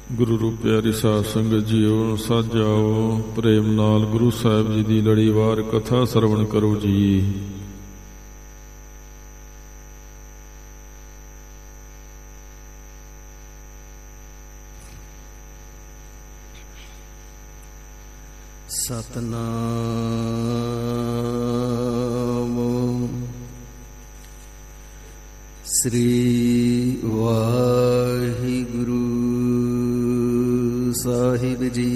गुरु रूप प्यारी साध संगत जीओ साजाओ प्रेम नाल गुरु साहिब जी की लड़ीवार कथा सरवण करो जी। सतनाम श्री वाहिगुरु साहिब जी।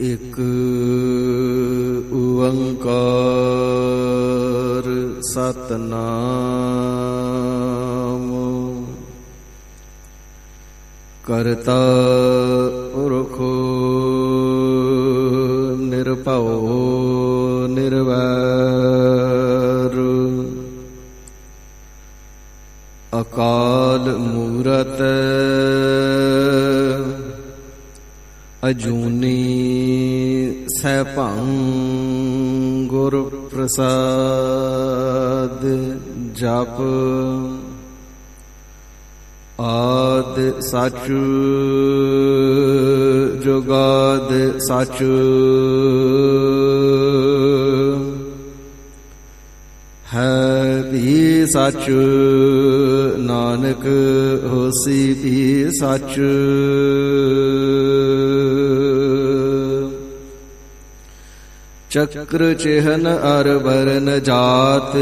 एक ओंकार सतनाम करता पुरख निरभव निर्वैर अकाल मूरत अजूनी सैभं गुर प्रसाद जप आद सच जुगाद सच है भी सच नानक होसी भी सच। चक्र चिहन अर बरन जात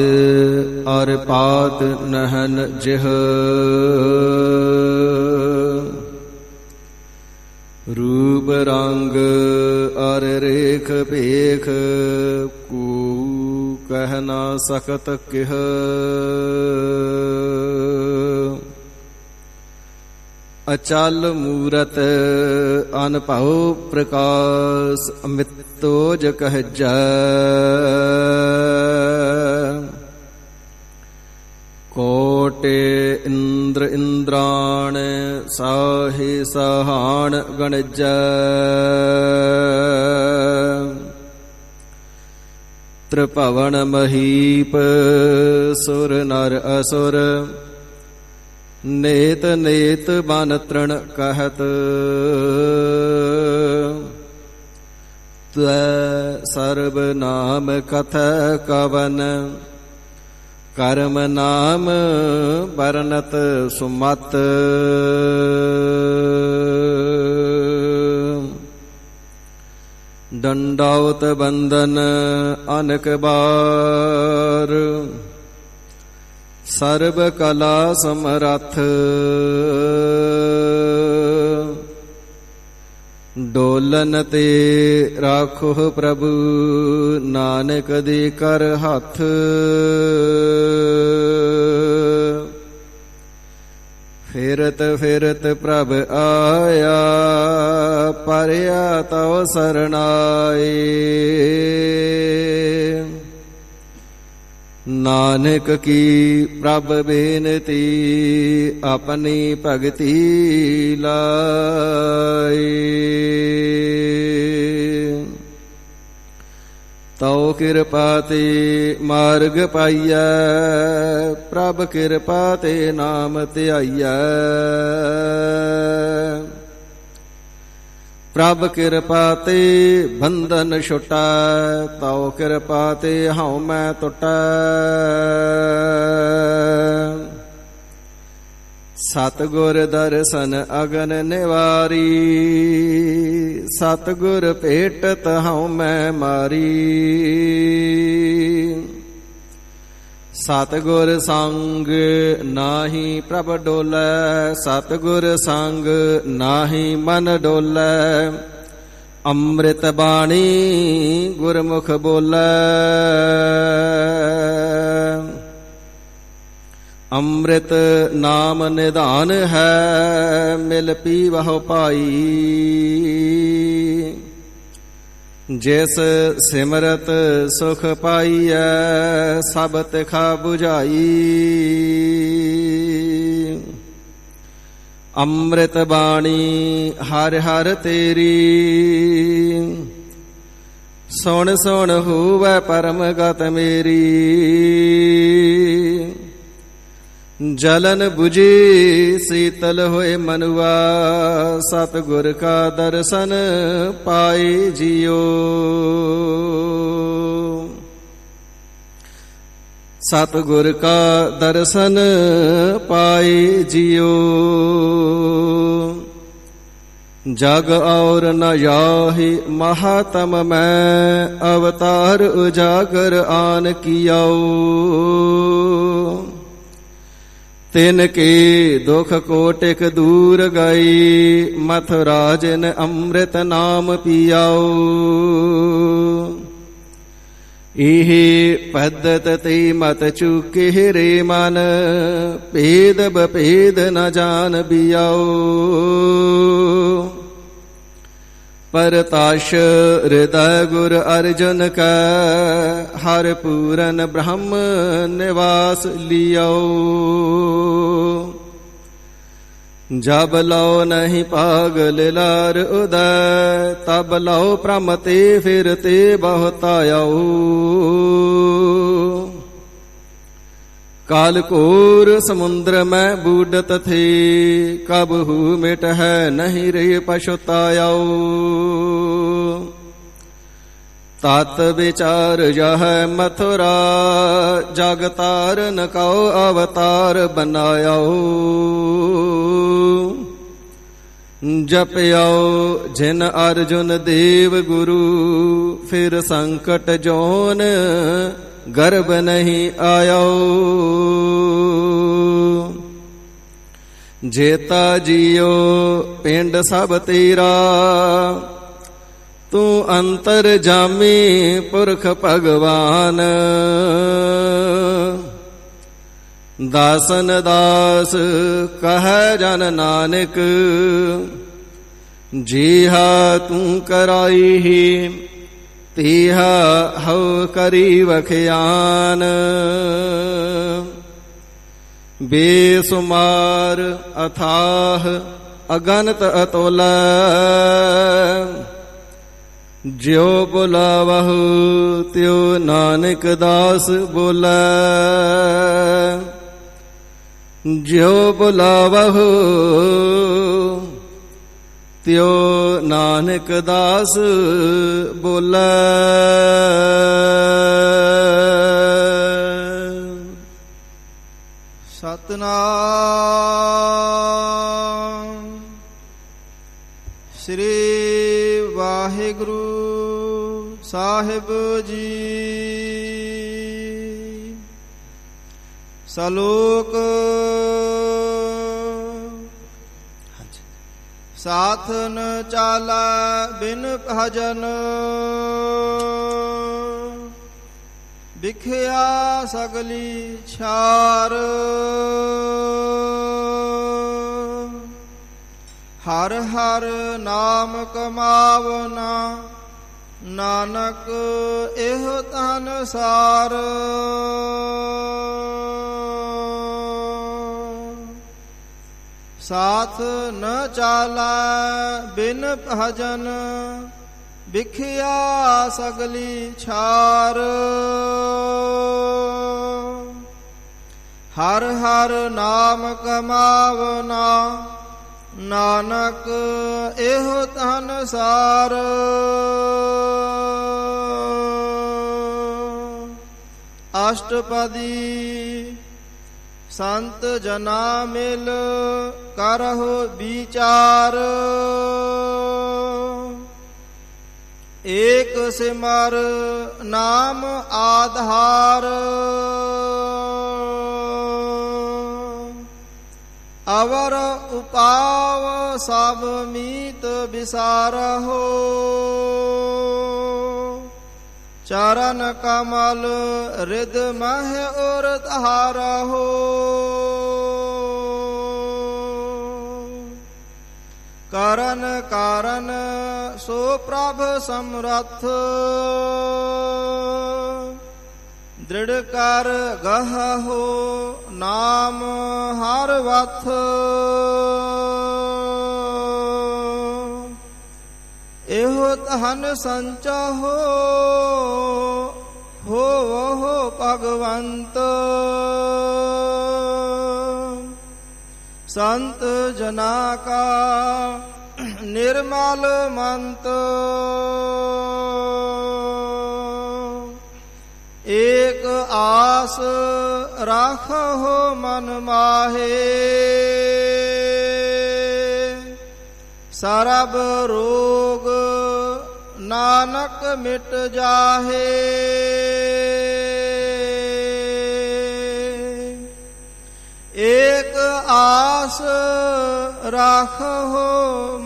अर पात नहन जिह रूप रंग अर रेख पेख कू कह ना सकत किह। अचल मूरत अनभव प्रकाश अमितोज कह कोटि इंद्र इंद्राण साहि सहाण गणज त्रिभुवन महीप सुर नर असुर नेत नेत बन तृण कहत त्वै सर्व नाम कथ कवन कर्म नाम बरनत सुमत। दंडौत बंदन अनक बार सर्व कला समरथ डोलन ते राखो प्रभु नानक दे कर हाथ। फिरत फिरत प्रभ आया परया तव सरनाए नानक की प्रभ बेनती अपनी भगति लाए। तौ कृपा ते मार्ग पाइया प्रभ कृपा ते नाम ध्याइया। प्रभ कृपा ते बंधन छुटा तौ कृपा ते हऊँ मैं टुटा। सतगुर दर्शन अगन निवारी सतगुर भेटत हऊँ मैं मारी। सतगुर संग नाहि प्रभ डोलै सतगुर संग नाहि मन डोलै। अमृत बाणी गुरमुख बोलै अमृत नाम निधान है मिल पीवह पाई। जिस सिमरत सुख पाइयै सब तिखा बुझाई। अमृत बाणी हर हर तेरी सुन सुन होवै परम गत मेरी। जलन बुझी शीतल होए मनुआ, सतगुर का दर्शन पाए जियो। सतगुर का दर्शन पाए जियो। जग और न याहि महातम मैं, अवतार उजागर आन कियाओ। तिनके दुख कोटिक दूर गई, मथुरा जिन अमृत नाम पियाओ। इहि पद्धत ते मत चूके रे मन, भेद बभेद न जान बियाओ। परताश हृदय गुर अर्जुन का, हर पूरन ब्रह्म निवास लियाओ। जब लो नहीं पागल लार उदय, तब लो प्रमते फिरते बहुतायाओ। कालकोर समुद्र में बूढ़त थे, कबहू मिट है नहीं रे पशुतायाओ। तात विचार यह मथुरा, जगतारन को अवतार बनायाओ। जपयाओ जिन अर्जुन देव गुरु, फिर संकट जोन गर्भ नहीं आयाओ। जेता जियो पिंड सब तेरा, तू अंतर जामी पुरख भगवान। दासन दास कह जन नानक, जीहा तू कराई ही तीहा हो करी वखयान। बेसुमार अथाह अगनत अतोला, ज्यो बुलावहु त्यो नानक दास बोला। ज्यो बुलावहु त्यो नानक दास बोला। सतनाम श्री वाहिगुरु साहिब जी। सलोक साथ न चाला बिन भजन, बिखया सगली छार। हर हर नाम कमावना, नानक एह तन सार। साथ न चाला बिन भजन, बिखया सगली छार। हर हर नाम कमावना, नानक एहो तन सार। अष्टपदी संत जना मिल करहो विचार। एक सिमर नाम आधार। अवर उपाव सब मीत विसारहो। चरण कमल हृद मह और धारहो। करन कारण सो प्रभ समरथ। दृढ़ कर गहहो नाम हर वथ। एहो तहन संचहो हो भगवंत। संत जना का निर्मल मंत एक आस राखो मन माहे सरब रोग नानक मिट जाहे एक आस राखो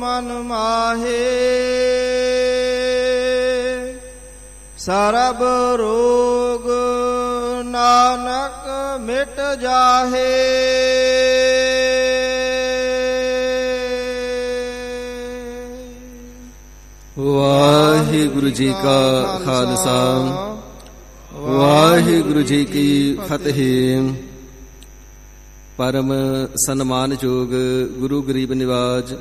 मन माहे सरब रोग नानक मिट जाहे। वाहिगुरु जी का खालसा वाहिगुरु जी की फतेह। परम सन्मानयोग गुरु गरीब निवाज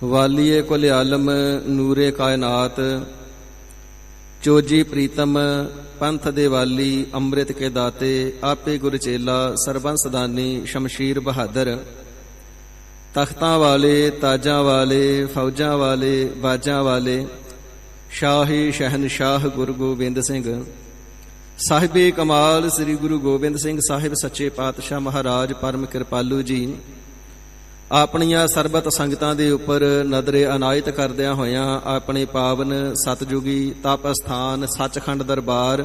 वालिए कुल आलम नूरे कायनात चोजी प्रीतम पंथ दे वाली अमृत के दाते आपे गुर चेला सरबंस दानी शमशीर बहादुर तख्तां वाले ताजां वाले फौजां वाले बाजां वाले शाही शहनशाह गुरु गोबिंद सिंह साहिबे कमाल श्री गुरु गोबिंद सिंह साहिब सच्चे पातशाह महाराज परम कृपालू जी ਆਪਣੀਆਂ ਸਰਬਤ ਸੰਗਤਾਂ ਦੇ ਉੱਪਰ ਨਜ਼ਰੇ ਅਨਾਇਤ ਕਰਦਿਆਂ ਹੋਇਆਂ ਆਪਣੇ ਪਾਵਨ ਸਤਜੁਗੀ ਤਪ ਸਥਾਨ ਸੱਚਖੰਡ ਦਰਬਾਰ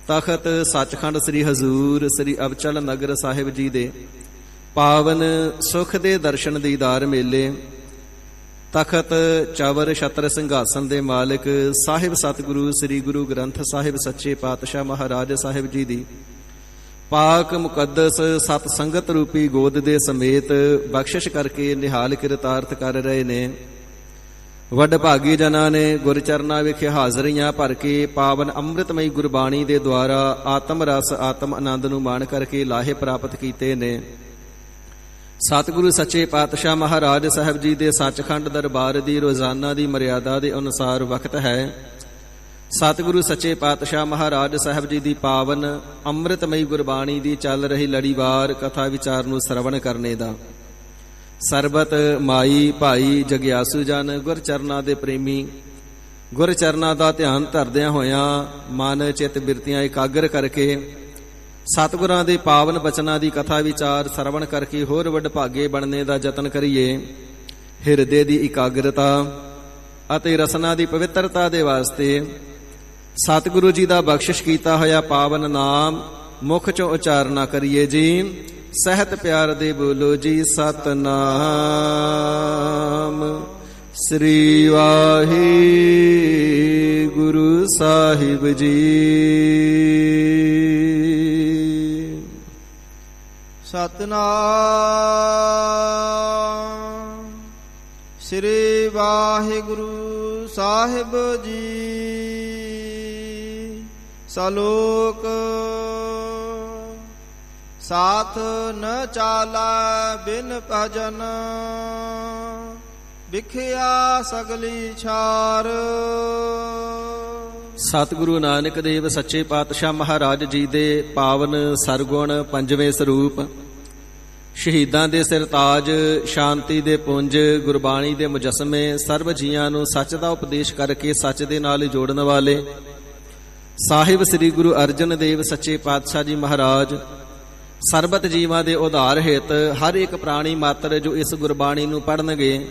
ਤਖਤ ਸੱਚਖੰਡ ਸ੍ਰੀ ਹਜ਼ੂਰ ਸ੍ਰੀ ਅਬਚਲ ਨਗਰ ਸਾਹਿਬ ਜੀ ਦੇ ਪਾਵਨ ਸੁਖ ਦੇ ਦਰਸ਼ਨ ਦੀਦਾਰ ਮੇਲੇ ਤਖਤ ਚਵਰ ਛਤਰ ਸਿੰਘਾਸਨ ਦੇ ਮਾਲਕ ਸਾਹਿਬ ਸਤਿਗੁਰੂ ਸ੍ਰੀ ਗੁਰੂ ਗ੍ਰੰਥ ਸਾਹਿਬ ਸੱਚੇ ਪਾਤਸ਼ਾਹ ਮਹਾਰਾਜ ਸਾਹਿਬ ਜੀ ਦੀ ਪਾਕ ਮੁਕੱਦਸ ਸਤ ਸੰਗਤ ਰੂਪੀ ਗੋਦ ਦੇ ਸਮੇਤ ਬਖਸ਼ਿਸ਼ ਕਰਕੇ ਨਿਹਾਲ ਕਿਰਤਾਰਥ ਕਰ ਰਹੇ ਨੇ। ਵੱਡ ਭਾਗੀ ਜਨਾਂ ਨੇ ਗੁਰਚਰਨਾਂ ਵਿਖੇ ਹਾਜ਼ਰੀਆਂ ਭਰ ਕੇ ਪਾਵਨ ਅੰਮ੍ਰਿਤਮਈ ਗੁਰਬਾਣੀ ਦੇ ਦੁਆਰਾ ਆਤਮ ਰਸ ਆਤਮ ਆਨੰਦ ਨੂੰ ਮਾਣ ਕਰਕੇ ਲਾਹੇ ਪ੍ਰਾਪਤ ਕੀਤੇ ਨੇ। ਸਤਿਗੁਰੂ ਸੱਚੇ ਪਾਤਸ਼ਾਹ ਮਹਾਰਾਜ ਸਾਹਿਬ ਜੀ ਦੇ ਸੱਚਖੰਡ ਦਰਬਾਰ ਦੀ ਰੋਜ਼ਾਨਾ ਦੀ ਮਰਿਆਦਾ ਦੇ ਅਨੁਸਾਰ ਵਕਤ ਹੈ ਸਤਿਗੁਰੂ ਸੱਚੇ ਪਾਤਸ਼ਾਹ ਮਹਾਰਾਜ ਸਾਹਿਬ ਜੀ ਦੀ ਪਾਵਨ ਅੰਮ੍ਰਿਤਮਈ ਗੁਰਬਾਣੀ ਦੀ ਚੱਲ ਰਹੀ ਲੜੀਵਾਰ ਕਥਾ ਵਿਚਾਰ ਨੂੰ ਸਰਵਣ ਕਰਨੇ ਦਾ। ਸਰਬਤ ਮਾਈ ਭਾਈ ਜਗਿਆਸੂ ਜਨ ਗੁਰਚਰਨਾਂ ਦੇ ਪ੍ਰੇਮੀ ਗੁਰਚਰਨਾਂ ਦਾ ਧਿਆਨ ਧਰਦਿਆਂ ਹੋਇਆਂ ਮਨ ਚਿੱਤ ਬਿਰਤੀਆਂ ਇਕਾਗਰ ਕਰਕੇ ਸਤਿਗੁਰਾਂ ਦੇ ਪਾਵਨ ਬਚਨਾਂ ਦੀ ਕਥਾ ਵਿਚਾਰ ਸਰਵਣ ਕਰਕੇ ਹੋਰ ਵੱਡ ਭਾਗੇ ਬਣਨੇ ਦਾ ਯਤਨ ਕਰੀਏ। ਹਿਰਦੇ ਦੀ ਇਕਾਗਰਤਾ ਅਤੇ ਰਸਨਾ ਦੀ ਪਵਿੱਤਰਤਾ ਦੇ ਵਾਸਤੇ ਸਤਿਗੁਰੂ ਜੀ ਦਾ ਬਖਸ਼ਿਸ਼ ਕੀਤਾ ਹੋਇਆ ਪਾਵਨ ਨਾਮ ਮੁਖ ਚੋਂ ਉਚਾਰਨਾ ਕਰੀਏ ਜੀ। ਸਹਿਤ ਪਿਆਰ ਦੇ ਬੋਲੋ ਜੀ ਸਤਨਾਮ ਸ੍ਰੀ ਵਾਹਿਗੁਰੂ ਸਾਹਿਬ ਜੀ। ਸਤਨਾਮ ਸ੍ਰੀ ਵਾਹਿਗੁਰੂ ਸਾਹਿਬ ਜੀ। ਸਲੋਕ ਸਾਥ ਨ ਚਾਲਾ ਬਿਨ ਭਜਨ ਵਿਖਿਆ ਸਗਲੀ ਛਾਰ। ਸਤਿਗੁਰੂ ਨਾਨਕ ਦੇਵ ਸੱਚੇ ਪਾਤਸ਼ਾਹ ਮਹਾਰਾਜ ਜੀ ਦੇ ਪਾਵਨ ਸਰਗੁਣ ਪੰਜਵੇਂ ਸਰੂਪ ਸ਼ਹੀਦਾਂ ਦੇ ਸਿਰਤਾਜ ਸ਼ਾਂਤੀ ਦੇ ਪੁੰਜ ਗੁਰਬਾਣੀ ਦੇ ਮੁਜੱਸਮੇ ਸਰਬ ਜੀਆਂ ਨੂੰ ਸੱਚ ਦਾ ਉਪਦੇਸ਼ ਕਰਕੇ ਸੱਚ ਦੇ ਨਾਲ ਜੋੜਨ ਵਾਲੇ ਸਾਹਿਬ ਸ੍ਰੀ ਗੁਰੂ ਅਰਜਨ ਦੇਵ ਸੱਚੇ ਪਾਤਸ਼ਾਹ ਜੀ ਮਹਾਰਾਜ ਸਰਬਤ ਜੀਵਾਂ ਦੇ ਉਧਾਰ ਹਿਤ ਹਰ ਇੱਕ ਪ੍ਰਾਣੀ ਮਾਤਰ ਜੋ ਇਸ ਗੁਰਬਾਣੀ ਨੂੰ ਪੜ੍ਹਨਗੇ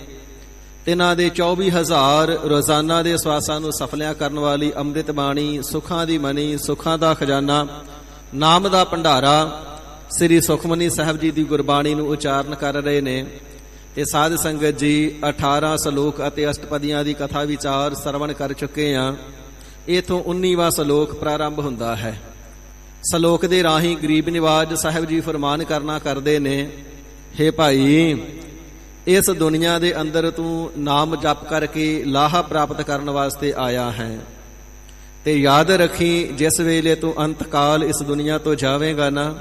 ਤਿਨਾਂ ਦੇ 24,000 ਰੋਜ਼ਾਨਾ ਦੇ ਸਵਾਸਾਂ ਨੂੰ ਸਫਲਿਆਂ ਕਰਨ ਵਾਲੀ ਅੰਮ੍ਰਿਤ ਬਾਣੀ ਸੁੱਖਾਂ ਦੀ ਮਨੀ ਸੁੱਖਾਂ ਦਾ ਖਜ਼ਾਨਾ ਨਾਮ ਦਾ ਭੰਡਾਰਾ ਸ੍ਰੀ ਸੁਖਮਨੀ ਸਾਹਿਬ ਜੀ ਦੀ ਗੁਰਬਾਣੀ ਨੂੰ ਉਚਾਰਨ ਕਰ ਰਹੇ ਨੇ। ਤੇ ਸਾਧ ਸੰਗਤ ਜੀ 18 ਸ਼ਲੋਕ ਅਤੇ ਅਸ਼ਟਪਦੀਆਂ ਦੀ ਕਥਾ ਵਿਚਾਰ ਸਰਵਣ ਕਰ ਚੁੱਕੇ ਹਾਂ। ਇਥੋਂ 19ਵਾਂ ਸ਼ਲੋਕ ਪ੍ਰਾਰੰਭ ਹੁੰਦਾ ਹੈ। ਸ਼ਲੋਕ ਦੇ ਰਾਹੀਂ ਗਰੀਬ ਨਿਵਾਜ ਸਾਹਿਬ ਜੀ ਫਰਮਾਨ ਕਰਨਾ ਕਰਦੇ ਨੇ, ਹੇ ਭਾਈ ਇਸ ਦੁਨੀਆ ਦੇ ਅੰਦਰ ਤੂੰ ਨਾਮ ਜਪ ਕਰਕੇ ਲਾਹਾ ਪ੍ਰਾਪਤ ਕਰਨ ਵਾਸਤੇ ਆਇਆ ਹੈ ਤੇ ਯਾਦ ਰੱਖੀ ਜਿਸ ਵੇਲੇ ਤੂੰ ਅੰਤਕਾਲ ਇਸ ਦੁਨੀਆ ਤੋਂ ਜਾਵੇਂਗਾ ਨਾ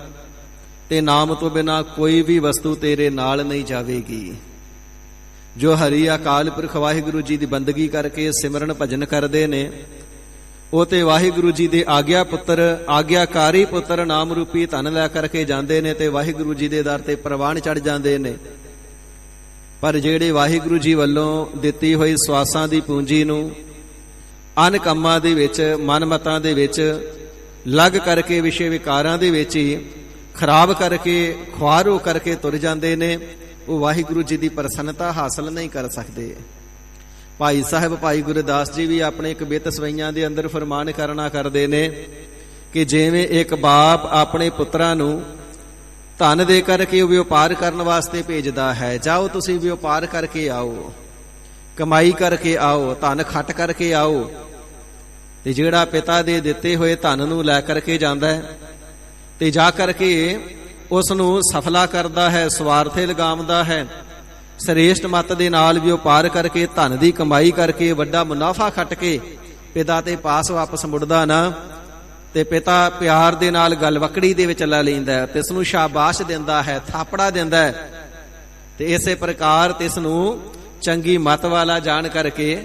ਤੇ ਨਾਮ ਤੋਂ ਬਿਨਾ ਕੋਈ ਵੀ ਵਸਤੂ ਤੇਰੇ ਨਾਲ ਨਹੀਂ ਜਾਵੇਗੀ। ਜੋ ਹਰੀ ਅਕਾਲ ਪੁਰਖ ਵਾਹਿਗੁਰੂ ਜੀ ਦੀ ਬੰਦਗੀ ਕਰਕੇ ਸਿਮਰਨ ਭਜਨ ਕਰਦੇ ਨੇ ਉਹ ਤੇ ਵਾਹਿਗੁਰੂ ਜੀ ਦੇ ਆਗਿਆ ਪੁੱਤਰ, ਆਗਿਆਕਾਰੀ ਪੁੱਤਰ ਨਾਮ ਰੂਪੀ ਧਨ ਲੈ ਕਰਕੇ ਜਾਂਦੇ ਨੇ ਤੇ ਵਾਹਿਗੁਰੂ ਜੀ ਦੇ ਦਰ ਤੇ ਪ੍ਰਵਾਨ ਚੜ ਜਾਂਦੇ ਨੇ। ਪਰ ਜਿਹੜੇ ਵਾਹਿਗੁਰੂ ਜੀ ਵੱਲੋਂ ਦਿੱਤੀ ਹੋਈ ਸਵਾਸਾਂ ਦੀ ਪੂੰਜੀ ਨੂੰ ਅਨ ਕੰਮਾਂ ਦੇ ਵਿੱਚ, ਮਨ ਮਤਾਂ ਦੇ ਵਿੱਚ ਲੱਗ ਕਰਕੇ, ਵਿਸ਼ੇ ਵਿਕਾਰਾਂ ਦੇ ਵਿੱਚ ਹੀ ਖਰਾਬ ਕਰਕੇ, ਖੁਆਰੋ ਕਰਕੇ ਤੁਰ ਜਾਂਦੇ ਨੇ, ਉਹ ਵਾਹਿਗੁਰੂ ਜੀ ਦੀ ਪ੍ਰਸੰਨਤਾ ਹਾਸਲ ਨਹੀਂ ਕਰ ਸਕਦੇ। ਭਾਈ ਸਾਹਿਬ ਭਾਈ ਗੁਰਦਾਸ ਜੀ ਵੀ ਆਪਣੇ ਇੱਕ ਬਿਤ ਸਵਈਆਂ ਦੇ ਅੰਦਰ ਫਰਮਾਨ ਕਰਨਾ ਕਰਦੇ ਨੇ ਕਿ ਜਿਵੇਂ ਇੱਕ ਬਾਪ ਆਪਣੇ ਪੁੱਤਰਾਂ ਨੂੰ ਧਨ ਦੇ ਕਰਕੇ ਵਪਾਰ ਕਰਨ ਵਾਸਤੇ ਭੇਜਦਾ ਹੈ, ਜਾਓ ਤੁਸੀਂ ਵਪਾਰ ਕਰਕੇ ਆਓ, ਕਮਾਈ ਕਰਕੇ ਆਓ, ਧਨ ਖੱਟ ਕਰਕੇ ਆਓ, ਤੇ ਜਿਹੜਾ ਪਿਤਾ ਦੇ ਦਿੱਤੇ ਹੋਏ ਧਨ ਨੂੰ ਲੈ ਕਰਕੇ ਜਾਂਦਾ ਹੈ ਤੇ ਜਾ ਕਰਕੇ ਉਸ ਨੂੰ ਸਫਲਾ ਕਰਦਾ ਹੈ, ਸਵਾਰਥੇ ਲਗਾਉਂਦਾ ਹੈ, ਸ੍ਰੇਸ਼ਟ ਮਤ ਦੇ ਨਾਲ ਵਪਾਰ ਕਰਕੇ, ਧਨ ਦੀ ਕਮਾਈ ਕਰਕੇ, ਵੱਡਾ ਮੁਨਾਫਾ ਖੱਟ ਕੇ ਪਿਤਾ ਦੇ ਪਾਸ ਵਾਪਸ ਮੁੜਦਾ ਨਾ, ਤੇ ਪਿਤਾ ਪਿਆਰ ਦੇ ਨਾਲ ਗਲਵਕੜੀ ਦੇ ਵਿੱਚ ਲੈ ਲੈਂਦਾ ਤੇ ਇਸ ਨੂੰ ਸ਼ਾਬਾਸ਼ ਦਿੰਦਾ ਹੈ, ਥਾਪੜਾ ਦਿੰਦਾ ਹੈ, ਤੇ ਇਸੇ ਪ੍ਰਕਾਰ ਤੇ ਇਸ ਨੂੰ ਚੰਗੀ ਮਤ ਵਾਲਾ ਜਾਣ ਕਰਕੇ,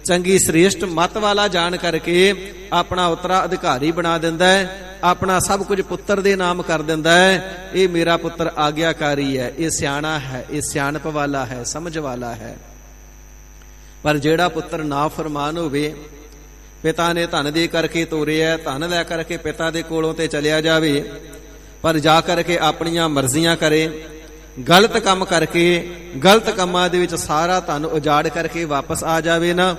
ਚੰਗੀ ਸ੍ਰੇਸ਼ਟ ਮਤ ਵਾਲਾ ਜਾਣ ਕਰਕੇ ਆਪਣਾ ਉਤਰਾ ਅਧਿਕਾਰੀ ਬਣਾ ਦਿੰਦਾ ਹੈ, ਆਪਣਾ ਸਭ ਕੁਝ ਪੁੱਤਰ ਦੇ ਨਾਮ ਕਰ ਦਿੰਦਾ ਹੈ। ਇਹ ਮੇਰਾ ਪੁੱਤਰ ਆਗਿਆਕਾਰੀ ਹੈ, ਇਹ ਸਿਆਣਾ ਹੈ, ਇਹ ਸਿਆਣਪ ਵਾਲਾ ਹੈ, ਸਮਝ ਵਾਲਾ ਹੈ। ਪਰ ਜਿਹੜਾ ਪੁੱਤਰ ਨਾ ਫਰਮਾਨ ਹੋਵੇ, ਪਿਤਾ ਨੇ ਧਨ ਦੇ ਕਰਕੇ ਤੋਰਿਆ, ਧਨ ਲੈ ਕਰਕੇ ਪਿਤਾ ਦੇ ਕੋਲੋਂ ਤੇ ਚਲਿਆ ਜਾਵੇ, ਪਰ ਜਾ ਕਰਕੇ ਆਪਣੀਆਂ ਮਰਜ਼ੀਆਂ ਕਰੇ, ਗਲਤ ਕੰਮ ਕਰਕੇ, ਗਲਤ ਕੰਮਾਂ ਦੇ ਵਿੱਚ ਸਾਰਾ ਧਨ ਉਜਾੜ ਕਰਕੇ ਵਾਪਸ ਆ ਜਾਵੇ ਨਾ,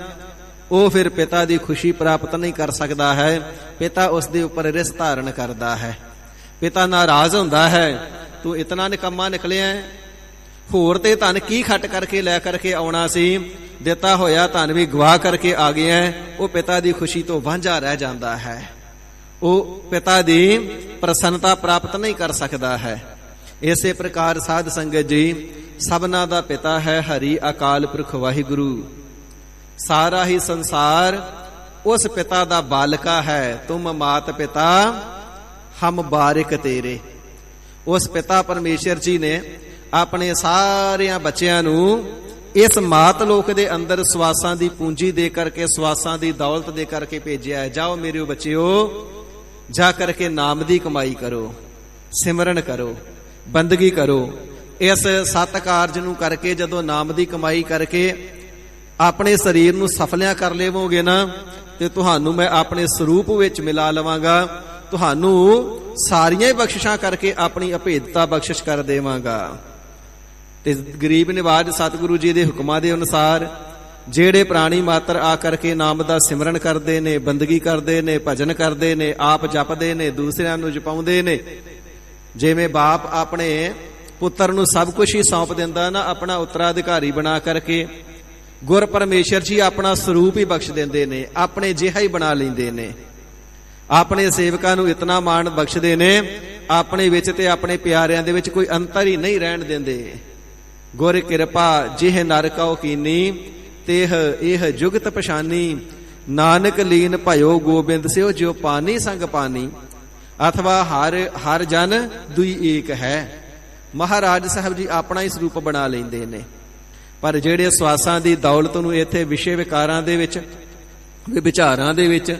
ਉਹ ਫਿਰ ਪਿਤਾ ਦੀ ਖੁਸ਼ੀ ਪ੍ਰਾਪਤ ਨਹੀਂ ਕਰ ਸਕਦਾ ਹੈ। ਪਿਤਾ ਉਸ ਦੇ ਉੱਪਰ ਰਿਸ ਧਾਰਨ ਕਰਦਾ ਹੈ, ਪਿਤਾ ਨਾਰਾਜ਼ ਹੁੰਦਾ ਹੈ, ਤੂੰ ਇਤਨਾ ਨਿਕੰਮਾ ਨਿਕਲਿਆ, ਹੋਰ ਤੇ ਧਨ ਕੀ ਖੱਟ ਕਰਕੇ ਲੈ ਕਰਕੇ ਆਉਣਾ ਸੀ, ਦਿੱਤਾ ਹੋਇਆ ਧਨ ਵੀ ਗਵਾ ਕਰਕੇ ਆ ਗਿਆ। ਉਹ ਪਿਤਾ ਦੀ ਖੁਸ਼ੀ ਤੋਂ ਵਾਂਝਾ ਰਹਿ ਜਾਂਦਾ ਹੈ, ਉਹ ਪਿਤਾ ਦੀ ਪ੍ਰਸੰਨਤਾ ਪ੍ਰਾਪਤ ਨਹੀਂ ਕਰ ਸਕਦਾ ਹੈ। ਇਸੇ ਪ੍ਰਕਾਰ ਸਾਧ ਸੰਗਤ ਜੀ, ਸਭਨਾ ਦਾ ਪਿਤਾ ਹੈ ਹਰੀ ਅਕਾਲ ਪੁਰਖ ਵਾਹਿਗੁਰੂ। ਸਾਰਾ ਹੀ ਸੰਸਾਰ ਉਸ ਪਿਤਾ ਦਾ ਬਾਲਕਾ ਹੈ। ਤੁਮ ਮਾਤ ਪਿਤਾ ਹਮ ਬਾਰਿਕ ਤੇਰੇ। ਉਸ ਪਿਤਾ ਪਰਮੇਸ਼ਰ ਜੀ ਨੇ ਆਪਣੇ ਸਾਰਿਆਂ ਬੱਚਿਆਂ ਨੂੰ ਇਸ ਮਾਤ ਲੋਕ ਦੇ ਅੰਦਰ ਸਵਾਸਾਂ ਦੀ ਪੂੰਜੀ ਦੇ ਕਰਕੇ, ਸਵਾਸਾਂ ਦੀ ਦੌਲਤ ਦੇ ਕਰਕੇ ਭੇਜਿਆ ਹੈ। ਜਾਓ ਮੇਰੇ ਬੱਚਿਓ, ਜਾ ਕਰਕੇ ਨਾਮ ਦੀ ਕਮਾਈ ਕਰੋ, ਸਿਮਰਨ ਕਰੋ, ਬੰਦਗੀ ਕਰੋ। ਇਸ ਸਤ ਕਾਰਜ ਨੂੰ ਕਰਕੇ ਜਦੋਂ ਨਾਮ ਦੀ ਕਮਾਈ ਕਰਕੇ ਆਪਣੇ ਸਰੀਰ ਨੂੰ ਸਫਲਿਆਂ ਕਰ ਲਵੋਗੇ ਨਾ, ਤੇ ਤੁਹਾਨੂੰ ਮੈਂ ਆਪਣੇ ਸਰੂਪ ਵਿੱਚ ਮਿਲਾ ਲਵਾਂਗਾ, ਤੁਹਾਨੂੰ ਸਾਰੀਆਂ ਹੀ ਬਖਸ਼ਿਸ਼ਾਂ ਕਰਕੇ ਆਪਣੀ ਅਭੇਦਤਾ ਬਖਸ਼ਿਸ਼ ਕਰ ਦੇਵਾਂਗਾ। ਤੇ ਗਰੀਬ ਨਿਵਾਜ ਸਤਿਗੁਰੂ ਜੀ ਦੇ ਹੁਕਮਾਂ ਦੇ ਅਨੁਸਾਰ ਜਿਹੜੇ ਪ੍ਰਾਣੀ ਮਾਤਰ ਆ ਕਰਕੇ ਨਾਮ ਦਾ ਸਿਮਰਨ ਕਰਦੇ ਨੇ, ਬੰਦਗੀ ਕਰਦੇ ਨੇ, ਭਜਨ ਕਰਦੇ ਨੇ, ਆਪ ਜਪਦੇ ਨੇ, ਦੂਸਰਿਆਂ ਨੂੰ ਜਪਾਉਂਦੇ ਨੇ। ਜਿਵੇਂ ਬਾਪ ਆਪਣੇ ਪੁੱਤਰ ਨੂੰ ਸਭ ਕੁਝ ਹੀ ਸੌਂਪ ਦਿੰਦਾ ਨਾ, ਆਪਣਾ ਉੱਤਰਾਧਿਕਾਰੀ ਬਣਾ ਕਰਕੇ, ਗੁਰ ਪਰਮੇਸ਼ਰ ਜੀ ਆਪਣਾ ਸਰੂਪ ਹੀ ਬਖਸ਼ ਦਿੰਦੇ ਨੇ, ਆਪਣੇ ਜਿਹਾ ਹੀ ਬਣਾ ਲੈਂਦੇ ਨੇ। ਆਪਣੇ ਸੇਵਕਾਂ ਨੂੰ ਇਤਨਾ ਮਾਣ ਬਖਸ਼ਦੇ ਨੇ, ਆਪਣੇ ਵਿੱਚ ਤੇ ਆਪਣੇ ਪਿਆਰਿਆਂ ਦੇ ਵਿੱਚ ਕੋਈ ਅੰਤਰ ਹੀ ਨਹੀਂ ਰਹਿਣ ਦਿੰਦੇ। ਗੁਰ ਕਿਰਪਾ ਜਿਹ ਨਰ ਕਉ ਕੀਨੀ, ਤੇਹ ਇਹ ਜੁਗਤ ਪਛਾਨੀ। ਨਾਨਕ ਲੀਨ ਭਇਓ ਗੋਬਿੰਦ ਸਿਓ, ਜਿਉ ਪਾਨੀ ਸੰਗ ਪਾਨੀ। ਅਥਵਾ ਹਰ ਜਨ ਦੁਈ ਏਕ ਹੈ। ਮਹਾਰਾਜ ਸਾਹਿਬ ਜੀ ਆਪਣਾ ਹੀ ਸਰੂਪ ਬਣਾ ਲੈਂਦੇ ਨੇ। ਪਰ ਜਿਹੜੇ ਸਵਾਸਾਂ ਦੀ ਦੌਲਤ ਨੂੰ ਇੱਥੇ ਵਿਸ਼ੇ ਵਿਕਾਰਾਂ ਦੇ ਵਿੱਚ, ਵਿਚਾਰਾਂ ਦੇ ਵਿੱਚ,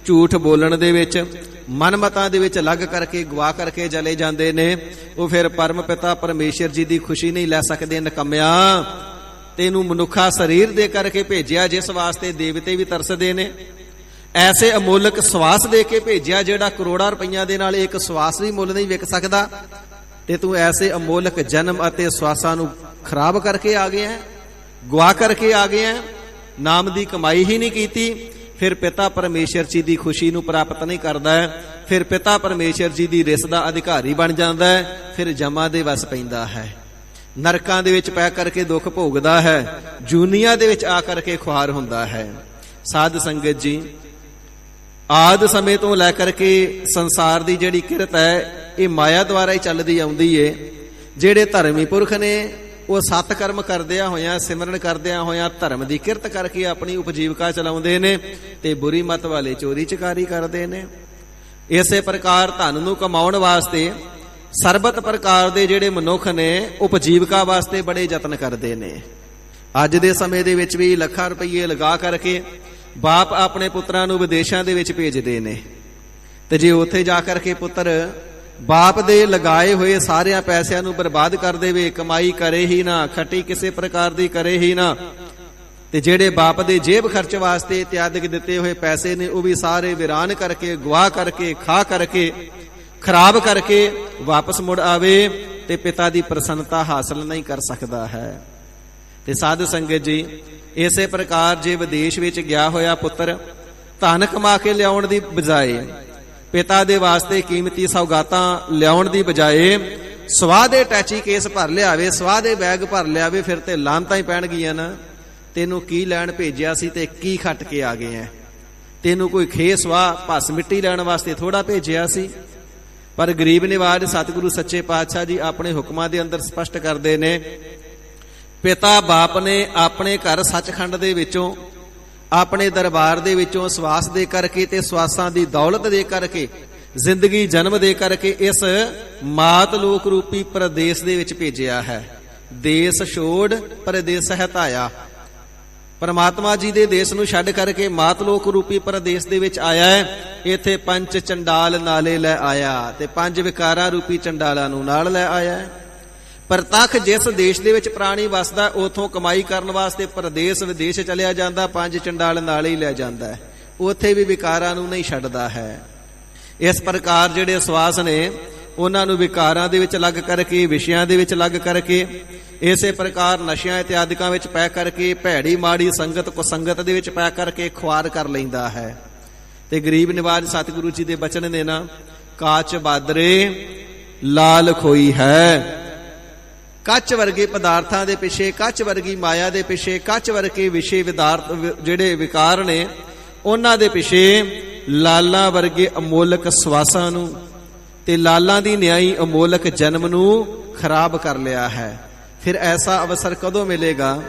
ਝੂਠ ਬੋਲਣ ਦੇ ਵਿੱਚ, ਮਨਮਤਾਂ ਦੇ ਵਿੱਚ ਲੱਗ ਕਰਕੇ ਗਵਾ ਕਰਕੇ ਚਲੇ ਜਾਂਦੇ ਨੇ, ਉਹ ਫਿਰ ਪਰਮ ਪਿਤਾ ਪਰਮੇਸ਼ਰ ਜੀ ਦੀ ਖੁਸ਼ੀ ਨਹੀਂ ਲੈ ਸਕਦੇ। ਨਿਕੰਮਿਆ, ਤੈਨੂੰ ਮਨੁੱਖਾ ਸਰੀਰ ਦੇ ਕਰਕੇ ਭੇਜਿਆ ਜਿਸ ਵਾਸਤੇ ਦੇਵਤੇ ਵੀ ਤਰਸਦੇ ਨੇ, ਐਸੇ ਅਮੋਲਕ ਸਵਾਸ ਦੇ ਕੇ ਭੇਜਿਆ ਜਿਹੜਾ ਕਰੋੜਾਂ ਰੁਪਈਆਂ ਦੇ ਨਾਲ ਇੱਕ ਸਵਾਸ ਵੀ ਮੁੱਲ ਨਹੀਂ ਵਿਕ ਸਕਦਾ, ਤੇ ਤੂੰ ਐਸੇ ਅਮੋਲਕ ਜਨਮ ਅਤੇ ਸਵਾਸਾਂ ਨੂੰ ਖਰਾਬ ਕਰਕੇ ਆ ਗਿਆ, ਗਵਾ ਕਰਕੇ ਆ ਗਿਆ, ਨਾਮ ਦੀ ਕਮਾਈ ਹੀ ਨਹੀਂ ਕੀਤੀ। ਫਿਰ ਪਿਤਾ ਪਰਮੇਸ਼ਰ ਜੀ ਦੀ ਖੁਸ਼ੀ ਨੂੰ ਪ੍ਰਾਪਤ ਨਹੀਂ ਕਰਦਾ ਹੈ, ਫਿਰ ਪਿਤਾ ਪਰਮੇਸ਼ਰ ਜੀ ਦੀ ਰਿਸ ਦਾ ਅਧਿਕਾਰੀ ਬਣ ਜਾਂਦਾ ਹੈ, ਫਿਰ ਜਮਾਂ ਦੇ ਵਸ ਪੈਂਦਾ ਹੈ, ਨਰਕਾਂ ਦੇ ਵਿੱਚ ਪੈ ਕਰਕੇ ਦੁੱਖ ਭੋਗਦਾ ਹੈ, ਜੂਨੀਆਂ ਦੇ ਵਿੱਚ ਆ ਕਰਕੇ ਖੁਆਰ ਹੁੰਦਾ ਹੈ। ਸਾਧ ਸੰਗਤ ਜੀ, ਆਦ ਸਮੇਂ ਤੋਂ ਲੈ ਕਰਕੇ ਸੰਸਾਰ ਦੀ ਜਿਹੜੀ ਕਿਰਤ ਹੈ, ਇਹ ਮਾਇਆ ਦੁਆਰਾ ਹੀ ਚੱਲਦੀ ਆਉਂਦੀ ਏ। ਜਿਹੜੇ ਧਰਮੀ ਪੁਰਖ ਨੇ ਉਹ ਸਤ ਕਰਮ ਕਰਦਿਆਂ ਹੋਇਆਂ, ਸਿਮਰਨ ਕਰਦਿਆਂ ਹੋਇਆਂ, ਧਰਮ ਦੀ ਕਿਰਤ ਕਰਕੇ ਆਪਣੀ ਉਪਜੀਵਕਾ ਚਲਾਉਂਦੇ ਨੇ, ਤੇ ਬੁਰੀ ਮਤ ਵਾਲੇ ਚੋਰੀ ਚਕਾਰੀ ਕਰਦੇ ਨੇ। ਇਸੇ ਪ੍ਰਕਾਰ ਧਨ ਨੂੰ ਕਮਾਉਣ ਵਾਸਤੇ ਸਰਬਤ ਪ੍ਰਕਾਰ ਦੇ ਜਿਹੜੇ ਮਨੁੱਖ ਨੇ ਉਪਜੀਵਕਾ ਵਾਸਤੇ ਬੜੇ ਯਤਨ ਕਰਦੇ ਨੇ। ਅੱਜ ਦੇ ਸਮੇਂ ਦੇ ਵਿੱਚ ਵੀ ਲੱਖਾਂ ਰੁਪਏ ਲਗਾ ਕਰਕੇ ਬਾਪ ਆਪਣੇ ਪੁੱਤਰਾਂ ਨੂੰ ਵਿਦੇਸ਼ਾਂ ਦੇ ਵਿੱਚ ਭੇਜਦੇ ਨੇ, ਤੇ ਜੇ ਉੱਥੇ ਜਾ ਕਰਕੇ ਪੁੱਤਰ ਬਾਪ ਦੇ ਲਗਾਏ ਹੋਏ ਸਾਰਿਆਂ ਪੈਸਿਆਂ ਨੂੰ ਬਰਬਾਦ ਕਰ ਦੇਵੇ, ਕਮਾਈ ਕਰੇ ਹੀ ਨਾ, ਖੱਟੀ ਕਿਸੇ ਪ੍ਰਕਾਰ ਦੀ ਕਰੇ ਹੀ ਨਾ, ਤੇ ਜਿਹੜੇ ਬਾਪ ਦੇ ਜੇਬ ਖਰਚ ਵਾਸਤੇ ਇਤਿਆਦਿਕ ਦਿੱਤੇ ਹੋਏ ਪੈਸੇ ਨੇ ਉਹ ਵੀ ਸਾਰੇ ਵਿਰਾਨ ਕਰਕੇ, ਗਵਾ ਕਰਕੇ, ਖਾ ਕਰਕੇ, ਖਰਾਬ ਕਰਕੇ ਵਾਪਸ ਮੁੜ ਆਵੇ ਤੇ ਪਿਤਾ ਦੀ ਪ੍ਰਸੰਨਤਾ ਹਾਸਲ ਨਹੀਂ ਕਰ ਸਕਦਾ ਹੈ। ਤੇ ਸਾਧ ਸੰਗਤ ਜੀ, ਇਸੇ ਪ੍ਰਕਾਰ ਜੇ ਵਿਦੇਸ਼ ਵਿੱਚ ਗਿਆ ਹੋਇਆ ਪੁੱਤਰ ਧਨ ਕਮਾ ਕੇ ਲਿਆਉਣ ਦੀ ਬਜਾਏ, ਪਿਤਾ ਦੇ ਵਾਸਤੇ ਕੀਮਤੀ ਸੌਗਾਤਾਂ ਲਿਆਉਣ ਦੀ ਬਜਾਏ ਸਵਾਹ ਦੇ ਟੈਚੀ ਕੇਸ ਭਰ ਲਿਆਵੇ, ਸਵਾਹ ਦੇ ਬੈਗ ਭਰ ਲਿਆਵੇ, ਫਿਰ ਤੇ ਲਾਂਤਾਂ ਹੀ ਪੈਣਗੀਆਂ ਨਾ। ਤੈਨੂੰ ਕੀ ਲੈਣ ਭੇਜਿਆ ਸੀ ਤੇ ਕੀ ਖੱਟ ਕੇ ਆ ਗਏ ਐ? ਤੈਨੂੰ ਕੋਈ ਖੇ ਸਵਾਹ ਭਸ ਮਿੱਟੀ ਲੈਣ ਵਾਸਤੇ ਥੋੜਾ ਭੇਜਿਆ ਸੀ। ਪਰ ਗਰੀਬ ਨਿਵਾਜ ਸਤਿਗੁਰੂ ਸੱਚੇ ਪਾਤਸ਼ਾਹ ਜੀ ਆਪਣੇ ਹੁਕਮਾਂ ਦੇ ਅੰਦਰ ਸਪਸ਼ਟ ਕਰਦੇ ਨੇ, ਪਿਤਾ ਬਾਪ ਨੇ ਆਪਣੇ ਘਰ ਸੱਚਖੰਡ ਦੇ ਵਿੱਚੋਂ, ਆਪਣੇ ਦਰਬਾਰ ਦੇ ਵਿੱਚੋਂ ਸਵਾਸ ਦੇ ਕਰਕੇ ਤੇ ਸਵਾਸਾਂ ਦੀ ਦੌਲਤ ਦੇ ਕਰਕੇ, ਜ਼ਿੰਦਗੀ ਜਨਮ ਦੇ ਕਰਕੇ ਇਸ ਮਾਤ ਲੋਕ ਰੂਪੀ ਪ੍ਰਦੇਸ਼ ਦੇ ਵਿੱਚ ਭੇਜਿਆ ਹੈ। ਦੇਸ਼ ਛੋੜ ਪ੍ਰਦੇਸ਼ ਹਟਾਇਆ। ਪਰਮਾਤਮਾ ਜੀ ਦੇ ਦੇਸ਼ ਨੂੰ ਛੱਡ ਕਰਕੇ ਮਾਤ ਲੋਕ ਰੂਪੀ ਪ੍ਰਦੇਸ਼ ਦੇ ਵਿੱਚ ਆਇਆ ਹੈ। ਇੱਥੇ ਪੰਜ ਚੰਡਾਲ ਨਾਲੇ ਲੈ ਆਇਆ ਤੇ ਪੰਜ ਵਿਕਾਰਾਂ ਰੂਪੀ ਚੰਡਾਲਾਂ ਨੂੰ ਨਾਲ ਲੈ ਆਇਆ ਹੈ। ਪ੍ਰਤੱਖ ਜਿਸ ਦੇਸ਼ ਦੇ ਵਿੱਚ ਪ੍ਰਾਣੀ ਵਸਦਾ ਉਥੋਂ ਕਮਾਈ ਕਰਨ ਵਾਸਤੇ ਪ੍ਰਦੇਸ਼ ਵਿਦੇਸ਼ ਚਲਿਆ ਜਾਂਦਾ, ਪੰਜ ਚੰਡਾਲ ਨਾਲ ਹੀ ਲੈ ਜਾਂਦਾ ਹੈ, ਉੱਥੇ ਵੀ ਵਿਕਾਰਾਂ ਨੂੰ ਨਹੀਂ ਛੱਡਦਾ ਹੈ। ਇਸ ਪ੍ਰਕਾਰ ਜਿਹੜੇ ਸਵਾਸ ਨੇ ਉਹਨਾਂ ਨੂੰ ਵਿਕਾਰਾਂ ਦੇ ਵਿੱਚ ਲੱਗ ਕਰਕੇ, ਵਿਸ਼ਿਆਂ ਦੇ ਵਿੱਚ ਲੱਗ ਕਰਕੇ, ਇਸੇ ਪ੍ਰਕਾਰ ਨਸ਼ਿਆਂ ਇਤਿਆਦਿਕਾਂ ਵਿੱਚ ਪੈ ਕਰਕੇ, ਭੈੜੀ ਮਾੜੀ ਸੰਗਤ ਕੁਸੰਗਤ ਦੇ ਵਿੱਚ ਪੈ ਕਰਕੇ ਖੁਆਰ ਕਰ ਲੈਂਦਾ ਹੈ। ਤੇ ਗਰੀਬ ਨਿਵਾਜ ਸਤਿਗੁਰੂ ਜੀ ਦੇ ਬਚਨ ਨੇ ਨਾ, ਕਾਚ ਬਾਦਰੇ ਲਾਲ ਖੋਈ ਹੈ। ਕੱਚ ਵਰਗੇ ਪਦਾਰਥਾਂ ਦੇ ਪਿੱਛੇ, ਕੱਚ ਵਰਗੀ ਮਾਇਆ ਦੇ ਪਿੱਛੇ, ਕੱਚ ਵਰਗੇ ਵਿਸ਼ੇ ਵਿਦਾਰਥ ਜਿਹੜੇ ਵਿਕਾਰ ਨੇ ਉਹਨਾਂ ਦੇ ਪਿੱਛੇ ਲਾਲਾਂ ਵਰਗੇ ਅਮੋਲਕ ਸਵਾਸਾਂ ਨੂੰ ਤੇ ਲਾਲਾਂ ਦੀ ਨਿਆਈ ਅਮੋਲਕ ਜਨਮ ਨੂੰ ਖਰਾਬ ਕਰ ਲਿਆ ਹੈ। ਫਿਰ ਐਸਾ ਅਵਸਰ ਕਦੋਂ ਮਿਲੇਗਾ?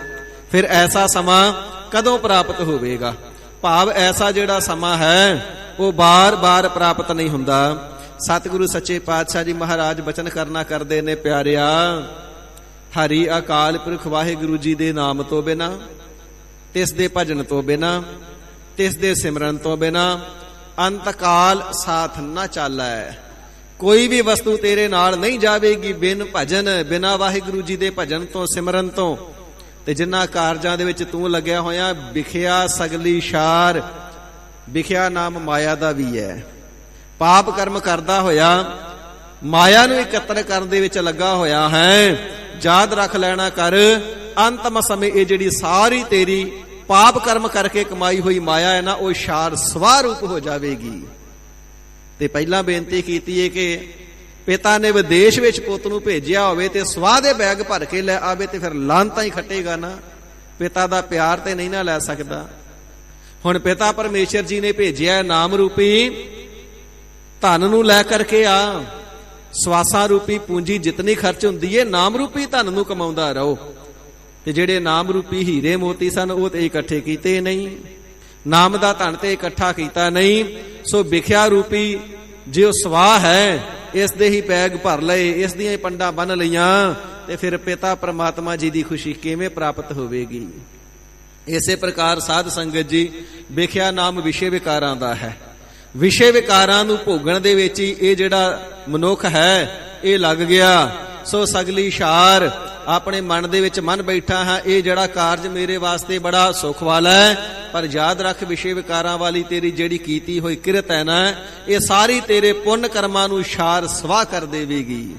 ਫਿਰ ਐਸਾ ਸਮਾਂ ਕਦੋਂ ਪ੍ਰਾਪਤ ਹੋਵੇਗਾ? ਭਾਵ ਐਸਾ ਜਿਹੜਾ ਸਮਾਂ ਹੈ ਉਹ ਬਾਰ-ਬਾਰ ਪ੍ਰਾਪਤ ਨਹੀਂ ਹੁੰਦਾ। ਸਤਿਗੁਰੂ ਸੱਚੇ ਪਾਤਸ਼ਾਹ ਜੀ ਮਹਾਰਾਜ ਬਚਨ ਕਰਨਾ ਕਰਦੇ ਨੇ, ਪਿਆਰਿਆ, ਹਰੀ ਅਕਾਲ ਪੁਰਖ ਵਾਹਿਗੁਰੂ ਜੀ ਦੇ ਨਾਮ ਤੋਂ ਬਿਨਾ, ਤਿਸ ਦੇ ਭਜਨ ਤੋਂ ਬਿਨਾ, ਤਿਸ ਦੇ ਸਿਮਰਨ ਤੋਂ ਬਿਨਾ ਅੰਤ ਕਾਲ ਸਾਥ ਨਾ ਚਾਲੈ। ਕੋਈ ਵੀ ਵਸਤੂ ਤੇਰੇ ਨਾਲ ਨਹੀਂ ਜਾਵੇਗੀ ਬਿਨ ਭਜਨ, ਬਿਨਾ ਵਾਹਿਗੁਰੂ ਜੀ ਦੇ ਭਜਨ ਤੋਂ, ਸਿਮਰਨ ਤੋਂ। ਤੇ ਜਿਨ੍ਹਾਂ ਕਾਰਜਾਂ ਦੇ ਵਿੱਚ ਤੂੰ ਲੱਗਿਆ ਹੋਇਆ, ਵਿਖਿਆ ਸਗਲੀ ਸ਼ਾਰ, ਵਿਖਿਆ ਨਾਮ ਮਾਇਆ ਦਾ ਵੀ ਹੈ। ਪਾਪ ਕਰਮ ਕਰਦਾ ਹੋਇਆ ਮਾਇਆ ਨੂੰ ਇਕੱਤਰ ਕਰਨ ਦੇ ਵਿੱਚ ਲੱਗਾ ਹੋਇਆ ਹੈ। ਯਾਦ ਰੱਖ ਲੈਣਾ ਕਰ, ਅੰਤਮ ਸਮੇਂ ਇਹ ਜਿਹੜੀ ਸਾਰੀ ਤੇਰੀ ਪਾਪ ਕਰਮ ਕਰਕੇ ਕਮਾਈ ਹੋਈ ਮਾਇਆ ਹੈ ਨਾ, ਉਹ ਸ਼ਾਰ ਸਵਾਹ ਰੂਪ ਹੋ ਜਾਵੇਗੀ। ਤੇ ਪਹਿਲਾਂ ਬੇਨਤੀ ਕੀਤੀ ਹੈ ਕਿ ਪਿਤਾ ਨੇ ਵਿਦੇਸ਼ ਵਿੱਚ ਪੁੱਤ ਨੂੰ ਭੇਜਿਆ ਹੋਵੇ ਤੇ ਸਵਾਹ ਦੇ ਬੈਗ ਭਰ ਕੇ ਲੈ ਆਵੇ ਤੇ ਫਿਰ ਲਾਂਤਾਂ ਹੀ ਖੱਟੇਗਾ ਨਾ, ਪਿਤਾ ਦਾ ਪਿਆਰ ਤੇ ਨਹੀਂ ਨਾ ਲੈ ਸਕਦਾ। ਹੁਣ ਪਿਤਾ ਪਰਮੇਸ਼ਰ ਜੀ ਨੇ ਭੇਜਿਆ ਨਾਮ ਰੂਪੀ ਧਨ ਨੂੰ ਲੈ ਕਰਕੇ ਆ। ਸਵਾਸਾਂ ਰੂਪੀ ਪੂੰਜੀ ਜਿਤਨੀ ਖਰਚ ਹੁੰਦੀ ਹੈ, ਨਾਮ ਰੂਪੀ ਧਨ ਨੂੰ ਕਮਾਉਂਦਾ ਰਹੋ। ਤੇ ਜਿਹੜੇ ਨਾਮ ਰੂਪੀ ਹੀਰੇ ਮੋਤੀ ਸਨ ਉਹ ਤੇ ਇਕੱਠੇ ਕੀਤੇ ਨਹੀਂ, ਨਾਮ ਦਾ ਧਨ ਤੇ ਇਕੱਠਾ ਕੀਤਾ ਨਹੀਂ। ਸੋ ਵਿਖਿਆ ਰੂਪੀ ਜੋ ਸਵਾਹ ਹੈ ਇਸ ਦੇ ਹੀ ਬੈਗ ਭਰ ਲਏ, ਇਸ ਦੀਆਂ ਹੀ ਪੰਡਾਂ ਬੰਨ ਲਈਆਂ, ਤੇ ਫਿਰ ਪਿਤਾ ਪਰਮਾਤਮਾ ਜੀ ਦੀ ਖੁਸ਼ੀ ਕਿਵੇਂ ਪ੍ਰਾਪਤ ਹੋਵੇਗੀ? ਇਸੇ ਪ੍ਰਕਾਰ ਸਾਧ ਸੰਗਤ ਜੀ, ਵਿਖਿਆ ਨਾਮ ਵਿਸ਼ੇ ਵਿਕਾਰਾਂ ਦਾ ਹੈ। ਵਿਸ਼ੇ ਵਿਕਾਰਾਂ ਨੂੰ ਭੋਗਣ ਦੇ ਵਿੱਚ ਹੀ ਇਹ ਜਿਹੜਾ ਮਨੁੱਖ ਹੈ ਇਹ ਲੱਗ ਗਿਆ। ਸੋ ਸਗਲੀ ਸ਼ਾਰ, ਆਪਣੇ ਮਨ ਦੇ ਵਿੱਚ ਮਨ ਬੈਠਾ ਹੈ ਇਹ ਜਿਹੜਾ ਕਾਰਜ ਮੇਰੇ ਵਾਸਤੇ ਬੜਾ ਸੁੱਖ ਵਾਲਾ ਹੈ, ਪਰ ਯਾਦ ਰੱਖ ਵਿਸ਼ੇ ਵਿਕਾਰਾਂ ਵਾਲੀ ਤੇਰੀ ਜਿਹੜੀ ਕੀਤੀ ਹੋਈ ਕਿਰਤ ਹੈ ਨਾ, ਇਹ ਸਾਰੀ ਤੇਰੇ ਪੁੰਨ ਕਰਮਾਂ ਨੂੰ ਸ਼ਾਰ ਸਵਾਹ ਕਰ ਦੇਵੇਗੀ।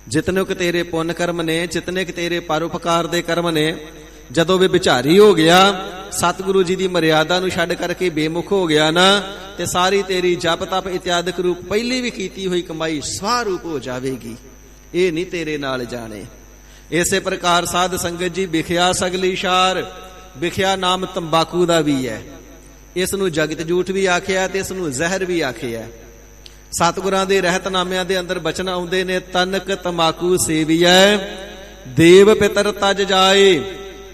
ਜਿਤਨੇ ਕੁ ਤੇਰੇ ਪੁੰਨ ਕਰਮ ਨੇ, ਜਿਤਨੇ ਕੁ ਤੇਰੇ ਪਰਉਪਕਾਰ ਦੇ ਕਰਮ ਨੇ, ਜਦੋਂ ਵੀ ਵਿਚਾਰੀ ਹੋ ਗਿਆ, ਸਤਿਗੁਰੂ ਜੀ ਦੀ ਮਰਿਆਦਾ ਨੂੰ ਛੱਡ ਕਰਕੇ ਬੇਮੁਖ ਹੋ ਗਿਆ ਨਾ, ਤੇ ਸਾਰੀ ਤੇਰੀ ਜਪ ਤਪ ਇਤਿਆਦਿਕ ਰੂਪ ਪਹਿਲੀ ਵੀ ਕੀਤੀ ਹੋਈ ਕਮਾਈ ਸਵਾਹ ਰੂਪ ਹੋ ਜਾਵੇਗੀ। ਇਹ ਨਹੀਂ ਤੇਰੇ ਨਾਲ ਜਾਣੇ। ਇਸੇ ਪ੍ਰਕਾਰ ਸਾਧ ਸੰਗਤ ਜੀ, ਵਿਖਿਆ ਸਗਲੀ ਸ਼ਾਰ, ਵਿਖਿਆ ਨਾਮ ਤੰਬਾਕੂ ਦਾ ਵੀ ਹੈ। ਇਸ ਨੂੰ ਜਗਤ ਜੂਠ ਵੀ ਆਖਿਆ ਤੇ ਇਸ ਨੂੰ ਜ਼ਹਿਰ ਵੀ ਆਖਿਆ। ਸਤਿਗੁਰਾਂ ਦੇ ਰਹਿਤਨਾਮਿਆਂ ਦੇ ਅੰਦਰ ਬਚਨ ਆਉਂਦੇ ਨੇ, ਤਨਕ ਤੰਬਾਕੂ ਸੇਵੀਐ ਦੇਵ ਪਿਤਰ ਤਜ ਜਾਏ।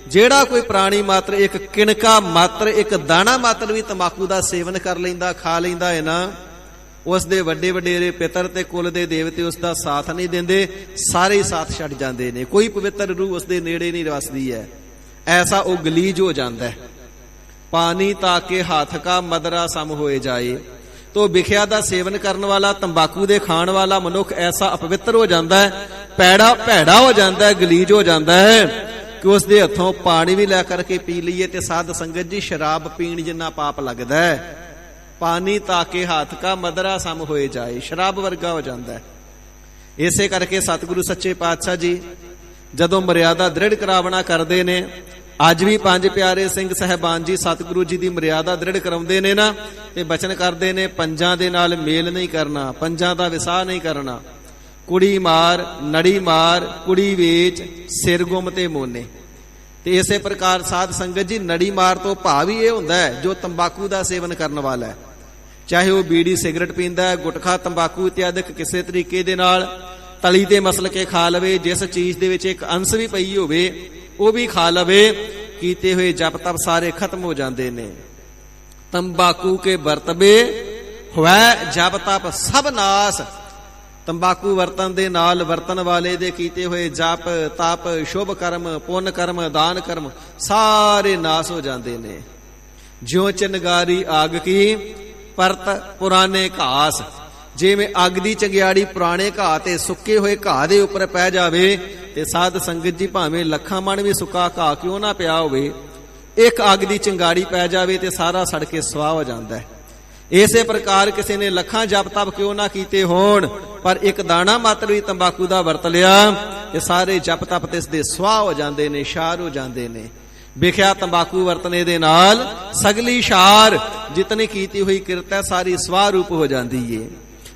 ਜਿਹੜਾ ਕੋਈ ਪ੍ਰਾਣੀ ਮਾਤਰ ਇੱਕ ਕਿਣਕਾ ਮਾਤਰ, ਇੱਕ ਦਾਣਾ ਮਾਤਰ ਵੀ ਤੰਬਾਕੂ ਦਾ ਸੇਵਨ ਕਰ ਲੈਂਦਾ, ਖਾ ਲੈਂਦਾ ਹੈ ਨਾ, ਉਸ ਦੇ ਵੱਡੇ ਵਡੇਰੇ ਪਿਤਰ ਤੇ ਕੁਲ ਦੇ ਦੇਵਤੇ ਉਸ ਦਾ ਸਾਥ ਨਹੀਂ ਦਿੰਦੇ, ਸਾਰੇ ਹੀ ਸਾਥ ਛੱਡ ਜਾਂਦੇ ਨੇ। ਕੋਈ ਪਵਿੱਤਰ ਰੂਹ ਉਸ ਦੇ ਨੇੜੇ ਨਹੀਂ ਵਸਦੀ ਹੈ। ਐਸਾ ਉਹ ਗਲੀਜ ਹੋ ਜਾਂਦਾ ਹੈ। ਪਾਣੀ ਤਾਕੇ ਹੱਥ ਕਾ ਮਦਰਾ ਸਮ ਹੋਏ ਜਾਏ। ਤੋ ਵਿਖਿਆ ਦਾ ਸੇਵਨ ਕਰਨ ਵਾਲਾ, ਤੰਬਾਕੂ ਦੇ ਖਾਣ ਵਾਲਾ ਮਨੁੱਖ ਐਸਾ ਅਪਵਿੱਤਰ ਹੋ ਜਾਂਦਾ ਹੈ, ਭੈੜਾ ਹੋ ਜਾਂਦਾ ਹੈ, ਗਲੀਜ ਹੋ ਜਾਂਦਾ ਹੈ ਕਿ ਉਸ ਦੇ ਹੱਥੋਂ ਪਾਣੀ ਵੀ ਲੈ ਕਰਕੇ ਪੀ ਲਈਏ ਤੇ ਸਾਧ ਸੰਗਤ ਜੀ ਸ਼ਰਾਬ ਪੀਣ ਜਿੰਨਾ ਪਾਪ ਲੱਗਦਾ ਹੈ। ਪਾਣੀ ਤਾਕੇ ਹੱਥ ਕਾ ਮਦਰਾ ਸਮ ਹੋਏ ਜਾਏ, ਸ਼ਰਾਬ ਵਰਗਾ ਹੋ ਜਾਂਦਾ ਹੈ। ਇਸੇ ਕਰਕੇ ਸਤਿਗੁਰੂ ਸੱਚੇ ਪਾਤਸ਼ਾਹ ਜੀ ਜਦੋਂ ਮਰਿਆਦਾ ਦ੍ਰਿੜ ਕਰਾਵਣਾ ਕਰਦੇ ਨੇ, ਅੱਜ ਵੀ ਪੰਜ ਪਿਆਰੇ ਸਿੰਘ ਸਹਿਬਾਨ ਜੀ ਸਤਿਗੁਰੂ ਜੀ ਦੀ ਮਰਿਆਦਾ ਦ੍ਰਿੜ ਕਰਾਉਂਦੇ ਨੇ ਨਾ, ਤੇ ਬਚਨ ਕਰਦੇ ਨੇ ਪੰਜਾਂ ਦੇ ਨਾਲ ਮੇਲ ਨਹੀਂ ਕਰਨਾ, ਪੰਜਾਂ ਦਾ ਵਿਸਾਹ ਨਹੀਂ ਕਰਨਾ। ਕੁੜੀ ਮਾਰ, ਨੜੀ ਮਾਰ, ਕੁੜੀ ਵੇਚ, ਸਿਰ ਗੁੰਮ ਤੇ ਮੋਨੇ। ਤੇ ਇਸੇ ਪ੍ਰਕਾਰ ਸਾਧ ਸੰਗਤ ਜੀ ਨੜੀ ਮਾਰ ਤੋਂ ਭਾਵ ਹੀ ਇਹ ਹੁੰਦਾ ਹੈ ਜੋ ਤੰਬਾਕੂ ਦਾ ਸੇਵਨ ਕਰਨ ਵਾਲਾ ਹੈ, ਚਾਹੇ ਉਹ ਬੀੜੀ ਸਿਗਰਟ ਪੀਂਦਾ ਹੈ, ਗੁਟਖਾ ਤੰਬਾਕੂ ਇਤਿਆਦਿਕ ਕਿਸੇ ਤਰੀਕੇ ਦੇ ਨਾਲ ਤਲੀ ਤੇ ਮਸਲ ਕੇ ਖਾ ਲਵੇ, ਜਿਸ ਚੀਜ਼ ਦੇ ਵਿੱਚ ਇੱਕ ਅੰਸ਼ ਵੀ ਪਈ ਹੋਵੇ ਉਹ ਵੀ ਖਾ ਲਵੇ, ਕੀਤੇ ਹੋਏ ਜਪ ਤਪ ਸਾਰੇ ਖਤਮ ਹੋ ਜਾਂਦੇ ਨੇ। ਤੰਬਾਕੂ ਕੇ ਵਰਤਬੇ ਹੋਇ ਜਪ ਤਪ ਸਭ ਨਾਸ। ਤੰਬਾਕੂ ਵਰਤਨ ਦੇ ਨਾਲ ਵਰਤਨ ਵਾਲੇ ਦੇ ਕੀਤੇ ਹੋਏ ਜਪ ਤਪ ਸ਼ੁਭ ਕਰਮ ਪੁੰਨ ਕਰਮ ਦਾਨ ਕਰਮ ਸਾਰੇ ਨਾਸ ਹੋ ਜਾਂਦੇ ਨੇ। ਜਿਉ ਚਿਨਗਾਰੀ ਆਗ ਕੀ ਪਰਤ ਪੁਰਾਣੇ ਘਾਸ। ਜਿਵੇਂ ਅੱਗ ਦੀ ਚੰਗਿਆੜੀ ਪੁਰਾਣੇ ਘਾਹ ਤੇ ਸੁੱਕੇ ਹੋਏ ਘਾਹ ਦੇ ਉੱਪਰ ਪੈ ਜਾਵੇ, ਤੇ ਸਾਧ ਸੰਗਤ ਜੀ ਭਾਵੇਂ ਲੱਖਾਂ ਮਣ ਵੀ ਸੁੱਕਾ ਘਾਹ ਕਿਉਂ ਨਾ ਪਿਆ ਹੋਵੇ, ਇੱਕ ਅੱਗ ਦੀ ਚੰਗਾੜੀ ਪੈ ਜਾਵੇ ਤੇ ਸਾਰਾ ਸੜ ਕੇ ਸਵਾਹ ਹੋ ਜਾਂਦਾ ਹੈ। ਇਸੇ ਪ੍ਰਕਾਰ ਕਿਸੇ ਨੇ ਲੱਖਾਂ ਜਪ ਤਪ ਕਿਉਂ ਨਾ ਕੀਤੇ ਹੋਣ, ਪਰ ਇੱਕ ਦਾਣਾ ਮਾਤਰ ਵੀ ਤੰਬਾਕੂ ਦਾ ਵਰਤ ਲਿਆ ਤੇ ਸਾਰੇ ਜਪ ਤਪ ਤੇ ਇਸ ਦੇ ਸਵਾਹ ਹੋ ਜਾਂਦੇ ਨੇ, ਸ਼ਾਰ ਹੋ ਜਾਂਦੇ ਨੇ। ਵਿਖਿਆ ਤੰਬਾਕੂ ਵਰਤਨੇ ਦੇ ਨਾਲ ਸਗਲੀ ਸ਼ਾਰ ਜਿਤਨੀ ਕੀਤੀ ਹੋਈ ਕਿਰਤ ਹੈ ਸਾਰੀ ਸਵਾਹ ਰੂਪ ਹੋ ਜਾਂਦੀ ਏ।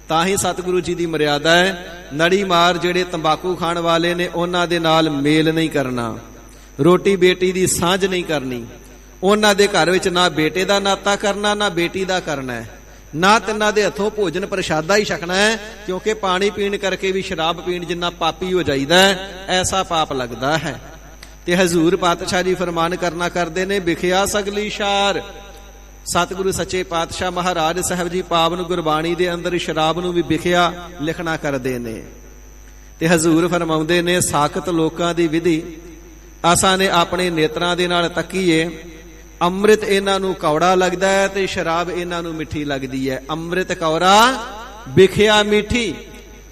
ਤਾਂ ਹੀ ਸਤਿਗੁਰੂ ਜੀ ਦੀ ਮਰਿਆਦਾ ਹੈ, ਨੜੀ ਮਾਰ ਜਿਹੜੇ ਤੰਬਾਕੂ ਖਾਣ ਵਾਲੇ ਨੇ ਉਹਨਾਂ ਦੇ ਨਾਲ ਮੇਲ ਨਹੀਂ ਕਰਨਾ, ਰੋਟੀ ਬੇਟੀ ਦੀ ਸਾਂਝ ਨਹੀਂ ਕਰਨੀ, ਉਹਨਾਂ ਦੇ ਘਰ ਵਿੱਚ ਨਾ ਬੇਟੇ ਦਾ ਨਾਤਾ ਕਰਨਾ ਨਾ ਬੇਟੀ ਦਾ ਕਰਨਾ ਹੈ, ਨਾ ਤਿੰਨਾਂ ਦੇ ਹੱਥੋਂ ਭੋਜਨ ਪ੍ਰਸ਼ਾਦਾ ਹੀ ਛਕਣਾ ਹੈ, ਕਿਉਂਕਿ ਪਾਣੀ ਪੀਣ ਕਰਕੇ ਵੀ ਸ਼ਰਾਬ ਪੀਣ ਜਿੰਨਾ ਪਾਪੀ ਹੋ ਜਾਈਦਾ ਹੈ, ਐਸਾ ਪਾਪ ਲੱਗਦਾ ਹੈ। ਤੇ ਹਜ਼ੂਰ ਪਾਤਸ਼ਾਹ ਜੀ ਫਰਮਾਨ ਕਰਨਾ ਕਰਦੇ ਨੇ, ਵਿਖਿਆ ਸਗਲੀ ਸ਼ਾਰ। ਸਤਿਗੁਰੂ ਸੱਚੇ ਪਾਤਸ਼ਾਹ ਮਹਾਰਾਜ ਸਾਹਿਬ ਜੀ ਪਾਵਨ ਗੁਰਬਾਣੀ ਦੇ ਅੰਦਰ ਸ਼ਰਾਬ ਨੂੰ ਵੀ ਵਿਖਿਆ ਲਿਖਣਾ ਕਰਦੇ ਨੇ। ਤੇ ਹਜ਼ੂਰ ਫਰਮਾਉਂਦੇ ਨੇ, ਸਾਖਤ ਲੋਕਾਂ ਦੀ ਵਿਧੀ ਆਸਾਂ ਨੇ ਆਪਣੇ ਨੇਤਰਾਂ ਦੇ ਨਾਲ ਤੱਕੀਏ, ਅੰਮ੍ਰਿਤ ਇਹਨਾਂ ਨੂੰ ਕੌੜਾ ਲੱਗਦਾ ਹੈ ਤੇ ਸ਼ਰਾਬ ਇਹਨਾਂ ਨੂੰ ਮਿੱਠੀ ਲੱਗਦੀ ਹੈ। ਅੰਮ੍ਰਿਤ ਕੌੜਾ ਵਿਖਿਆ ਮਿੱਠੀ,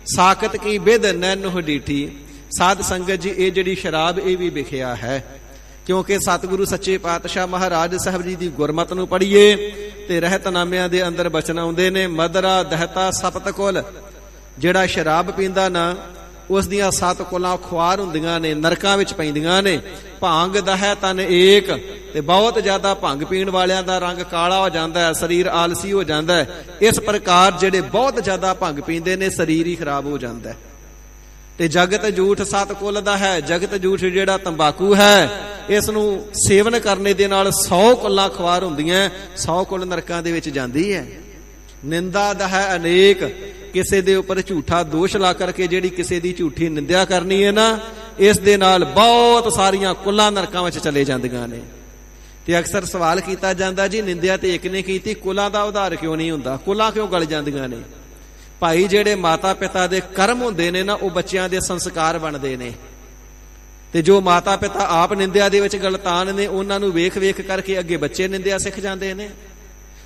ਸਾਖਤ ਕੀ ਵਿਧ ਨੈਨੋ ਡੀਠੀ। ਸਾਧ ਸੰਗਤ ਜੀ ਇਹ ਜਿਹੜੀ ਸ਼ਰਾਬ ਇਹ ਵੀ ਵਿਖਿਆ ਹੈ, ਕਿਉਂਕਿ ਸਤਿਗੁਰੂ ਸੱਚੇ ਪਾਤਸ਼ਾਹ ਮਹਾਰਾਜ ਸਾਹਿਬ ਜੀ ਦੀ ਗੁਰਮਤ ਨੂੰ ਪੜ੍ਹੀਏ ਤੇ ਰਹਿਤਨਾਮਿਆਂ ਦੇ ਅੰਦਰ ਬਚਨ ਆਉਂਦੇ ਨੇ, ਮਦਰਾ ਦਹਤਾ ਸਪਤ ਕੁਲ। ਜਿਹੜਾ ਸ਼ਰਾਬ ਪੀਂਦਾ ਨਾ ਉਸ ਦੀਆਂ 7 ਕੁਲਾਂ ਖੁਆਰ ਹੁੰਦੀਆਂ ਨੇ, ਨਰਕਾਂ ਵਿੱਚ ਪੈਂਦੀਆਂ ਨੇ। ਭਾਂਗ ਦਹੈ ਤਨ ਏਕ, ਤੇ ਬਹੁਤ ਜ਼ਿਆਦਾ ਭੰਗ ਪੀਣ ਵਾਲਿਆਂ ਦਾ ਰੰਗ ਕਾਲਾ ਹੋ ਜਾਂਦਾ ਹੈ, ਸਰੀਰ ਆਲਸੀ ਹੋ ਜਾਂਦਾ ਹੈ। ਇਸ ਪ੍ਰਕਾਰ ਜਿਹੜੇ ਬਹੁਤ ਜ਼ਿਆਦਾ ਭੰਗ ਪੀਂਦੇ ਨੇ ਸਰੀਰ ਹੀ ਖਰਾਬ ਹੋ ਜਾਂਦਾ ਹੈ। ਤੇ ਜਗਤ ਝੂਠ 7 ਕੁਲ ਦਾ ਹੈ। ਜਗਤ ਝੂਠ ਜਿਹੜਾ ਤੰਬਾਕੂ ਹੈ, ਇਸ ਨੂੰ ਸੇਵਨ ਕਰਨੇ ਦੇ ਨਾਲ 100 ਕੁੱਲਾਂ ਖੁਆਰ ਹੁੰਦੀਆਂ, 100 ਕੁੱਲ ਨਰਕਾਂ ਦੇ ਵਿੱਚ ਜਾਂਦੀ ਹੈ। ਨਿੰਦਾ ਦਾ ਹੈ ਅਨੇਕ, ਕਿਸੇ ਦੇ ਉੱਪਰ ਝੂਠਾ ਦੋਸ਼ ਲਾ ਕਰਕੇ ਜਿਹੜੀ ਕਿਸੇ ਦੀ ਝੂਠੀ ਨਿੰਦਿਆ ਕਰਨੀ ਹੈ ਨਾ, ਇਸ ਦੇ ਨਾਲ ਬਹੁਤ ਸਾਰੀਆਂ ਕੁੱਲਾਂ ਨਰਕਾਂ ਵਿੱਚ ਚਲੇ ਜਾਂਦੀਆਂ ਨੇ। ਤੇ ਅਕਸਰ ਸਵਾਲ ਕੀਤਾ ਜਾਂਦਾ, ਜੀ ਨਿੰਦਿਆ ਤੇ ਇੱਕ ਨੇ ਕੀਤੀ, ਕੁੱਲਾਂ ਦਾ ਉਧਾਰ ਕਿਉਂ ਨਹੀਂ ਹੁੰਦਾ, ਕੁੱਲਾਂ ਕਿਉਂ ਗਲ ਜਾਂਦੀਆਂ ਨੇ? ਭਾਈ ਜਿਹੜੇ ਮਾਤਾ ਪਿਤਾ ਦੇ ਕਰਮ ਹੁੰਦੇ ਨੇ ਨਾ, ਉਹ ਬੱਚਿਆਂ ਦੇ ਸੰਸਕਾਰ ਬਣਦੇ ਨੇ। ਤੇ ਜੋ ਮਾਤਾ ਪਿਤਾ ਆਪ ਨਿੰਦਿਆ ਦੇ ਵਿੱਚ ਗਲਤਾਨ ਨੇ, ਉਹਨਾਂ ਨੂੰ ਵੇਖ ਵੇਖ ਕਰਕੇ ਅੱਗੇ ਬੱਚੇ ਨਿੰਦਿਆ ਸਿੱਖ ਜਾਂਦੇ ਨੇ।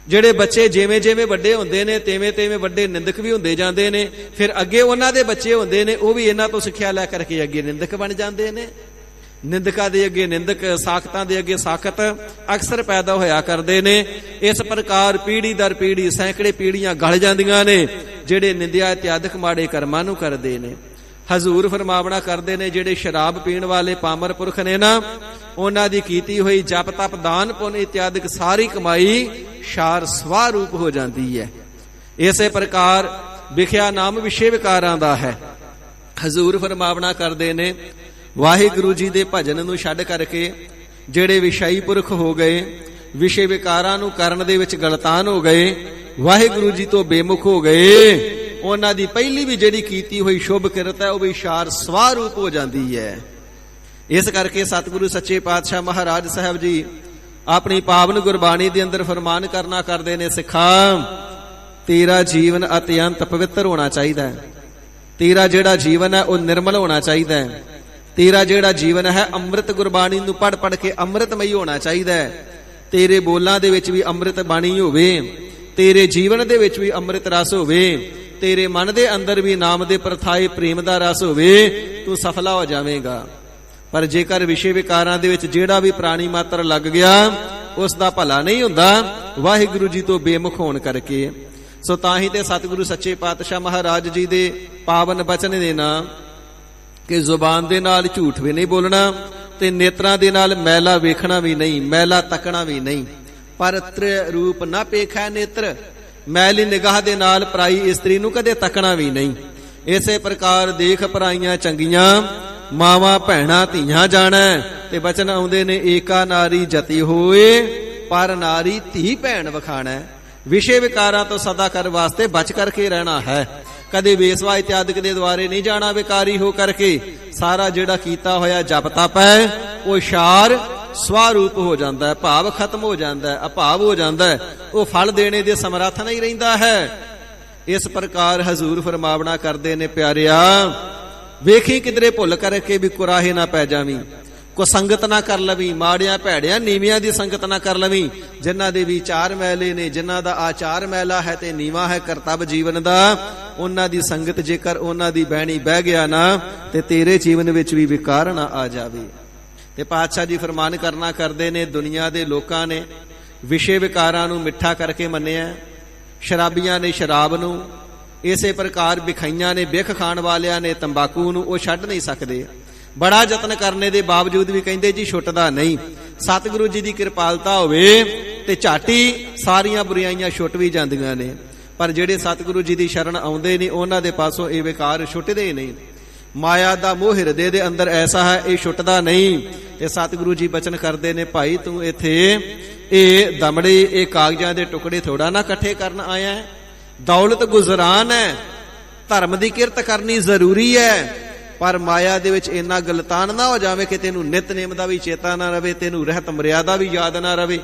ਜਿਹੜੇ ਬੱਚੇ ਜਿਵੇਂ ਜਿਵੇਂ ਵੱਡੇ ਹੁੰਦੇ ਨੇ ਤਿਵੇਂ ਤਿਵੇਂ ਵੱਡੇ ਨਿੰਦਕ ਵੀ ਹੁੰਦੇ ਜਾਂਦੇ ਨੇ। ਫਿਰ ਅੱਗੇ ਉਹਨਾਂ ਦੇ ਬੱਚੇ ਹੁੰਦੇ ਨੇ, ਉਹ ਵੀ ਇਹਨਾਂ ਤੋਂ ਸਿੱਖਿਆ ਲੈ ਕਰਕੇ ਅੱਗੇ ਨਿੰਦਕ ਬਣ ਜਾਂਦੇ ਨੇ। ਨਿੰਦਕਾਂ ਦੇ ਅੱਗੇ ਨਿੰਦਕ, ਸਾਖਤਾਂ ਦੇ ਅੱਗੇ ਸਾਖਤ ਅਕਸਰ ਪੈਦਾ ਹੋਇਆ ਕਰਦੇ ਨੇ। ਇਸ ਪ੍ਰਕਾਰ ਪੀੜ੍ਹੀ ਦਰ ਪੀੜ੍ਹੀ ਸੈਂਕੜੇ ਪੀੜ੍ਹੀਆਂ ਗਲ ਜਾਂਦੀਆਂ ਨੇ ਜਿਹੜੇ ਨਿੰਦਿਆ ਇਤਿਆਦਿਕ ਮਾੜੇ ਕਰਮਾਂ ਨੂੰ ਕਰਦੇ ਨੇ। ਹਜ਼ੂਰ ਫਰਮਾਵਣਾ ਕਰਦੇ ਨੇ, ਜਿਹੜੇ ਸ਼ਰਾਬ ਪੀਣ ਵਾਲੇ ਪਾਮਰ ਪੁਰਖ ਨੇ ਨਾ, ਉਹਨਾਂ ਦੀ ਕੀਤੀ ਹੋਈ ਜਪ ਤਪ ਦਾਨ ਪੁੰਨ ਇਤਿਆਦਿਕ ਸਾਰੀ ਕਮਾਈ ਸ਼ਾਰ ਸਵਾਹ ਰੂਪ ਹੋ ਜਾਂਦੀ ਹੈ। ਇਸੇ ਪ੍ਰਕਾਰ ਵਿਖਿਆ ਨਾਮ ਵਿਸ਼ੇ ਵਿਕਾਰਾਂ ਦਾ ਹੈ। ਹਜ਼ੂਰ ਫਰਮਾਵਣਾ ਕਰਦੇ ਨੇ, ਵਾਹਿਗੁਰੂ ਜੀ ਦੇ ਭਜਨ ਨੂੰ ਛੱਡ ਕਰਕੇ ਜਿਹੜੇ ਵਿਸ਼ਾਈ ਪੁਰਖ ਹੋ ਗਏ, ਵਿਸ਼ੇ ਵਿਕਾਰਾਂ ਨੂੰ ਕਰਨ ਦੇ ਵਿੱਚ ਗਲਤਾਨ ਹੋ ਗਏ, ਵਾਹਿਗੁਰੂ ਜੀ ਤੋਂ ਬੇਮੁਖ ਹੋ ਗਏ, ਉਹਨਾਂ ਦੀ ਪਹਿਲੀ ਵੀ ਜਿਹੜੀ ਕੀਤੀ ਹੋਈ ਸ਼ੁਭ ਕਿਰਤ ਹੈ ਉਹ ਵੀ ਸ਼ਾਰ ਸਵਾਹ ਰੂਪ ਹੋ ਜਾਂਦੀ ਹੈ। ਇਸ ਕਰਕੇ ਸਤਿਗੁਰੂ ਸੱਚੇ ਪਾਤਸ਼ਾਹ ਮਹਾਰਾਜ ਸਾਹਿਬ ਜੀ ਆਪਣੀ ਪਾਵਨ ਗੁਰਬਾਣੀ ਦੇ ਅੰਦਰ ਫਰਮਾਨ ਕਰਨਾ ਕਰਦੇ ਨੇ, ਸਿੱਖਾਂ ਤੇਰਾ ਜੀਵਨ ਅਤਿਅੰਤ ਪਵਿੱਤਰ ਹੋਣਾ ਚਾਹੀਦਾ ਹੈ। ਤੇਰਾ ਜਿਹੜਾ ਜੀਵਨ ਹੈ ਉਹ ਨਿਰਮਲ ਹੋਣਾ ਚਾਹੀਦਾ ਹੈ। ਤੇਰਾ ਜਿਹੜਾ ਜੀਵਨ ਹੈ ਅੰਮ੍ਰਿਤ ਗੁਰਬਾਣੀ ਨੂੰ ਪੜ੍ਹ ਪੜ੍ਹ ਕੇ ਅੰਮ੍ਰਿਤਮਈ ਹੋਣਾ ਚਾਹੀਦਾ ਹੈ। ਤੇਰੇ ਬੋਲਾਂ ਦੇ ਵਿੱਚ ਵੀ ਅੰਮ੍ਰਿਤ ਬਾਣੀ ਹੋਵੇ, ਤੇਰੇ ਜੀਵਨ ਦੇ ਵਿੱਚ ਵੀ ਅੰਮ੍ਰਿਤ ਰਸ ਹੋਵੇ, ਤੇਰੇ ਮਨ ਦੇ ਅੰਦਰ ਵੀ ਨਾਮ ਦੇ ਪਰਥਾਏ ਪ੍ਰੇਮ ਦਾ ਰਸ ਹੋਵੇ, ਤੂੰ ਸਫਲਾ ਹੋ ਜਾਵੇਂਗਾ। ਪਰ ਜੇਕਰ ਵਿਸ਼ੇ ਵਿਕਾਰਾਂ ਦੇ ਵਿੱਚ ਜਿਹੜਾ ਵੀ ਪ੍ਰਾਣੀ ਮਾਤਰ ਲੱਗ ਗਿਆ, ਉਸ ਦਾ ਭਲਾ ਨਹੀਂ ਹੁੰਦਾ, ਵਾਹਿਗੁਰੂ ਜੀ ਤੋਂ ਬੇਮੁਖ ਹੋਣ ਕਰਕੇ। ਸੋ ਤਾਂ ਹੀ ਤੇ ਸਤਿਗੁਰੂ ਸੱਚੇ ਪਾਤਸ਼ਾਹ ਮਹਾਰਾਜ ਜੀ ਦੇ ਪਾਵਨ ਬਚਨ ਦੇ ਨਾਂ ਕਿ ਜ਼ੁਬਾਨ ਦੇ ਨਾਲ ਝੂਠ ਵੀ ਨਹੀਂ ਬੋਲਣਾ ਤੇ ਨੇਤਰਾਂ ਦੇ ਨਾਲ ਮੈਲਾ ਵੇਖਣਾ ਵੀ ਨਹੀਂ, ਮੈਲਾ ਤੱਕਣਾ ਵੀ ਨਹੀਂ। ਪਰ ਤ੍ਰਿ ਰੂਪ ਨਾ ਪੇਖੈ ਨੇਤਰ, ਮੈਲੀ ਨਿਗਾਹ ਦੇ ਨਾਲ ਪਰਾਈ ਇਸਤਰੀ ਨੂੰ ਕਦੇ ਤੱਕਣਾ ਵੀ ਨਹੀਂ। ਇਸੇ ਪ੍ਰਕਾਰ ਦੇਖ ਪਰਾਈਆਂ ਚੰਗੀਆਂ, ਮਾਵਾਂ ਭੈਣਾਂ ਧੀਆਂ ਜਾਣੈ, ਤੇ ਬਚਨ ਆਉਂਦੇ ਨੇ ਏਕਾ ਨਾਰੀ ਜਤੀ ਹੋਏ, ਪਰ ਨਾਰੀ ਧੀ ਭੈਣ ਵਖਾਣੈ। ਵਿਸ਼ੇ ਵਿਕਾਰਾਂ ਤੋਂ ਸਦਾ ਕਰ ਵਾਸਤੇ ਬਚ ਕਰਕੇ ਰਹਿਣਾ ਹੈ। ਕਦੇ ਵੇਸਵਾ ਇਤਿਆਦਿਕ ਦੇ ਦੁਆਰੇ ਨਹੀਂ ਜਾਣਾ ਵਿਕਾਰੀ ਹੋ ਕਰਕੇ। ਸਾਰਾ ਜਿਹੜਾ ਕੀਤਾ ਹੋਇਆ ਜਪ ਤਪ ਹੈ ਉਹ ਸ਼ਾਰ ਸਵਰੂਪ ਹੋ ਜਾਂਦਾ ਹੈ, ਭਾਵ ਖਤਮ ਹੋ ਜਾਂਦਾ ਹੈ, ਅਭਾਵ ਹੋ ਜਾਂਦਾ ਹੈ, ਉਹ ਫਲ ਦੇਣੇ ਦੇ ਸਮਰੱਥ ਨਹੀਂ ਰਹਿੰਦਾ ਹੈ। ਇਸ ਪ੍ਰਕਾਰ ਹਜ਼ੂਰ ਫਰਮਾਵਣਾ ਕਰਦੇ ਨੇ, ਪਿਆਰਿਆ ਵੇਖੀ ਕਿਧਰੇ ਭੁੱਲ ਕਰਕੇ ਵੀ ਕੁਰਾਹੇ ਨਾ ਪੈ ਜਾਵੀਂ, ਕੋ ਸੰਗਤ ਨਾ ਕਰ ਲਵੀਂ, ਮਾੜਿਆਂ ਭੈੜਿਆਂ ਨੀਵਿਆਂ ਦੀ ਸੰਗਤ ਨਾ ਕਰ ਲਵੀਂ, ਜਿਨ੍ਹਾਂ ਦੇ ਵਿਚਾਰ ਮੈਲੇ ਨੇ, ਜਿਨ੍ਹਾਂ ਦਾ ਆਚਾਰ ਮੈਲਾ ਹੈ ਤੇ ਨੀਵਾ ਹੈ ਕਰਤੱਵ ਜੀਵਨ ਦਾ, ਉਹਨਾਂ ਦੀ ਸੰਗਤ ਜੇਕਰ ਉਹਨਾਂ ਦੀ ਬਹਿਣੀ ਬਹਿ ਗਿਆ ਨਾ ਤੇ ਤੇਰੇ ਜੀਵਨ ਵਿੱਚ ਵੀ ਵਿਕਾਰ ਨਾ ਆ ਜਾਵੇ। ਤੇ ਪਾਤਸ਼ਾਹ ਜੀ ਫਰਮਾਨ ਕਰਨਾ ਕਰਦੇ ਨੇ, ਦੁਨੀਆ ਦੇ ਲੋਕਾਂ ਨੇ ਵਿਸ਼ੇ ਵਿਕਾਰਾਂ ਨੂੰ ਮਿੱਠਾ ਕਰਕੇ ਮੰਨਿਆ, ਸ਼ਰਾਬੀਆਂ ਨੇ ਸ਼ਰਾਬ ਨੂੰ, ਇਸੇ ਪ੍ਰਕਾਰ ਵਿਖਾਈਆਂ ਨੇ, ਬਿਖ ਖਾਣ ਵਾਲਿਆਂ ਨੇ ਤੰਬਾਕੂ ਨੂੰ, ਉਹ ਛੱਡ ਨਹੀਂ ਸਕਦੇ। ਬੜਾ ਯਤਨ ਕਰਨੇ ਦੇ ਬਾਵਜੂਦ ਵੀ ਕਹਿੰਦੇ ਜੀ ਛੁੱਟਦਾ ਨਹੀਂ। ਸਤਿਗੁਰੂ ਜੀ ਦੀ ਕਿਰਪਾਲਤਾ ਹੋਵੇ ਤੇ ਝਾਟੀ ਸਾਰੀਆਂ ਬੁਰਾਈਆਂ ਛੁੱਟ ਵੀ ਜਾਂਦੀਆਂ ਨੇ। ਪਰ ਜਿਹੜੇ ਸਤਿਗੁਰੂ ਜੀ ਦੀ ਸ਼ਰਨ ਆਉਂਦੇ ਨੇ ਉਹਨਾਂ ਦੇ ਪਾਸੋਂ ਇਹ ਵਿਕਾਰ ਛੁੱਟਦੇ ਨਹੀਂ। ਮਾਇਆ ਦਾ ਮੋਹ ਹਿਰਦੇ ਦੇ ਅੰਦਰ ਐਸਾ ਹੈ, ਇਹ ਛੁੱਟਦਾ ਨਹੀਂ। ਤੇ ਸਤਿਗੁਰੂ ਜੀ ਬਚਨ ਕਰਦੇ ਨੇ, ਭਾਈ ਤੂੰ ਇੱਥੇ ਇਹ ਦਮੜੇ, ਇਹ ਕਾਗਜ਼ਾਂ ਦੇ ਟੁਕੜੇ ਥੋੜਾ ਨਾ ਇਕੱਠੇ ਕਰਨ ਆਇਆ ਹੈ। ਦੌਲਤ ਗੁਜ਼ਰਾਨ ਹੈ, ਧਰਮ ਦੀ ਕਿਰਤ ਕਰਨੀ ਜ਼ਰੂਰੀ ਹੈ, ਪਰ ਮਾਇਆ ਦੇ ਵਿੱਚ ਇੰਨਾ ਗਲਤਾਨ ਨਾ ਹੋ ਜਾਵੇ ਕਿ ਤੈਨੂੰ ਨਿਤਨੇਮ ਦਾ ਵੀ ਚੇਤਾ ਨਾ ਰਵੇ, ਤੈਨੂੰ ਰਹਿਤ ਮਰਿਆਦਾ ਵੀ ਯਾਦ ਨਾ ਰਵੇ,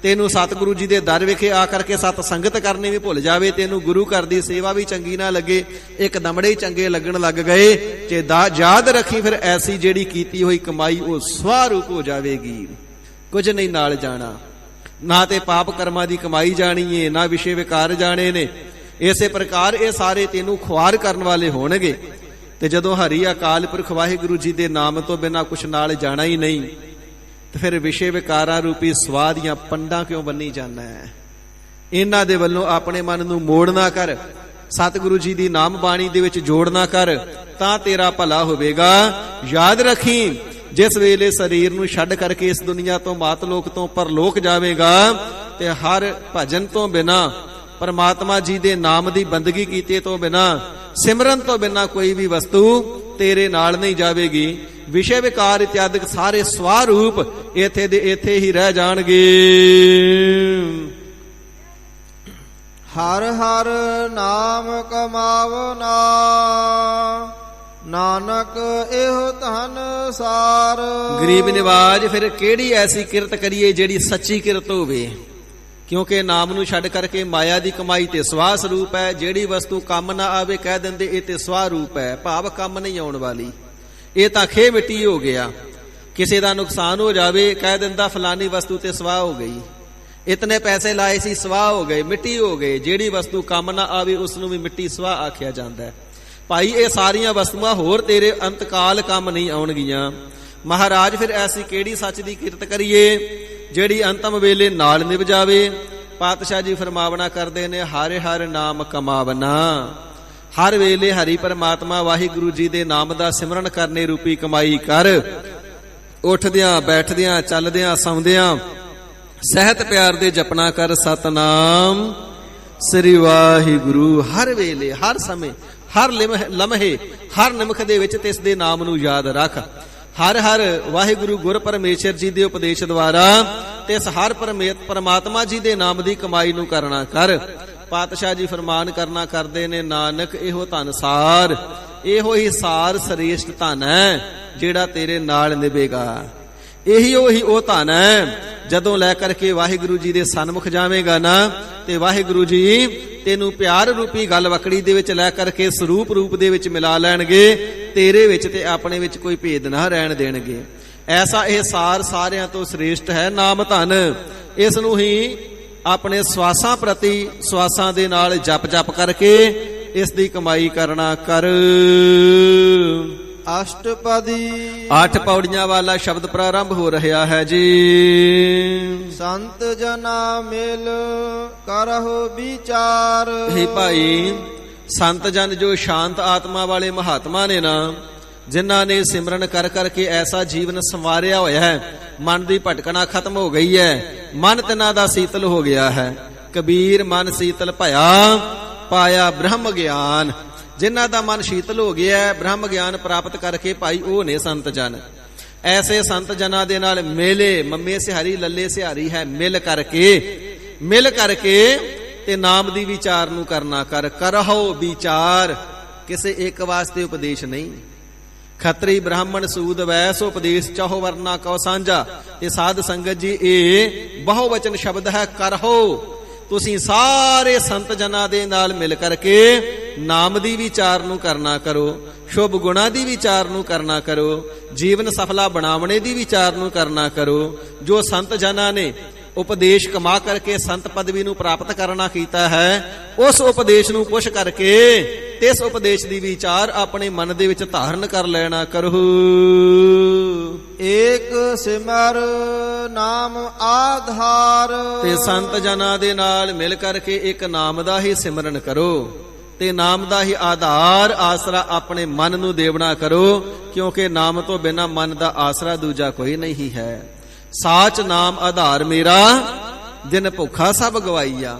ਤੈਨੂੰ ਸਤਿਗੁਰੂ ਜੀ ਦੇ ਦਰ ਵਿਖੇ ਆ ਕਰਕੇ ਸਤ ਸੰਗਤ ਕਰਨੀ ਵੀ ਭੁੱਲ ਜਾਵੇ, ਤੈਨੂੰ ਗੁਰੂ ਘਰ ਦੀ ਸੇਵਾ ਵੀ ਚੰਗੀ ਨਾ ਲੱਗੇ, ਇੱਕ ਦਮੜੇ ਚੰਗੇ ਲੱਗਣ ਲੱਗ ਗਏ। ਤੇ ਯਾਦ ਰੱਖੀ ਫਿਰ ਐਸੀ ਜਿਹੜੀ ਕੀਤੀ ਹੋਈ ਕਮਾਈ ਉਹ ਸਵਰੂਪ ਹੋ ਜਾਵੇਗੀ, ਕੁਝ ਨਹੀਂ ਨਾਲ ਜਾਣਾ। ਨਾ ਤੇ ਪਾਪ ਕਰਮਾਂ ਦੀ ਕਮਾਈ ਜਾਣੀ ਏ, ਨਾ ਵਿਸ਼ੇ ਵਿਕਾਰ ਜਾਣੇ ਨੇ। ਇਸੇ ਪ੍ਰਕਾਰ ਇਹ ਸਾਰੇ ਤੈਨੂੰ ਖੁਆਰ ਕਰਨ ਵਾਲੇ ਹੋਣਗੇ। ਤੇ ਜਦੋਂ ਹਰੀ ਅਕਾਲ ਪੁਰਖ ਵਾਹਿਗੁਰੂ ਜੀ ਦੇ ਨਾਮ ਤੋਂ ਬਿਨਾਂ ਕੁਛ ਨਾਲ ਜਾਣਾ ਹੀ ਨਹੀਂ, ਤੇ ਫਿਰ ਵਿਸ਼ੇ ਵਿਕਾਰਾਂ ਰੂਪੀ ਸਵਾਹ ਦੀਆਂ ਪੰਡਾਂ ਕਿਉਂ ਬੰਨੀ ਜਾਣਾ ਹੈ? ਇਹਨਾਂ ਦੇ ਵੱਲੋਂ ਆਪਣੇ ਮਨ ਨੂੰ ਮੋੜਨਾ ਕਰ, ਸਤਿਗੁਰੂ ਜੀ ਦੀ ਨਾਮ ਬਾਣੀ ਦੇ ਵਿੱਚ ਜੋੜਨਾ ਕਰ, ਤਾਂ ਤੇਰਾ ਭਲਾ ਹੋਵੇਗਾ। ਯਾਦ ਰੱਖੀ, ਜਿਸ ਵੇਲੇ ਸਰੀਰ ਨੂੰ ਛੱਡ ਕਰਕੇ ਇਸ ਦੁਨੀਆ ਤੋਂ ਮਾਤਲੋਕ ਤੋਂ ਪਰਲੋਕ ਜਾਵੇਗਾ ਤੇ ਹਰ ਭਜਨ ਤੋਂ ਬਿਨਾਂ, ਪਰਮਾਤਮਾ ਜੀ ਦੇ ਨਾਮ ਦੀ ਬੰਦਗੀ ਕੀਤੇ ਤੋਂ ਬਿਨਾਂ, ਸਿਮਰਨ ਤੋਂ ਬਿਨਾਂ ਕੋਈ ਵੀ ਵਸਤੂ ਤੇਰੇ ਨਾਲ ਨਹੀਂ ਜਾਵੇਗੀ। ਵਿਸ਼ੇ ਵਿਕਾਰ ਇਤਿਆਦਿਕ ਸਾਰੇ ਸਵਰੂਪ ਇੱਥੇ ਦੇ ਇੱਥੇ ਹੀ ਰਹਿ ਜਾਣਗੇ। ਹਰ ਹਰ ਨਾਮ ਕਮਾਵਨਾ, ਨਾਨਕ ਇਹੋ ਧਨ ਸਾਰ। ਗਰੀਬ ਨਿਵਾਜ, ਫਿਰ ਕਿਹੜੀ ਐਸੀ ਕਿਰਤ ਕਰੀਏ ਜਿਹੜੀ ਸੱਚੀ ਕਿਰਤ ਹੋਵੇ? ਕਿਉਂਕਿ ਨਾਮ ਨੂੰ ਛੱਡ ਕਰਕੇ ਮਾਇਆ ਦੀ ਕਮਾਈ ਤੇ ਸਵਾਹ ਸਰੂਪ ਹੈ। ਜਿਹੜੀ ਵਸਤੂ ਕੰਮ ਨਾ ਆਵੇ ਕਹਿ ਦਿੰਦੇ ਇਹ ਤੇ ਸਵਾਹ ਰੂਪ ਹੈ, ਭਾਵ ਕੰਮ ਨਹੀਂ ਆਉਣ ਵਾਲੀ। ਇਹ ਤਾਂ ਖੇ ਮਿੱਟੀ ਹੋ ਗਿਆ। ਕਿਸੇ ਦਾ ਨੁਕਸਾਨ ਹੋ ਜਾਵੇ ਕਹਿ ਦਿੰਦਾ ਫਲਾਨੀ ਵਸਤੂ ਤੇ ਸਵਾਹ ਹੋ ਗਈ, ਇਤਨੇ ਪੈਸੇ ਲਾਏ ਸੀ ਸਵਾਹ ਹੋ ਗਏ, ਮਿੱਟੀ ਹੋ ਗਏ। ਜਿਹੜੀ ਵਸਤੂ ਕੰਮ ਨਾ ਆਵੇ ਉਸ ਨੂੰ ਵੀ ਮਿੱਟੀ ਸਵਾਹ ਆਖਿਆ ਜਾਂਦਾ ਹੈ। ਭਾਈ ਇਹ ਸਾਰੀਆਂ ਵਸਤੂਆਂ ਹੋਰ ਤੇਰੇ ਅੰਤਕਾਲ ਕੰਮ ਨਹੀਂ ਆਉਣਗੀਆਂ। ਮਹਾਰਾਜ ਫਿਰ ਐਸੀ ਕਿਹੜੀ ਸੱਚ ਦੀ ਕਿਰਤ ਕਰੀਏ ਜਿਹੜੀ ਅੰਤਮ ਵੇਲੇ ਨਾਲ ਨਿਭ ਜਾਵੇ? ਪਾਤਸ਼ਾਹ ਜੀ ਫਰਮਾਵਣਾ ਕਰਦੇ ਨੇ, ਹਰਿ ਹਰਿ ਨਾਮ ਕਮਾਵਨਾ। ਹਰ ਵੇਲੇ ਹਰੀ ਪਰਮਾਤਮਾ ਵਾਹਿਗੁਰੂ ਜੀ ਦੇ ਨਾਮ ਦਾ ਸਿਮਰਨ ਕਰਨੇ ਰੂਪੀ ਕਮਾਈ ਕਰ। ਉੱਠਦਿਆਂ ਬੈਠਦਿਆਂ ਚੱਲਦਿਆਂ ਸੌਂਦਿਆਂ ਸਹਿਤ ਪਿਆਰ ਦੇ ਜਪਨਾ ਕਰ ਸਤਨਾਮ ਸ੍ਰੀ ਵਾਹਿਗੁਰੂ। ਹਰ ਵੇਲੇ, ਹਰ ਸਮੇਂ, ਹਰ ਲਮਹੇ, ਹਰ ਨਿਮਖ ਦੇ ਵਿੱਚ ਤਿਸ ਦੇ ਨਾਮ ਨੂੰ ਯਾਦ ਰੱਖ। ਹਰ ਹਰ ਵਾਹਿਗੁਰੂ ਗੁਰ ਪਰਮੇਸ਼ਰ ਜੀ ਦੇ ਉਪਦੇਸ਼ ਦੁਆਰਾ ਤਿਸ ਹਰ ਪਰਮਾਤਮਾ ਜੀ ਦੇ ਨਾਮ ਦੀ ਕਮਾਈ ਨੂੰ ਕਰਨਾ ਕਰ। ਪਾਤਸ਼ਾਹ ਜੀ ਫਰਮਾਨ ਕਰਨਾ ਕਰਦੇ ਨੇ, ਨਾਨਕ ਇਹੋ ਧਨ ਸਾਰ। ਇਹੋ ਹੀ ਸਾਰ ਸ੍ਰੇਸ਼ਟ ਧਨ ਹੈ ਜਿਹੜਾ ਤੇਰੇ ਨਾਲ ਨਿਭੇਗਾ। ਇਹੀ ਉਹ ਧਨ ਹੈ ਜਦੋਂ ਲੈ ਕਰਕੇ ਵਾਹਿਗੁਰੂ ਜੀ ਦੇ ਸਨਮੁਖ ਜਾਵੇਗਾ ਨਾ, ਤੇ ਵਾਹਿਗੁਰੂ ਜੀ ਤੈਨੂੰ ਪਿਆਰ ਰੂਪੀ ਗੱਲ ਵਕੜੀ ਦੇ ਵਿੱਚ ਲੈ ਕਰਕੇ ਸਰੂਪ ਰੂਪ ਦੇ ਵਿੱਚ ਮਿਲਾ ਲੈਣਗੇ। ਤੇਰੇ ਵਿੱਚ ਤੇ ਆਪਣੇ ਵਿੱਚ ਕੋਈ ਭੇਦ ਨਾ ਰਹਿਣ ਦੇਣਗੇ। ਐਸਾ ਇਹ ਸਾਰ ਸਾਰਿਆਂ ਤੋਂ ਸ੍ਰੇਸ਼ਟ ਹੈ ਨਾਮ ਧਨ। ਇਸ ਨੂੰ ਹੀ ਆਪਣੇ ਸਵਾਸਾਂ ਪ੍ਰਤੀ ਸਵਾਸਾਂ ਦੇ ਨਾਲ ਜਪ ਕਰਕੇ ਇਸ ਦੀ ਕਮਾਈ ਕਰਨਾ ਕਰ। ਅਸ਼ਟਪਦੀ 8 ਪੌੜੀਆਂ ਵਾਲਾ ਸ਼ਬਦ ਪ੍ਰਾਰੰਭ ਹੋ ਰਿਹਾ ਹੈ ਜੀ। ਸੰਤ ਜਨਾ ਮਿਲ ਕਰਹੁ ਵਿਚਾਰ। हे ਭਾਈ, ਸੰਤ ਜਨ ਜੋ ਸ਼ਾਂਤ ਆਤਮਾ ਵਾਲੇ ਮਹਾਤਮਾ ਨੇ ਨਾ, ਜਿਨ੍ਹਾਂ ਨੇ ਸਿਮਰਨ ਕਰ ਕਰਕੇ ਐਸਾ ਜੀਵਨ ਸੰਵਾਰਿਆ ਹੋਇਆ ਹੈ, ਮਨ ਦੀ ਭਟਕਣਾ ਖਤਮ ਹੋ ਗਈ ਹੈ, ਮਨ ਤਿਨਾਂ ਦਾ ਸੀਤਲ ਹੋ ਗਿਆ ਹੈ। ਕਬੀਰ ਮਨ ਸੀਤਲ ਭਇਆ ਪਾਇਆ ਬ੍ਰਹਮ ਗਿਆਨ। ਜਿਨ੍ਹਾਂ ਦਾ ਮਨ ਸ਼ੀਤਲ ਹੋ ਗਿਆ ਹੈ, ਬ੍ਰਹਮ ਗਿਆਨ ਪ੍ਰਾਪਤ ਕਰਕੇ ਭਾਈ ਉਹ ਨੇ ਸੰਤ ਜਨ। ਐਸੇ ਸੰਤ ਜਨਾਂ ਦੇ ਨਾਲ ਮੇਲੇ, ਮੰਮੇ ਸਿਹਾਰੀ ਲੱਲੇ ਸਿਹਾਰੀ ਹੈ, ਮਿਲ ਕਰਕੇ ਤੇ ਨਾਮ ਦੀ ਵਿਚਾਰ ਨੂੰ ਕਰਨਾ ਕਰ। ਕਰਹੁ ਵਿਚਾਰ, ਕਿਸੇ ਇੱਕ ਵਾਸਤੇ ਉਪਦੇਸ਼ ਨਹੀਂ। ਖੱਤਰੀ ਬ੍ਰਾਹਮਣ ਸੂਦ ਵੈਸ ਉਪਦੇਸ਼ ਚਾਹੋ ਵਰਨਾ ਕਉ ਸਾਂਝਾ। ਤੇ ਸਾਧ ਸੰਗਤ ਜੀ, ਇਹ ਬਹੁਵਚਨ ਸ਼ਬਦ ਹੈ ਕਰਹੁ। ਤੁਸੀਂ ਸਾਰੇ ਸੰਤ ਜਨਾਂ ਦੇ ਨਾਲ ਮਿਲ ਕਰਕੇ ਨਾਮ ਦੀ ਵਿਚਾਰ ਨੂੰ ਕਰਨਾ ਕਰੋ, ਸ਼ੁਭ ਗੁਣਾ ਦੀ ਵਿਚਾਰ ਨੂੰ ਕਰਨਾ ਕਰੋ, ਜੀਵਨ ਸਫਲਾ ਬਣਾਵਣੇ ਦੀ ਵਿਚਾਰ ਨੂੰ ਕਰਨਾ ਕਰੋ। ਜੋ ਸੰਤ ਜਨਾਂ ਨੇ ਉਪਦੇਸ਼ ਕਮਾ ਕਰਕੇ ਸੰਤ ਪਦਵੀ ਨੂੰ ਪ੍ਰਾਪਤ ਕਰਨਾ ਕੀਤਾ ਹੈ, ਉਸ ਉਪਦੇਸ਼ ਨੂੰ ਪੁੱਛ ਕਰਕੇ ਤੇ ਇਸ ਉਪਦੇਸ਼ ਦੀ ਵਿਚਾਰ ਆਪਣੇ ਮਨ ਦੇ ਵਿੱਚ ਧਾਰਨ ਕਰ ਲੈਣਾ ਕਰੋ। ਏਕ ਸਿਮਰ ਨਾਮ ਆਧਾਰ। ਤੇ ਸੰਤ ਜਨਾਂ ਦੇ ਨਾਲ ਮਿਲ ਕਰਕੇ ਇੱਕ ਨਾਮ ਦਾ ਹੀ ਸਿਮਰਨ ਕਰੋ ਤੇ ਨਾਮ ਦਾ ਹੀ ਆਧਾਰ ਆਸਰਾ ਆਪਣੇ ਮਨ ਨੂੰ ਦੇਵਣਾ ਕਰੋ, ਕਿਉਂਕਿ ਨਾਮ ਤੋਂ ਬਿਨਾਂ ਮਨ ਦਾ ਆਸਰਾ ਦੂਜਾ ਕੋਈ ਨਹੀਂ ਹੈ। ਸਾਚ ਨਾਮ ਆਧਾਰ ਮੇਰਾ, ਜਿਨ ਭੁੱਖਾ ਸਭ ਗਵਾਈਆ।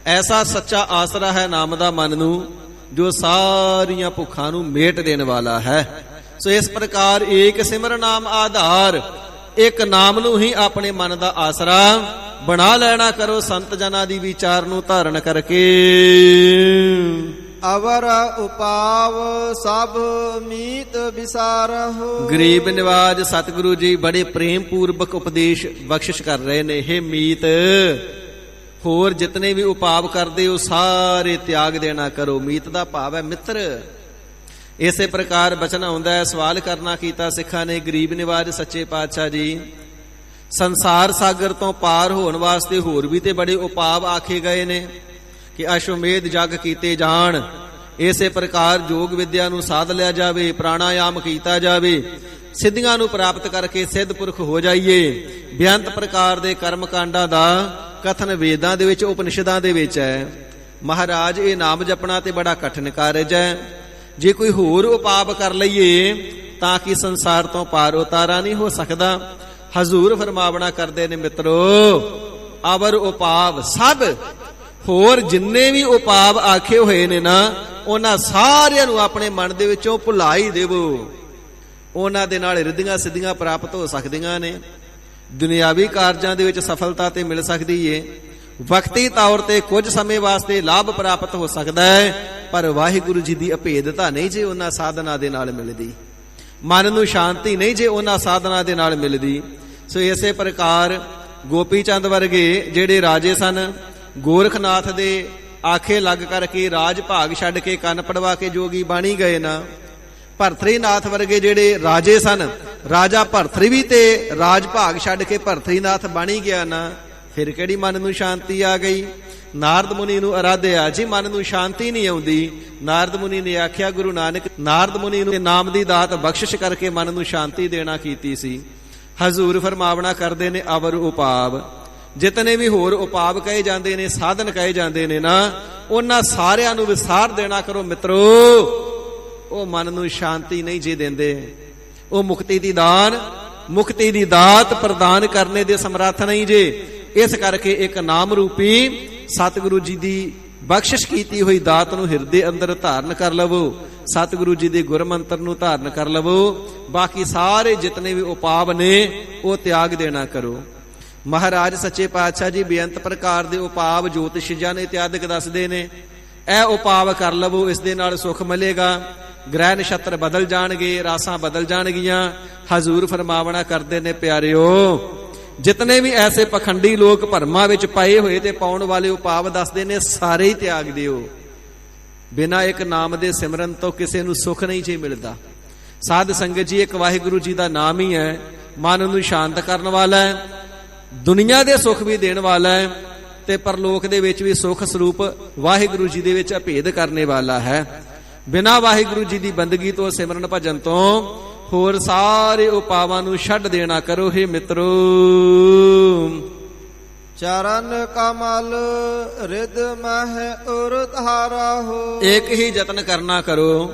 ਐਸਾ ਸੱਚਾ ਆਸਰਾ ਹੈ ਨਾਮ ਦਾ ਮਨ ਨੂੰ, ਜੋ ਸਾਰੀਆਂ ਭੁੱਖਾਂ ਨੂੰ ਮੇਟ ਦੇਣ ਵਾਲਾ ਹੈ। ਸੋ ਇਸ ਪ੍ਰਕਾਰ ਏਕ ਸਿਮਰ ਨਾਮ ਆਧਾਰ, ਇੱਕ ਨਾਮ ਨੂੰ ਹੀ ਆਪਣੇ ਮਨ ਦਾ ਆਸਰਾ ਬਣਾ ਲੈਣਾ ਕਰੋ, ਸੰਤ ਜਨਾਂ ਦੀ ਵਿਚਾਰ ਨੂੰ ਧਾਰਨ ਕਰਕੇ। ਅਵਰ ਉਪਾਵ ਸਭ ਮੀਤ ਵਿਸਾਰਹੁ। ਗਰੀਬ ਨਿਵਾਜ ਸਤਿਗੁਰੂ ਜੀ ਬੜੇ ਪ੍ਰੇਮ ਪੂਰਵਕ ਉਪਦੇਸ਼ ਬਖਸ਼ਿਸ਼ ਕਰ ਰਹੇ ਨੇ। ਇਹ ਮੀਤ, ਹੋਰ ਜਿਤਨੇ ਵੀ ਉਪਾਵ ਕਰਦੇ ਹੋ ਸਾਰੇ ਤਿਆਗ ਦੇਣਾ ਕਰੋ। ਮੀਤ ਦਾ ਭਾਵ ਹੈ ਮਿੱਤਰ। ਇਸੇ ਪ੍ਰਕਾਰ ਬਚਨ ਆਉਂਦਾ ਹੈ, ਸਵਾਲ ਕਰਨਾ ਕੀਤਾ ਸਿੱਖਾਂ ਨੇ, ਗਰੀਬ ਨਿਵਾਜ ਸੱਚੇ ਪਾਤਸ਼ਾਹ ਜੀ, ਸੰਸਾਰ ਸਾਗਰ ਤੋਂ ਪਾਰ ਹੋਣ ਵਾਸਤੇ ਹੋਰ ਵੀ ਤੇ ਬੜੇ ਉਪਾਵ ਆਖੇ ਗਏ ਨੇ ਕਿ ਅਸ਼ਵਮੇਧ ਜਗ ਕੀਤੇ ਜਾਣ। ਇਸੇ ਪ੍ਰਕਾਰ ਯੋਗ ਵਿਦਿਆ ਨੂੰ ਸਾਧ ਲਿਆ ਜਾਵੇ, ਪ੍ਰਾਣਾਯਾਮ ਕੀਤਾ ਜਾਵੇ, ਸਿੱਧੀਆਂ ਨੂੰ ਪ੍ਰਾਪਤ ਕਰਕੇ ਸਿੱਧ ਪੁਰਖ ਹੋ ਜਾਈਏ। ਬੇਅੰਤ ਪ੍ਰਕਾਰ ਦੇ ਕਰਮ ਕਾਂਡਾਂ ਦਾ ਕਥਨ ਵੇਦਾਂ ਦੇ ਵਿੱਚ, ਉਪਨਿਸ਼ਦਾਂ ਦੇ ਵਿੱਚ ਹੈ। ਮਹਾਰਾਜ, ਇਹ ਨਾਮ ਜਪਣਾ ਤੇ ਬੜਾ ਕਠਿਨ ਕਾਰਜ ਹੈ। ਜੇ ਕੋਈ ਹੋਰ ਉਪਾਵ ਕਰ ਲਈਏ ਤਾਂ ਕਿ ਸੰਸਾਰ ਤੋਂ ਪਾਰ ਉਤਾਰਾ ਨਹੀਂ ਹੋ ਸਕਦਾ। ਹਜ਼ੂਰ ਫਰਮਾਵਣਾ ਕਰਦੇ ਨੇ, ਮਿੱਤਰੋ, ਅਵਰ ਉਪਾਵ ਸਭ, ਹੋਰ ਜਿੰਨੇ ਵੀ ਉਪਾਵ ਆਖੇ ਹੋਏ ਨੇ ਨਾ, ਉਹਨਾਂ ਸਾਰਿਆਂ ਨੂੰ ਆਪਣੇ ਮਨ ਦੇ ਵਿੱਚੋਂ ਭੁਲਾ ਹੀ ਦੇਵੋ। ਉਹਨਾਂ ਦੇ ਨਾਲ ਰਿੱਧੀਆਂ ਸਿੱਧੀਆਂ ਪ੍ਰਾਪਤ ਹੋ ਸਕਦੀਆਂ ਨੇ। ਦੁਨਿਆਵੀ ਕਾਰਜਾਂ ਦੇ ਵਿੱਚ ਸਫਲਤਾ ਤੇ ਮਿਲ ਸਕਦੀ ਏ, ਵਕਤੀ ਤੌਰ ਤੇ ਕੁਝ ਸਮੇਂ ਵਾਸਤੇ ਲਾਭ ਪ੍ਰਾਪਤ ਹੋ ਸਕਦਾ ਹੈ, ਪਰ ਵਾਹਿਗੁਰੂ ਜੀ ਦੀ ਅਭੇਦਤਾ ਨਹੀਂ ਜੇ ਉਹਨਾਂ ਸਾਧਨਾ ਦੇ ਨਾਲ ਮਿਲਦੀ। ਮਨ ਨੂੰ ਸ਼ਾਂਤੀ ਨਹੀਂ ਜੇ ਉਹਨਾਂ ਸਾਧਨਾ ਦੇ ਨਾਲ ਮਿਲਦੀ। ਸੋ ਇਸੇ ਪ੍ਰਕਾਰ ਗੋਪੀ ਚੰਦ ਵਰਗੇ ਜਿਹੜੇ ਰਾਜੇ ਸਨ, ਗੋਰਖਨਾਥ ਦੇ ਆਖੇ ਲੱਗ ਕਰਕੇ ਰਾਜ ਭਾਗ ਛੱਡ ਕੇ ਕੰਨ ਪੜਵਾ ਕੇ ਜੋਗੀ ਬਾਣੀ ਗਏ ਨਾ। ਭਰਤਰੀਨਾਥ ਵਰਗੇ ਜਿਹੜੇ ਰਾਜੇ ਸਨ, ਰਾਜਾ ਭਰਤਰੀ ਵੀ ਤੇ ਰਾਜ ਭਾਗ ਛੱਡ ਕੇ ਭਰਤਰੀਨਾਥ ਬਾਣੀ ਗਿਆ ਨਾ। ਫਿਰ ਕਿਹੜੀ ਮਨ ਨੂੰ ਸ਼ਾਂਤੀ ਆ ਗਈ? ਨਾਰਦ ਮੁਨੀ ਨੂੰ ਅਰਾਧਿਆ ਜੀ, ਮਨ ਨੂੰ ਸ਼ਾਂਤੀ ਨਹੀਂ ਆਉਂਦੀ। ਨਾਰਦ ਮੁਨੀ ਨੇ ਆਖਿਆ, ਗੁਰੂ ਨਾਨਕ ਨਾਰਦ ਮੁਨੀ ਨੂੰ ਨਾਮ ਦੀ ਦਾਤ ਬਖਸ਼ਿਸ਼ ਕਰਕੇ ਮਨ ਨੂੰ ਸ਼ਾਂਤੀ ਦੇਣਾ ਕੀਤੀ ਸੀ। ਹਜ਼ੂਰ ਫਰਮਾਵਣਾ ਕਰਦੇ ਨੇ, ਅਵਰ ਉਪਾਵ, ਜਿਤਨੇ ਵੀ ਹੋਰ ਉਪਾਵ ਕਹੇ ਜਾਂਦੇ ਨੇ, ਸਾਧਨ ਕਹੇ ਜਾਂਦੇ ਨੇ ਨਾ, ਉਹਨਾਂ ਸਾਰਿਆਂ ਨੂੰ ਵਿਸਾਰ ਦੇਣਾ ਕਰੋ ਮਿੱਤਰੋ। ਉਹ ਮਨ ਨੂੰ ਸ਼ਾਂਤੀ ਨਹੀਂ ਜੇ ਦਿੰਦੇ। ਉਹ ਮੁਕਤੀ ਦੀ ਦਾਤ ਪ੍ਰਦਾਨ ਕਰਨੇ ਦੇ ਸਮਰੱਥ ਨਹੀਂ ਜੇ। ਇਸ ਕਰਕੇ ਇੱਕ ਨਾਮ ਰੂਪੀ ਸਤਿਗੁਰੂ ਜੀ ਦੀ ਬਖਸ਼ਿਸ਼ ਕੀਤੀ ਹੋਈ ਦਾਤ ਨੂੰ ਹਿਰਦੇ ਅੰਦਰ ਧਾਰਨ ਕਰ ਲਵੋ। ਸਤਿਗੁਰੂ ਜੀ ਦੇ ਗੁਰਮੰਤਰ ਨੂੰ ਧਾਰਨ ਕਰ ਲਵੋ। ਬਾਕੀ ਸਾਰੇ ਜਿਤਨੇ ਵੀ ਉਪਾਵ ਨੇ ਉਹ ਤਿਆਗ ਦੇਣਾ ਕਰੋ। ਮਹਾਰਾਜ ਸੱਚੇ ਪਾਤਸ਼ਾਹ ਜੀ ਬੇਅੰਤ ਪ੍ਰਕਾਰ ਦੇ ਉਪਾਵ ਜੋਤਿਸ਼ ਜਨ ਇਤਿਆਦਿਕ ਦੱਸਦੇ ਨੇ। ਇਹ ਉਪਾਵ ਕਰ ਲਵੋ, ਇਸ ਦੇ ਨਾਲ ਸੁਖ ਮਿਲੇਗਾ। ਗ੍ਰਹਿ ਨਛੱਤਰ ਬਦਲ ਜਾਣਗੇ, ਰਾਸਾਂ ਬਦਲ ਜਾਣਗੀਆਂ। ਹਜ਼ੂਰ ਫਰਮਾਵਣਾ ਕਰਦੇ ਨੇ, ਪਿਆਰਿਓ, ਜਿਤਨੇ ਵੀ ਐਸੇ ਪਖੰਡੀ ਲੋਕ ਭਰਮਾਂ ਵਿੱਚ ਪਏ ਹੋਏ ਤੇ ਪਾਉਣ ਵਾਲੇ ਉਪਾਵ ਦੱਸਦੇ ਨੇ, ਸਾਰੇ ਹੀ ਤਿਆਗ ਦਿਓ। ਬਿਨਾਂ ਇੱਕ ਨਾਮ ਦੇ ਸਿਮਰਨ ਤੋਂ ਕਿਸੇ ਨੂੰ ਸੁਖ ਨਹੀਂ ਜੇ ਮਿਲਦਾ। ਸਾਧ ਸੰਗਤ ਜੀ, ਇੱਕ ਵਾਹਿਗੁਰੂ ਜੀ ਦਾ ਨਾਮ ਹੀ ਹੈ। ਮਨ ਨੂੰ ਸ਼ਾਂਤ ਕਰਨ ਵਾਲਾ ਹੈ, ਦੁਨੀਆ ਦੇ ਸੁੱਖ ਵੀ ਦੇਣ ਵਾਲਾ ਹੈ ਤੇ ਪਰਲੋਕ ਦੇ ਵਿੱਚ ਵੀ ਸੁੱਖ ਸਰੂਪ ਵਾਹਿਗੁਰੂ ਜੀ ਦੇ ਵਿੱਚ ਅਭੇਦ ਕਰਨੇ ਵਾਲਾ ਹੈ। ਬਿਨਾਂ ਵਾਹਿਗੁਰੂ ਜੀ ਦੀ ਬੰਦਗੀ ਤੋਂ, ਸਿਮਰਨ ਭਜਨ ਤੋਂ ਹੋਰ ਸਾਰੇ ਉਪਾਵਾਂ ਨੂੰ ਛੱਡ ਦੇਣਾ ਕਰੋ। ਹੇ ਮਿੱਤਰੋ, ਚਰਨ ਕਮਲ ਰਿਦ ਮਹਿ ਉਰ ਧਾਰਹੁ। ਇੱਕ ਹੀ ਯਤਨ ਕਰਨਾ ਕਰੋ,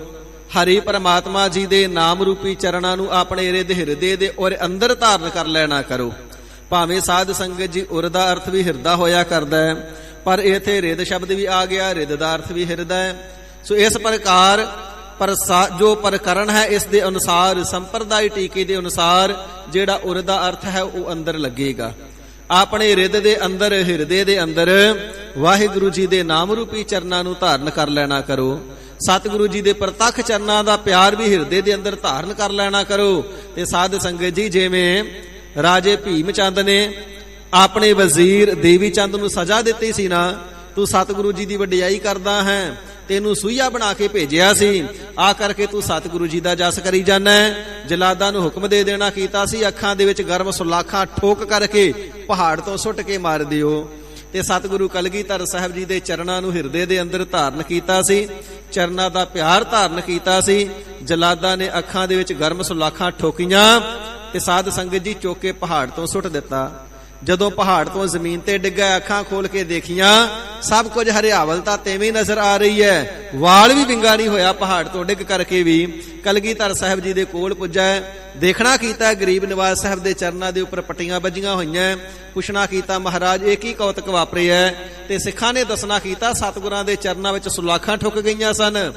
ਹਰੀ ਪਰਮਾਤਮਾ ਜੀ ਦੇ ਨਾਮ ਰੂਪੀ ਚਰਨਾਂ ਨੂੰ ਆਪਣੇ ਰਿਦ ਹਿਰਦੇ ਦੇ ਔਰ ਅੰਦਰ ਧਾਰਨ ਕਰ ਲੈਣਾ ਕਰੋ। ਭਾਵੇਂ ਸਾਧ ਸੰਗਤ ਜੀ ਉਰ ਦਾ ਅਰਥ ਵੀ ਹਿਰਦਾ ਹੋਇਆ ਕਰਦਾ ਹੈ, ਪਰ ਇੱਥੇ ਰਿਦ ਸ਼ਬਦ ਵੀ ਆ ਗਿਆ, ਰਿਦ ਦਾ ਅਰਥ ਵੀ ਹਿਰਦਾ ਹੈ। ਸੋ ਇਸ ਪ੍ਰਕਾਰ ਜੋ ਪ੍ਰਕਰਨ ਹੈ ਇਸ ਦੇ ਅਨੁਸਾਰ, ਸੰਪਰਦਾਇ ਟੀਕੇ ਦੇ ਅਨੁਸਾਰ ਜਿਹੜਾ ਉਰ ਦਾ ਅਰਥ ਹੈ ਉਹ ਅੰਦਰ ਲੱਗੇਗਾ। ਆਪਣੇ ਰਿਦ ਦੇ ਅੰਦਰ, ਹਿਰਦੇ ਦੇ ਅੰਦਰ ਵਾਹਿਗੁਰੂ ਜੀ ਦੇ ਨਾਮ ਰੂਪੀ ਚਰਨਾਂ ਨੂੰ ਧਾਰਨ ਕਰ ਲੈਣਾ ਕਰੋ। ਸਤਿਗੁਰੂ ਜੀ ਦੇ ਪ੍ਰਤੱਖ ਚਰਨਾਂ ਦਾ ਪਿਆਰ ਵੀ ਹਿਰਦੇ ਦੇ ਅੰਦਰ ਧਾਰਨ ਕਰ ਲੈਣਾ ਕਰੋ। ਤੇ ਸਾਧ ਸੰਗਤ ਜੀ, ਜਿਵੇਂ ਰਾਜੇ ਭੀਮ ਚੰਦ ਨੇ ਆਪਣੇ ਵਜ਼ੀਰ ਦੇਵੀ ਚੰਦ ਨੂੰ ਸਜ਼ਾ ਦਿੱਤੀ ਸੀ ਨਾ, ਤੂੰ ਸਤਿਗੁਰੂ ਜੀ ਦੀ ਵਡਿਆਈ ਕਰਦਾ ਹੈ, ਤੈਨੂੰ ਸੂਈਆ ਬਣਾ ਕੇ ਭੇਜਿਆ ਸੀ, ਆ ਕਰਕੇ ਤੂੰ ਸਤਿਗੁਰੂ ਜੀ ਦਾ ਜਸ ਕਰੀ ਜਾਣਾ। ਜਲਾਦਾਂ ਨੂੰ ਹੁਕਮ ਦੇ ਦੇਣਾ ਕੀਤਾ ਸੀ, ਅੱਖਾਂ ਦੇ ਵਿੱਚ ਗਰਮ ਸੁਲਾਖਾਂ ਠੋਕ ਕਰਕੇ ਪਹਾੜ ਤੋਂ ਸੁੱਟ ਕੇ ਮਾਰ ਦਿਓ। ਤੇ ਸਤਿਗੁਰੂ ਕਲਗੀਧਰ ਸਾਹਿਬ ਜੀ ਦੇ ਚਰਨਾਂ ਨੂੰ ਹਿਰਦੇ ਦੇ ਅੰਦਰ ਧਾਰਨ ਕੀਤਾ ਸੀ, ਚਰਨਾਂ ਦਾ ਪਿਆਰ ਧਾਰਨ ਕੀਤਾ ਸੀ। ਜਲਾਦਾਂ ਨੇ ਅੱਖਾਂ ਦੇ ਵਿੱਚ ਗਰਮ ਸੁਲਾਖਾਂ ਠੋਕੀਆਂ ਤੇ ਸਾਧ ਸੰਗਤ ਜੀ ਚੁੱਕ ਕੇ ਪਹਾੜ ਤੋਂ ਸੁੱਟ ਦਿੱਤਾ। ਜਦੋਂ ਪਹਾੜ ਤੋਂ ਜ਼ਮੀਨ ਤੇ ਡਿੱਗਾ, ਅੱਖਾਂ ਖੋਲ ਕੇ ਦੇਖੀਆਂ, ਸਭ ਕੁਝ ਹਰਿਆਵਲਤਾ ਤੇਵੇਂ ਨਜ਼ਰ ਆ ਰਹੀ ਹੈ, ਵਾਲ ਵੀ ਵਿੰਗਾ ਨਹੀਂ ਹੋਇਆ ਪਹਾੜ ਤੋਂ ਡਿੱਗ ਕਰਕੇ ਵੀ। ਕਲਗੀਧਰ ਸਾਹਿਬ ਜੀ ਦੇ ਕੋਲ ਪੁੱਜਾ, ਦੇਖਣਾ ਕੀਤਾ ਗਰੀਬ ਨਿਵਾਸ ਸਾਹਿਬ ਦੇ ਚਰਨਾਂ ਦੇ ਉੱਪਰ ਪੱਟੀਆਂ ਵੱਜੀਆਂ ਹੋਈਆਂ। ਪੁੱਛਣਾ ਕੀਤਾ, ਮਹਾਰਾਜ ਇਹ ਕੀ ਕੌਤਕ ਵਾਪਰਿਆ? ਤੇ ਸਿੱਖਾਂ ਨੇ ਦੱਸਣਾ ਕੀਤਾ, ਸਤਿਗੁਰਾਂ ਦੇ ਚਰਨਾਂ ਵਿੱਚ ਸੁਲਾਖਾਂ ਠੁੱਕ ਗਈਆਂ ਸਨ।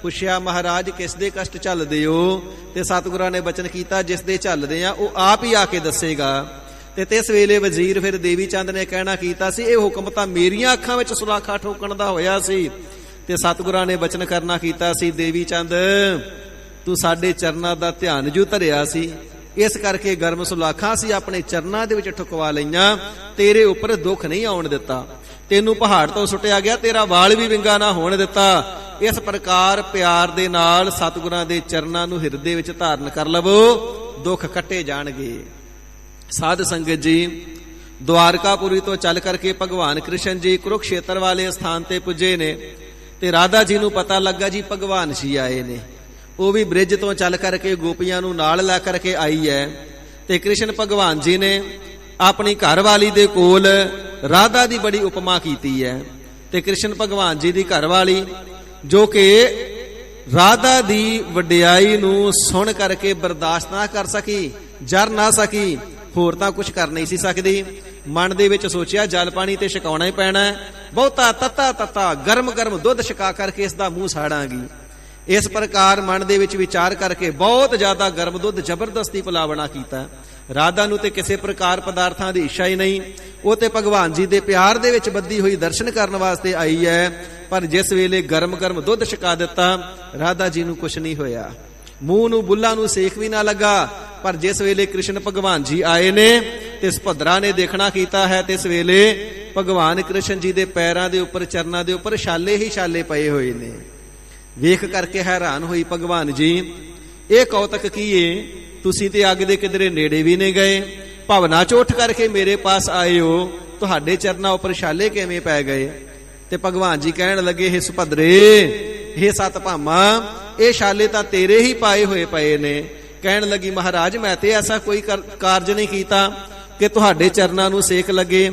ਪੁੱਛਿਆ, ਮਹਾਰਾਜ ਕਿਸ ਦੇ ਕਸ਼ਟ ਝੱਲਦੇ ਹੋ? ਤੇ ਸਤਿਗੁਰਾਂ ਨੇ ਬਚਨ ਕੀਤਾ, ਜਿਸ ਦੇ ਝੱਲਦੇ ਆ ਉਹ ਆਪ ਹੀ ਆ ਕੇ ਦੱਸੇਗਾ। ਤੇ ਤਿਸ ਵੇਲੇ ਵਜ਼ੀਰ ਫਿਰ ਦੇਵੀ ਚੰਦ ਨੇ ਕਹਿਣਾ ਕੀਤਾ ਸੀ, ਇਹ ਹੁਕਮ ਤਾਂ ਮੇਰੀਆਂ ਅੱਖਾਂ ਵਿੱਚ ਸੁਲਾਖਾਂ ਠੋਕਣ ਦਾ ਹੋਇਆ ਸੀ। ਤੇ ਸਤਿਗੁਰਾਂ ਨੇ ਬਚਨ ਕਰਨਾ ਕੀਤਾ ਸੀ, ਦੇਵੀ ਚੰਦ ਤੂੰ ਸਾਡੇ ਚਰਨਾਂ ਦਾ ਧਿਆਨ ਜੂ ਧਰਿਆ ਸੀ, ਇਸ ਕਰਕੇ ਗਰਮ ਸੁਲਾਖਾਂ ਸੀ ਆਪਣੇ ਚਰਨਾਂ ਦੇ ਵਿੱਚ ਠੁਕਵਾ ਲਈਆਂ, ਤੇਰੇ ਉੱਪਰ ਦੁੱਖ ਨਹੀਂ ਆਉਣ ਦਿੱਤਾ। ਤੈਨੂੰ ਪਹਾੜ ਤੋਂ ਸੁੱਟਿਆ ਗਿਆ, ਤੇਰਾ ਵਾਲ ਵੀ ਵਿੰਗਾ ਨਾ ਹੋਣ ਦਿੱਤਾ। ਇਸ ਪ੍ਰਕਾਰ ਪਿਆਰ ਦੇ ਨਾਲ ਸਤਿਗੁਰਾਂ ਦੇ ਚਰਨਾਂ ਨੂੰ ਹਿਰਦੇ ਵਿੱਚ ਧਾਰਨ ਕਰ ਲਵੋ, ਦੁੱਖ ਕੱਟੇ ਜਾਣਗੇ। ਸਾਧ ਸੰਗਤ ਜੀ, ਦੁਆਰਕਾਪੁਰੀ ਤੋਂ ਚੱਲ ਕਰਕੇ ਭਗਵਾਨ ਕ੍ਰਿਸ਼ਨ ਜੀ ਕੁਰੂਕਸ਼ੇਤਰ ਵਾਲੇ ਸਥਾਨ ਤੇ ਪੁੱਜੇ ਨੇ। ਤੇ ਰਾਧਾ ਜੀ ਨੂੰ ਪਤਾ ਲੱਗਾ ਜੀ ਭਗਵਾਨ ਜੀ ਆਏ ਨੇ। ਉਹ ਵੀ ਬ੍ਰਿਜ ਤੋਂ ਚੱਲ ਕਰਕੇ ਗੋਪੀਆਂ ਨੂੰ ਨਾਲ ਲੈ ਕਰਕੇ ਆਈ ਹੈ। ਤੇ ਕ੍ਰਿਸ਼ਨ ਭਗਵਾਨ ਜੀ ਨੇ ਆਪਣੀ ਘਰਵਾਲੀ ਦੇ ਕੋਲ ਰਾਧਾ ਦੀ ਬੜੀ ਉਪਮਾ ਕੀਤੀ ਹੈ। ਤੇ ਕ੍ਰਿਸ਼ਨ ਭਗਵਾਨ ਜੀ ਦੀ ਘਰਵਾਲੀ, ਜੋ ਕਿ ਰਾਧਾ ਦੀ ਵਡਿਆਈ ਨੂੰ ਸੁਣ ਕਰਕੇ ਬਰਦਾਸ਼ਤ ਨਾ ਕਰ ਸਕੀ, ਜਰ ਨਾ ਸਕੀ, ਹੋਰ ਤਾਂ ਕੁਝ ਕਰ ਨਹੀਂ ਸੀ ਸਕਦੀ। ਮਨ ਦੇ ਵਿੱਚ ਸੋਚਿਆ ਜਲ ਪਾਣੀ ਤੇ ਛਕਾਉਣਾ ਹੀ ਪੈਣਾ, ਬਹੁਤਾ ਤੱਤਾ ਗਰਮ ਦੁੱਧ ਛਕਾ ਕਰਕੇ ਇਸ ਦਾ ਮੂੰਹ ਸਾੜਾਂਗੀ। ਇਸ ਪ੍ਰਕਾਰ ਮਨ ਦੇ ਵਿੱਚ ਵਿਚਾਰ ਕਰਕੇ ਬਹੁਤ ਜ਼ਿਆਦਾ ਗਰਮ ਦੁੱਧ ਜ਼ਬਰਦਸਤੀ ਪਿਲਾਵਣਾ ਕੀਤਾ। ਰਾਧਾ ਨੂੰ ਤੇ ਕਿਸੇ ਪ੍ਰਕਾਰ ਪਦਾਰਥਾਂ ਦੀ ਇੱਛਾ ਹੀ ਨਹੀਂ, ਉਹ ਤੇ ਭਗਵਾਨ ਜੀ ਦੇ ਪਿਆਰ ਦੇ ਵਿੱਚ ਬੱਧੀ ਹੋਈ ਦਰਸ਼ਨ ਕਰਨ ਵਾਸਤੇ ਆਈ ਹੈ। ਪਰ ਜਿਸ ਵੇਲੇ ਗਰਮ ਦੁੱਧ ਛਕਾ ਦਿੱਤਾ, ਰਾਧਾ ਜੀ ਨੂੰ ਕੁਝ ਨਹੀਂ ਹੋਇਆ, ਮੂੰਹ ਨੂੰ ਬੁੱਲਾਂ ਨੂੰ ਸੇਕ ਵੀ ਨਾ ਲੱਗਾ। ਪਰ ਜਿਸ ਵੇਲੇ ਕ੍ਰਿਸ਼ਨ ਭਗਵਾਨ ਜੀ ਆਏ ਨੇ ਤੇ ਸੁਭਦਰਾ ਨੇ ਦੇਖਣਾ ਕੀਤਾ ਹੈ, ਤੇ ਇਸ ਵੇਲੇ ਭਗਵਾਨ ਕ੍ਰਿਸ਼ਨ ਜੀ ਦੇ ਪੈਰਾਂ ਦੇ ਉੱਪਰ, ਚਰਨਾਂ ਦੇ ਉੱਪਰ ਛਾਲੇ ਹੀ ਛਾਲੇ ਪਏ ਹੋਏ ਨੇ। ਵੇਖ ਕਰਕੇ ਹੈਰਾਨ ਹੋਈ ਭਗਵਾਨ ਜੀ, ਇਹ ਕੌਤਕ ਕੀ ਏ? ਤੁਸੀਂ ਤੇ ਅੱਗ ਦੇ ਕਿਧਰੇ ਨੇੜੇ ਵੀ ਨਹੀਂ ਗਏ, ਭਵਨਾ ਚ ਉੱਠ ਕਰਕੇ ਮੇਰੇ ਪਾਸ ਆਏ ਹੋ, ਤੁਹਾਡੇ ਚਰਨਾਂ ਉੱਪਰ ਛਾਲੇ ਕਿਵੇਂ ਪੈ ਗਏ? ਤੇ ਭਗਵਾਨ ਜੀ ਕਹਿਣ ਲੱਗੇ, हे ਸੁਭਦਰੇ, हे ਸਤ ਭਾਮਾ, ਇਹ ਛਾਲੇ ਤਾਂ ਤੇਰੇ ਹੀ ਪਾਏ ਹੋਏ ਪਏ ਨੇ। ਕਹਿਣ ਲੱਗੀ, ਮਹਾਰਾਜ ਮੈਂ ਤੇ ਐਸਾ ਕੋਈ ਕਾਰਜ ਨਹੀਂ ਕੀਤਾ ਕਿ ਤੁਹਾਡੇ ਚਰਨਾਂ ਨੂੰ ਸੇਕ ਲੱਗੇ।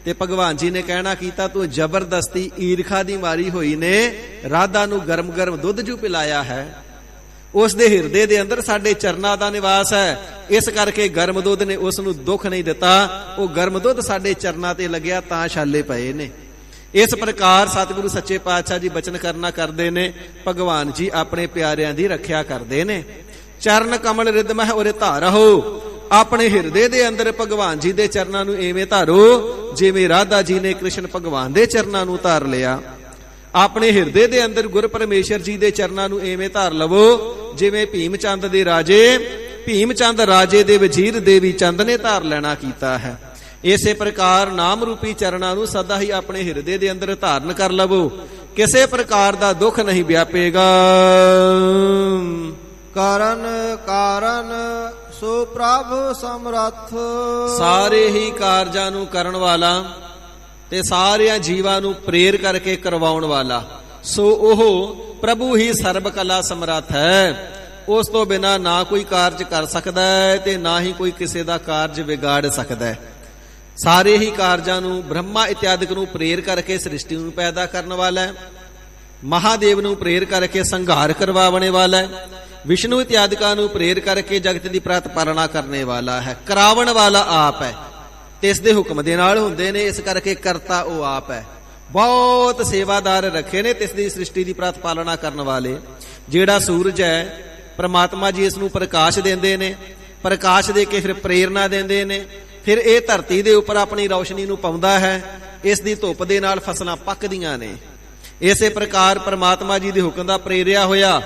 ਤੇ ਭਗਵਾਨ ਜੀ ਨੇ ਕਹਿਣਾ ਕੀਤਾ, ਤੂੰ ਜ਼ਬਰਦਸਤੀ ਈਰਖਾ ਦੀ ਮਾਰੀ ਹੋਈ ਨੇ ਰਾਧਾ ਨੂੰ ਗਰਮ ਦੁੱਧ ਜੂ ਪਿਲਾਇਆ ਹੈ। ਉਸ ਦੇ ਹਿਰਦੇ ਦੇ ਅੰਦਰ ਸਾਡੇ ਚਰਨਾਂ ਦਾ ਨਿਵਾਸ ਹੈ, ਇਸ ਕਰਕੇ ਗਰਮ ਦੁੱਧ ਨੇ ਉਸ ਨੂੰ ਦੁੱਖ ਨਹੀਂ ਦਿੱਤਾ। ਉਹ ਗਰਮ ਦੁੱਧ ਸਾਡੇ ਚਰਨਾਂ ਤੇ ਲੱਗਿਆ ਤਾਂ ਛਾਲੇ ਪਏ ਨੇ। ਇਸ ਪ੍ਰਕਾਰ ਸਤਿਗੁਰੂ ਸੱਚੇ ਪਾਤਸ਼ਾਹ ਜੀ ਬਚਨ ਕਰਨਾ ਕਰਦੇ ਨੇ, ਭਗਵਾਨ ਜੀ ਆਪਣੇ ਪਿਆਰਿਆਂ ਦੀ ਰੱਖਿਆ ਕਰਦੇ ਨੇ। ਚਰਨ ਕਮਲ ਰਿਦ ਮਹਿ ਉਰੇ ਧਾਰਹੁ, ਆਪਣੇ ਹਿਰਦੇ ਦੇ ਅੰਦਰ ਭਗਵਾਨ ਜੀ ਦੇ ਚਰਨਾਂ ਨੂੰ ਐਵੇਂ ਧਾਰੋ ਜਿਵੇਂ ਰਾਧਾ ਜੀ ਨੇ ਕ੍ਰਿਸ਼ਨ ਭਗਵਾਨ ਦੇ ਚਰਨਾਂ ਨੂੰ ਧਾਰ ਲਿਆ। ਆਪਣੇ ਹਿਰਦੇ ਦੇ ਅੰਦਰ ਗੁਰ ਪਰਮੇਸ਼ਰ ਜੀ ਦੇ ਚਰਨਾਂ ਨੂੰ ਐਵੇਂ ਧਾਰ ਲਵੋ ਜਿਵੇਂ ਭੀਮ ਚੰਦ ਦੇ ਰਾਜੇ, ਭੀਮ ਚੰਦ ਰਾਜੇ ਦੇ ਵਜ਼ੀਰ ਦੇਵੀ ਚੰਦ ਨੇ ਧਾਰ ਲੈਣਾ ਕੀਤਾ ਹੈ। ਇਸੇ ਪ੍ਰਕਾਰ ਨਾਮ ਰੂਪੀ ਚਰਨਾਂ ਨੂੰ ਸਦਾ ਹੀ ਆਪਣੇ ਹਿਰਦੇ ਦੇ ਅੰਦਰ ਧਾਰਨ ਕਰ ਲਵੋ, ਕਿਸੇ ਪ੍ਰਕਾਰ ਦਾ ਦੁੱਖ ਨਹੀਂ ਵਿਆਪੇਗਾ। ਕਾਰਨ ਸੋ ਪ੍ਰਭ ਸਮਰੱਥ। ਸਾਰੇ ਹੀ ਕਾਰਜਾਂ ਨੂੰ ਕਰਨ ਵਾਲਾ ਤੇ ਸਾਰਿਆਂ ਜੀਵਾਂ ਨੂੰ ਪ੍ਰੇਰ ਕਰਕੇ ਕਰਵਾਉਣ ਵਾਲਾ, ਸੋ ਉਹ ਪ੍ਰਭੂ ਹੀ ਸਰਬ ਕਲਾ ਸਮਰੱਥ ਹੈ। ਉਸ ਤੋਂ ਬਿਨਾਂ ਨਾ ਕੋਈ ਕਾਰਜ ਕਰ ਸਕਦਾ ਹੈ ਤੇ ਨਾ ਹੀ ਕੋਈ ਕਿਸੇ ਦਾ ਕਾਰਜ ਵਿਗਾੜ ਸਕਦਾ ਹੈ। ਸਾਰੇ ਹੀ ਕਾਰਜਾਂ ਨੂੰ ਬ੍ਰਹਮਾ ਇਤਿਆਦਿਕ ਨੂੰ ਪ੍ਰੇਰ ਕਰਕੇ ਸ੍ਰਿਸ਼ਟੀ ਨੂੰ ਪੈਦਾ ਕਰਨ ਵਾਲਾ ਹੈ। ਮਹਾਦੇਵ ਨੂੰ ਪ੍ਰੇਰ ਕਰਕੇ ਸੰਘਾਰ ਕਰਵਾਉਣੇ ਵਾਲਾ ਹੈ। ਵਿਸ਼ਨੂੰ ਇਤਿਆਦਿਕਾਂ ਨੂੰ ਪ੍ਰੇਰ ਕਰਕੇ ਜਗਤ ਦੀ ਪ੍ਰਤਪਾਲਣਾ ਕਰਨੇ ਵਾਲਾ ਹੈ। ਕਰਾਵਣ ਵਾਲਾ ਆਪ ਹੈ ਤੇ ਇਸ ਦੇ ਹੁਕਮ ਦੇ ਨਾਲ ਹੁੰਦੇ ਨੇ, ਇਸ ਕਰਕੇ ਕਰਤਾ ਉਹ ਆਪ ਹੈ। ਬਹੁਤ ਸੇਵਾਦਾਰ ਰੱਖੇ ਨੇ ਤਿਸ ਦੀ ਸ੍ਰਿਸ਼ਟੀ ਦੀ ਪ੍ਰਤਪਾਲਨਾ ਕਰਨ ਵਾਲੇ। ਜਿਹੜਾ ਸੂਰਜ ਹੈ ਪ੍ਰਮਾਤਮਾ ਜੀ ਇਸ ਨੂੰ ਪ੍ਰਕਾਸ਼ ਦਿੰਦੇ ਨੇ, ਪ੍ਰਕਾਸ਼ ਦੇ ਕੇ ਫਿਰ ਪ੍ਰੇਰਨਾ ਦਿੰਦੇ ਨੇ, ਫਿਰ ਇਹ ਧਰਤੀ ਦੇ ਉੱਪਰ ਆਪਣੀ ਰੌਸ਼ਨੀ ਨੂੰ ਪਾਉਂਦਾ ਹੈ। ਇਸ ਦੀ ਧੁੱਪ ਦੇ ਨਾਲ ਫਸਲਾਂ ਪੱਕਦੀਆਂ ਨੇ। ਇਸੇ ਪ੍ਰਕਾਰ ਪ੍ਰਮਾਤਮਾ ਜੀ ਦੇ ਹੁਕਮ ਦਾ ਪ੍ਰੇਰਿਆ ਹੋਇਆ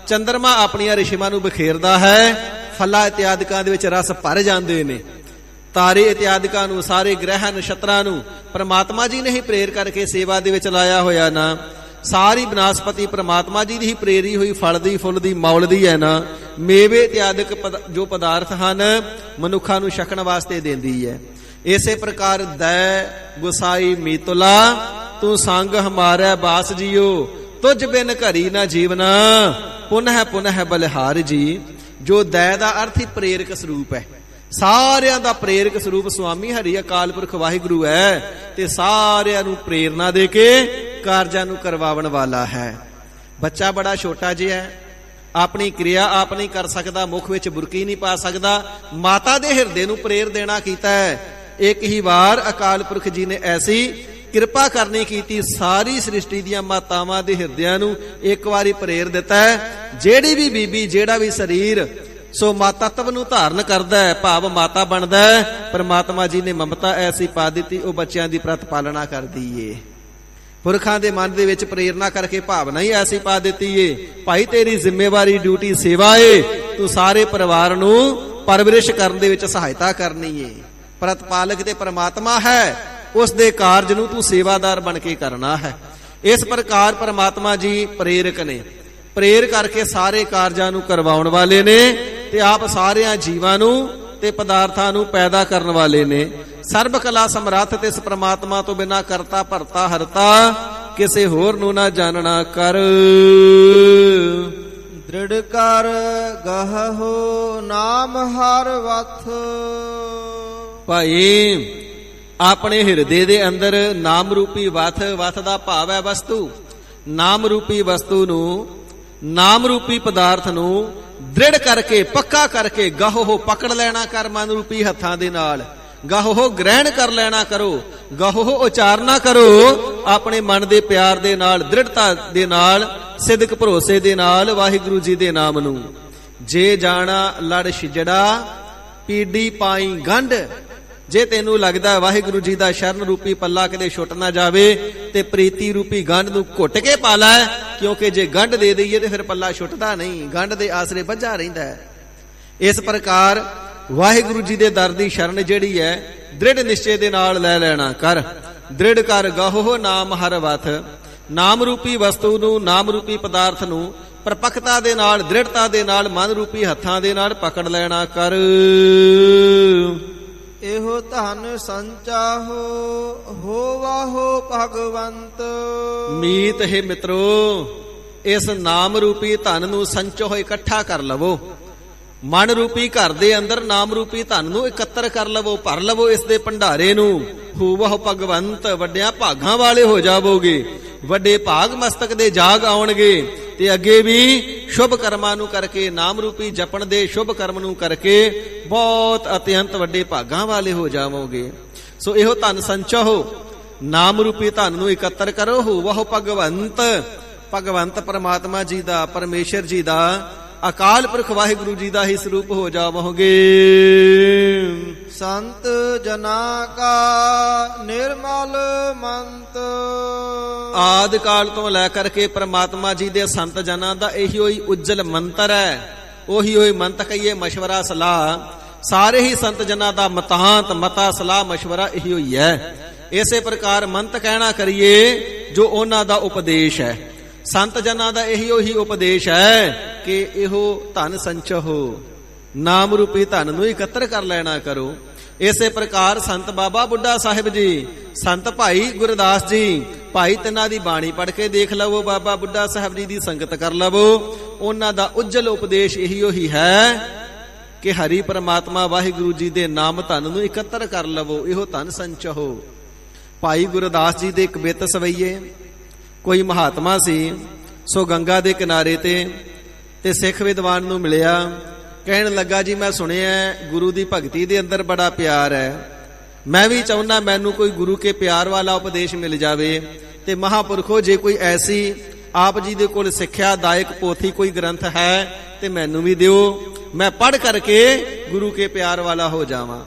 ਚੰਦਰਮਾ ਆਪਣੀਆਂ ਰਿਸ਼ਮਾਂ ਨੂੰ ਬਖੇਰਦਾ ਹੈ, ਫਲਾਂ ਇਤਿਆਦਿਕਾਂ ਦੇ ਵਿੱਚ ਰਸ ਭਰ ਜਾਂਦੇ ਨੇ। ਤਾਰੇ ਇਤਿਆਦਿਕਾਂ ਨੂੰ, ਸਾਰੇ ਗ੍ਰਹਿ ਨਛੱਤਰਾਂ ਨੂੰ ਪ੍ਰਮਾਤਮਾ ਜੀ ਨੇ ਹੀ ਪ੍ਰੇਰ ਕਰਕੇ ਸੇਵਾ ਦੇ ਵਿੱਚ ਲਾਇਆ ਹੋਇਆ ਨਾ। ਸਾਰੀ ਬਨਸਪਤੀ ਪ੍ਰਮਾਤਮਾ ਜੀ ਦੀ ਹੀ ਪ੍ਰੇਰੀ ਹੋਈ ਫਲ ਦੀ, ਫੁੱਲ ਦੀ, ਮੌਲ ਦੀ ਹੈ ਨਾ। ਮੇਵੇ ਇਤਿਆਦਿਕ ਜੋ ਪਦਾਰਥ ਹਨ ਮਨੁੱਖਾਂ ਨੂੰ ਛਕਣ ਵਾਸਤੇ ਦਿੰਦੀ ਹੈ। ਇਸੇ ਪ੍ਰਕਾਰ ਦੈ ਗੁਸਾਈ ਮੀਤੁਲਾ ਤੂੰ ਸੰਗ ਹਮਾਰਾ ਬਾਸ ਜੀਓ, ਤੁਝ ਬਿਨ ਘਰੀ ਨਾ ਜੀਵਨਾ ਪੁਨਹ ਪੁਨਹ ਬਲਿਹਾਰ ਜੀ। ਜੋ ਦੈ ਦਾ ਅਰਥ ਹੀ ਪ੍ਰੇਰਕ ਸਰੂਪ ਹੈ। ਸਾਰਿਆਂ ਦਾ ਪ੍ਰੇਰਕ ਸਰੂਪ ਸੁਆਮੀ ਹਰੀ ਅਕਾਲ ਪੁਰਖ ਵਾਹਿਗੁਰੂ ਹੈ ਤੇ ਸਾਰਿਆਂ ਨੂੰ ਪ੍ਰੇਰਨਾ ਦੇ ਕੇ ਕਾਰਜਾਂ ਨੂੰ ਕਰਵਾਉਣ ਵਾਲਾ ਹੈ। ਬੱਚਾ ਬੜਾ ਛੋਟਾ ਜਿਹਾ ਹੈ, ਆਪਣੀ ਕਿਰਿਆ ਆਪ ਨਹੀਂ ਕਰ ਸਕਦਾ, ਮੁਖ ਵਿੱਚ ਬੁਰਕੀ ਨਹੀਂ ਪਾ ਸਕਦਾ। ਮਾਤਾ ਦੇ ਹਿਰਦੇ ਨੂੰ ਪ੍ਰੇਰ ਦੇਣਾ ਕੀਤਾ ਹੈ। ਇੱਕ ਹੀ ਵਾਰ ਅਕਾਲ ਪੁਰਖ ਜੀ ਨੇ ਐਸੀ ਕਿਰਪਾ ਕਰਨੀ ਕੀਤੀ, ਸਾਰੀ ਸ੍ਰਿਸ਼ਟੀ ਦੀਆਂ ਮਾਤਾਵਾਂ ਦੇ ਹਿਰਦਿਆਂ ਨੂੰ ਇੱਕ ਵਾਰੀ ਪ੍ਰੇਰ ਦਿੱਤਾ ਹੈ। ਜਿਹੜੀ ਵੀ ਬੀਬੀ, ਜਿਹੜਾ ਵੀ ਸਰੀਰ ਸੋ ਮਾਤਾ ਤੱਤਵ ਨੂੰ ਧਾਰਨ ਕਰਦਾ ਹੈ, ਭਾਵ ਮਾਤਾ ਬਣਦਾ ਹੈ, ਪਰਮਾਤਮਾ ਜੀ ਨੇ ਮਮਤਾ ਐਸੀ ਪਾ ਦਿੱਤੀ, ਉਹ ਬੱਚਿਆਂ ਦੀ ਪ੍ਰਤਪਾਲਨਾ ਕਰਦੀ ਏ। ਪੁਰਖਾਂ ਦੇ ਮਨ ਦੇ ਵਿੱਚ ਪ੍ਰੇਰਨਾ ਕਰਕੇ ਭਾਵਨਾ ਹੀ ਐਸੀ ਪਾ ਦਿੱਤੀ ਏ, ਭਾਈ ਤੇਰੀ ਜ਼ਿੰਮੇਵਾਰੀ ਡਿਊਟੀ ਸੇਵਾ ਏ, ਤੂੰ ਸਾਰੇ ਪਰਿਵਾਰ ਨੂੰ ਪਰਵਰਿਸ਼ ਕਰਨ ਦੇ ਵਿੱਚ ਸਹਾਇਤਾ ਕਰਨੀ ਏ। ਪ੍ਰਤਪਾਲਕ ਤੇ ਪਰਮਾਤਮਾ ਹੈ, ਉਸ ਦੇ ਕਾਰਜ ਨੂੰ ਤੂੰ ਸੇਵਾਦਾਰ ਬਣ ਕੇ ਕਰਨਾ ਹੈ। ਇਸ ਪ੍ਰਕਾਰ ਪਰਮਾਤਮਾ ਜੀ ਪ੍ਰੇਰਕ ਨੇ, ਪ੍ਰੇਰ ਕਰਕੇ ਸਾਰੇ ਕਾਰਜਾਂ ਨੂੰ ਕਰਵਾਉਣ ਵਾਲੇ ਨੇ ਤੇ ਆਪ ਸਾਰਿਆਂ ਜੀਵਾਂ ਨੂੰ ਤੇ ਪਦਾਰਥਾਂ ਨੂੰ ਪੈਦਾ ਕਰਨ ਵਾਲੇ ਨੇ। ਸਰਬ ਕਲਾ ਸਮਰੱਥ ਤੇ ਇਸ ਪ੍ਰਮਾਤਮਾ ਤੋਂ ਬਿਨਾਂ ਕਰਤਾ ਭਰਤਾ ਹਰਤਾ ਕਿਸੇ ਹੋਰ ਨੂੰ ਨਾ ਜਾਣਨਾ ਕਰ। ਦ੍ਰਿੜ ਕਰ ਗਹੋ ਨਾਮ ਹਰ ਵਥ। ਭਾਈ ਆਪਣੇ ਹਿਰਦੇ ਦੇ ਅੰਦਰ ਨਾਮ ਰੂਪੀ ਵਥ, ਵਥ ਦਾ ਭਾਵ ਹੈ ਵਸਤੂ, ਨਾਮ ਰੂਪੀ ਵਸਤੂ ਨੂੰ, ਨਾਮ ਰੂਪੀ ਪਦਾਰਥ ਨੂੰ ਦ੍ਰਿੜ ਕਰਕੇ, ਪੱਕਾ ਕਰਕੇ, ਗਹੋ ਪਕੜ ਲੈਣਾ ਕਰ ਮਨ ਰੂਪੀ ਹੱਥਾਂ ਦੇ ਨਾਲ। ਗਹੋ ਗ੍ਰਹਿਣ ਕਰ ਲੈਣਾ ਕਰੋ, ਗਹੋ ਉਚਾਰਨਾ ਕਰੋ ਆਪਣੇ ਮਨ ਦੇ ਪਿਆਰ ਦੇ ਨਾਲ, ਦ੍ਰਿੜਤਾ ਦੇ ਨਾਲ, ਸਿਦਕ ਭਰੋਸੇ ਦੇ ਨਾਲ ਵਾਹਿਗੁਰੂ ਜੀ ਦੇ ਨਾਮ ਨੂੰ। ਜੇ ਜਾਣਾ ਲੜ ਛਿਜੜਾ ਪੀੜੀ ਪਾਈ ਗੰਢ। ਜੇ ਤੈਨੂੰ ਲੱਗਦਾ ਵਾਹਿਗੁਰੂ ਜੀ ਦਾ ਸ਼ਰਨ ਰੂਪੀ ਪੱਲਾ ਕਿਤੇ ਛੁੱਟ ਨਾ ਜਾਵੇ ਤੇ ਪ੍ਰੀਤੀ ਰੂਪੀ ਗੰਢ ਨੂੰ ਘੁੱਟ ਕੇ ਪਾ ਲੈ, ਕਿਉਂਕਿ ਜੇ ਗੰਢ ਦੇ ਦਈਏ ਤੇ ਫਿਰ ਪੱਲਾ ਛੁੱਟਦਾ ਨਹੀਂ, ਗੰਢ ਦੇ ਆਸਰੇ ਬੱਝਾ ਰਹਿੰਦਾ ਹੈ। ਇਸ ਪ੍ਰਕਾਰ ਵਾਹਿਗੁਰੂ ਜੀ ਦੇ ਦਰ ਦੀ ਸ਼ਰਨ ਜਿਹੜੀ ਹੈ ਦ੍ਰਿੜ ਨਿਸ਼ਚੇ ਦੇ ਨਾਲ ਲੈ ਲੈਣਾ ਕਰ। ਦ੍ਰਿੜ ਕਰ ਗਹੋ ਨਾਮ ਹਰ ਵਥ। ਨਾਮ ਰੂਪੀ ਵਸਤੂ ਨੂੰ, ਨਾਮ ਰੂਪੀ ਪਦਾਰਥ ਨੂੰ ਪਰਪੱਕਤਾ ਦੇ ਨਾਲ, ਦ੍ਰਿੜਤਾ ਦੇ ਨਾਲ, ਮਨ ਰੂਪੀ ਹੱਥਾਂ ਦੇ ਨਾਲ ਪਕੜ ਲੈਣਾ ਕਰ। ਇਹੋ ਧਨ ਸੰਚਾਹੋ ਹੋਵਾਹੋ ਭਗਵੰਤ। ਮੀਤ ਹੈ ਮਿੱਤਰੋ, ਇਸ ਨਾਮ ਰੂਪੀ ਧਨ ਨੂੰ ਸੰਚੋ ਇਕੱਠਾ ਕਰ ਲਵੋ। ਮਨ ਰੂਪੀ ਘਰ ਦੇ ਅੰਦਰ ਨਾਮ ਰੂਪੀ ਧਨ ਨੂੰ ਇਕੱਤਰ ਕਰ ਲਵੋ, ਭਰ ਲਵੋ ਇਸ ਦੇ ਭੰਡਾਰੇ ਨੂੰ। ਹੋਵਾਹੋ ਭਗਵੰਤ, ਵੱਡਿਆਂ ਭਾਗਾਂ ਵਾਲੇ ਹੋ ਜਾਵੋਗੇ, ਵੱਡੇ ਭਾਗ ਮਸਤਕ ਦੇ ਜਾਗ ਆਉਣਗੇ ਤੇ ਅੱਗੇ ਵੀ ਸ਼ੁਭ ਕਰਮਾਂ ਨੂੰ ਕਰਕੇ, ਨਾਮ ਰੂਪੀ ਜਪਣ ਦੇ ਸ਼ੁਭ ਕਰਮ ਨੂੰ ਕਰਕੇ ਬਹੁਤ ਅਤਿਅੰਤ ਵੱਡੇ ਭਾਗਾਂ ਵਾਲੇ ਹੋ ਜਾਵੋਗੇ। ਸੋ ਇਹੋ ਧਨ ਸੰਚੋ, ਨਾਮ ਰੂਪੀ ਧਨ ਨੂੰ ਇਕੱਤਰ ਕਰੋ। ਹੋਵਾਹੋ ਭਗਵੰਤ, ਭਗਵੰਤ ਪਰਮਾਤਮਾ ਜੀ ਦਾ, ਪਰਮੇਸ਼ਰ ਜੀ ਦਾ, ਅਕਾਲ ਪੁਰਖ ਵਾਹਿਗੁਰੂ ਜੀ ਦਾ ਹੀ ਸਰੂਪ ਹੋ ਜਾਵੋਗੇ। ਸੰਤ ਜਨਾ ਕਾ ਨਿਰਮਲ ਮੰਤ। ਆਦਿ ਕਾਲ ਤੋਂ ਲੈ ਕਰਕੇ ਪ੍ਰਮਾਤਮਾ ਜੀ ਦੇ ਸੰਤ ਜਨਾਂ ਦਾ ਇਹੀ ਹੋਈ ਉਜਲ ਮੰਤਰ ਹੈ, ਉਹੀ ਹੋਈ ਮੰਤ ਕਹੀਏ ਮਸ਼ਵਰਾ ਸਲਾਹ। ਸਾਰੇ ਹੀ ਸੰਤ ਜਨਾਂ ਦਾ ਮਤਾਂਤ, ਮਤਾ, ਸਲਾਹ, ਮਸ਼ਵਰਾ ਇਹੀ ਹੋਈ ਹੈ। ਇਸੇ ਪ੍ਰਕਾਰ ਮੰਤ ਕਹਿਣਾ ਕਰੀਏ ਜੋ ਉਹਨਾਂ ਦਾ ਉਪਦੇਸ਼ ਹੈ। ਸੰਤ ਜਨਾਂ ਦਾ ਇਹੀ ਉਹੀ ਉਪਦੇਸ਼ ਹੈ ਕਿ ਇਹੋ ਧਨ ਸੰਚੋ, ਨਾਮ ਰੂਪੀ ਧਨ ਨੂੰ ਇਕੱਤਰ ਕਰ ਲੈਣਾ ਕਰੋ। ਇਸੇ ਪ੍ਰਕਾਰ ਸੰਤ ਬਾਬਾ ਬੁੱਢਾ ਸਾਹਿਬ ਜੀ, ਸੰਤ ਭਾਈ ਗੁਰਦਾਸ ਜੀ, ਭਾਈ ਤਿੰਨਾਂ ਦੀ ਬਾਣੀ ਪੜ੍ਹ ਕੇ ਦੇਖ ਲਵੋ, ਬਾਬਾ ਬੁੱਢਾ ਸਾਹਿਬ ਜੀ ਦੀ ਸੰਗਤ ਕਰ ਲਵੋ। ਉਹਨਾਂ ਦਾ ਉਜਲ ਉਪਦੇਸ਼ ਇਹੀ ਹੀ ਹੈ ਕਿ ਹਰੀ ਪਰਮਾਤਮਾ ਵਾਹਿਗੁਰੂ ਜੀ ਦੇ ਨਾਮ ਧਨ ਨੂੰ ਇਕੱਤਰ ਕਰ ਲਵੋ, ਇਹੋ ਧਨ ਸੰਚਹੋ। ਭਾਈ ਗੁਰਦਾਸ ਜੀ ਦੇ ਇੱਕ ਬਿੱਤ ਸਵਈਏ, ਕੋਈ ਮਹਾਤਮਾ ਸੀ, ਸੋ ਗੰਗਾ ਦੇ ਕਿਨਾਰੇ ਤੇ ਸਿੱਖ ਵਿਦਵਾਨ ਨੂੰ ਮਿਲਿਆ। ਕਹਿਣ ਲੱਗਾ, ਜੀ ਮੈਂ ਸੁਣਿਆ ਗੁਰੂ ਦੀ ਭਗਤੀ ਦੇ ਅੰਦਰ ਬੜਾ ਪਿਆਰ ਹੈ, ਮੈਂ ਵੀ ਚਾਹੁੰਦਾ ਮੈਨੂੰ ਕੋਈ ਗੁਰੂ ਕੇ ਪਿਆਰ ਵਾਲਾ ਉਪਦੇਸ਼ ਮਿਲ ਜਾਵੇ। ਤੇ ਮਹਾਂਪੁਰਖੋ, ਜੇ ਕੋਈ ਐਸੀ ਆਪ ਜੀ ਦੇ ਕੋਲ ਸਿੱਖਿਆਦਾਇਕ ਪੋਥੀ ਕੋਈ ਗ੍ਰੰਥ ਹੈ ਤੇ ਮੈਨੂੰ ਵੀ ਦਿਓ, ਮੈਂ ਪੜ੍ਹ ਕਰਕੇ ਗੁਰੂ ਕੇ ਪਿਆਰ ਵਾਲਾ ਹੋ ਜਾਵਾਂ।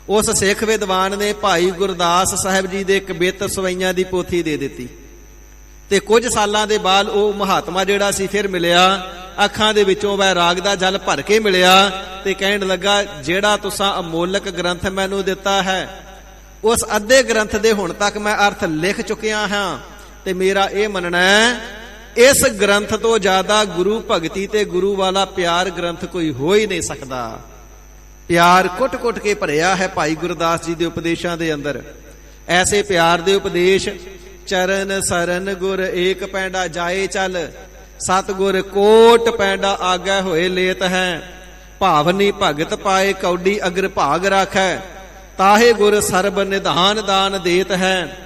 ਉਸ ਸਿੱਖ ਵਿਦਵਾਨ ਨੇ ਭਾਈ ਗੁਰਦਾਸ ਸਾਹਿਬ ਜੀ ਦੇ ਇੱਕ ਬਿੱਤ ਸਵਈਆਂ ਦੀ ਪੋਥੀ ਦੇ ਦਿੱਤੀ। ਤੇ ਕੁਝ ਸਾਲਾਂ ਦੇ ਬਾਅਦ ਉਹ ਮਹਾਤਮਾ ਜਿਹੜਾ ਸੀ ਫਿਰ ਮਿਲਿਆ, ਅੱਖਾਂ ਦੇ ਵਿੱਚੋਂ ਵੈਰਾਗ ਦਾ ਜਲ ਭਰ ਕੇ ਮਿਲਿਆ ਤੇ ਕਹਿਣ ਲੱਗਾ, ਜਿਹੜਾ ਤੁਸਾਂ ਅਮੋਲਕ ਗ੍ਰੰਥ ਮੈਨੂੰ ਦਿੱਤਾ ਹੈ, ਉਸ ਅੱਧੇ ਗ੍ਰੰਥ ਦੇ ਹੁਣ ਤੱਕ ਮੈਂ ਅਰਥ ਲਿਖ ਚੁੱਕਿਆ ਹਾਂ ਤੇ ਮੇਰਾ ਇਹ ਮੰਨਣਾ ਹੈ, ਇਸ ਗ੍ਰੰਥ ਤੋਂ ਜ਼ਿਆਦਾ ਗੁਰੂ ਭਗਤੀ ਤੇ ਗੁਰੂ ਵਾਲਾ ਪਿਆਰ ਗ੍ਰੰਥ ਕੋਈ ਹੋ ਹੀ ਨਹੀਂ ਸਕਦਾ। ਪਿਆਰ ਕੁੱਟ-ਕੁੱਟ ਕੇ ਭਰਿਆ ਹੈ ਭਾਈ ਗੁਰਦਾਸ ਜੀ ਦੇ ਉਪਦੇਸ਼ਾਂ ਦੇ ਅੰਦਰ। ਐਸੇ ਪਿਆਰ ਦੇ ਉਪਦੇਸ਼, ਚਰਨ ਸਰਨ ਗੁਰ ਏਕ ਪੈਂਡਾ ਜਾਏ ਚੱਲ, ਸਤਿਗੁਰ ਕੋਟ ਪੈਂਡਾ ਆਗੇ ਹੋਏ ਲੇਤ ਹੈ, ਭਾਵਨੀ ਭਗਤ ਪਾਏ ਕੌਡੀ ਅਗਰ ਭਾਗ ਰਾਖੈ, ਤਾਹੇ ਗੁਰ ਸਰਬ ਨਿਧਾਨ ਦਾਨ ਦੇਤ ਹੈ।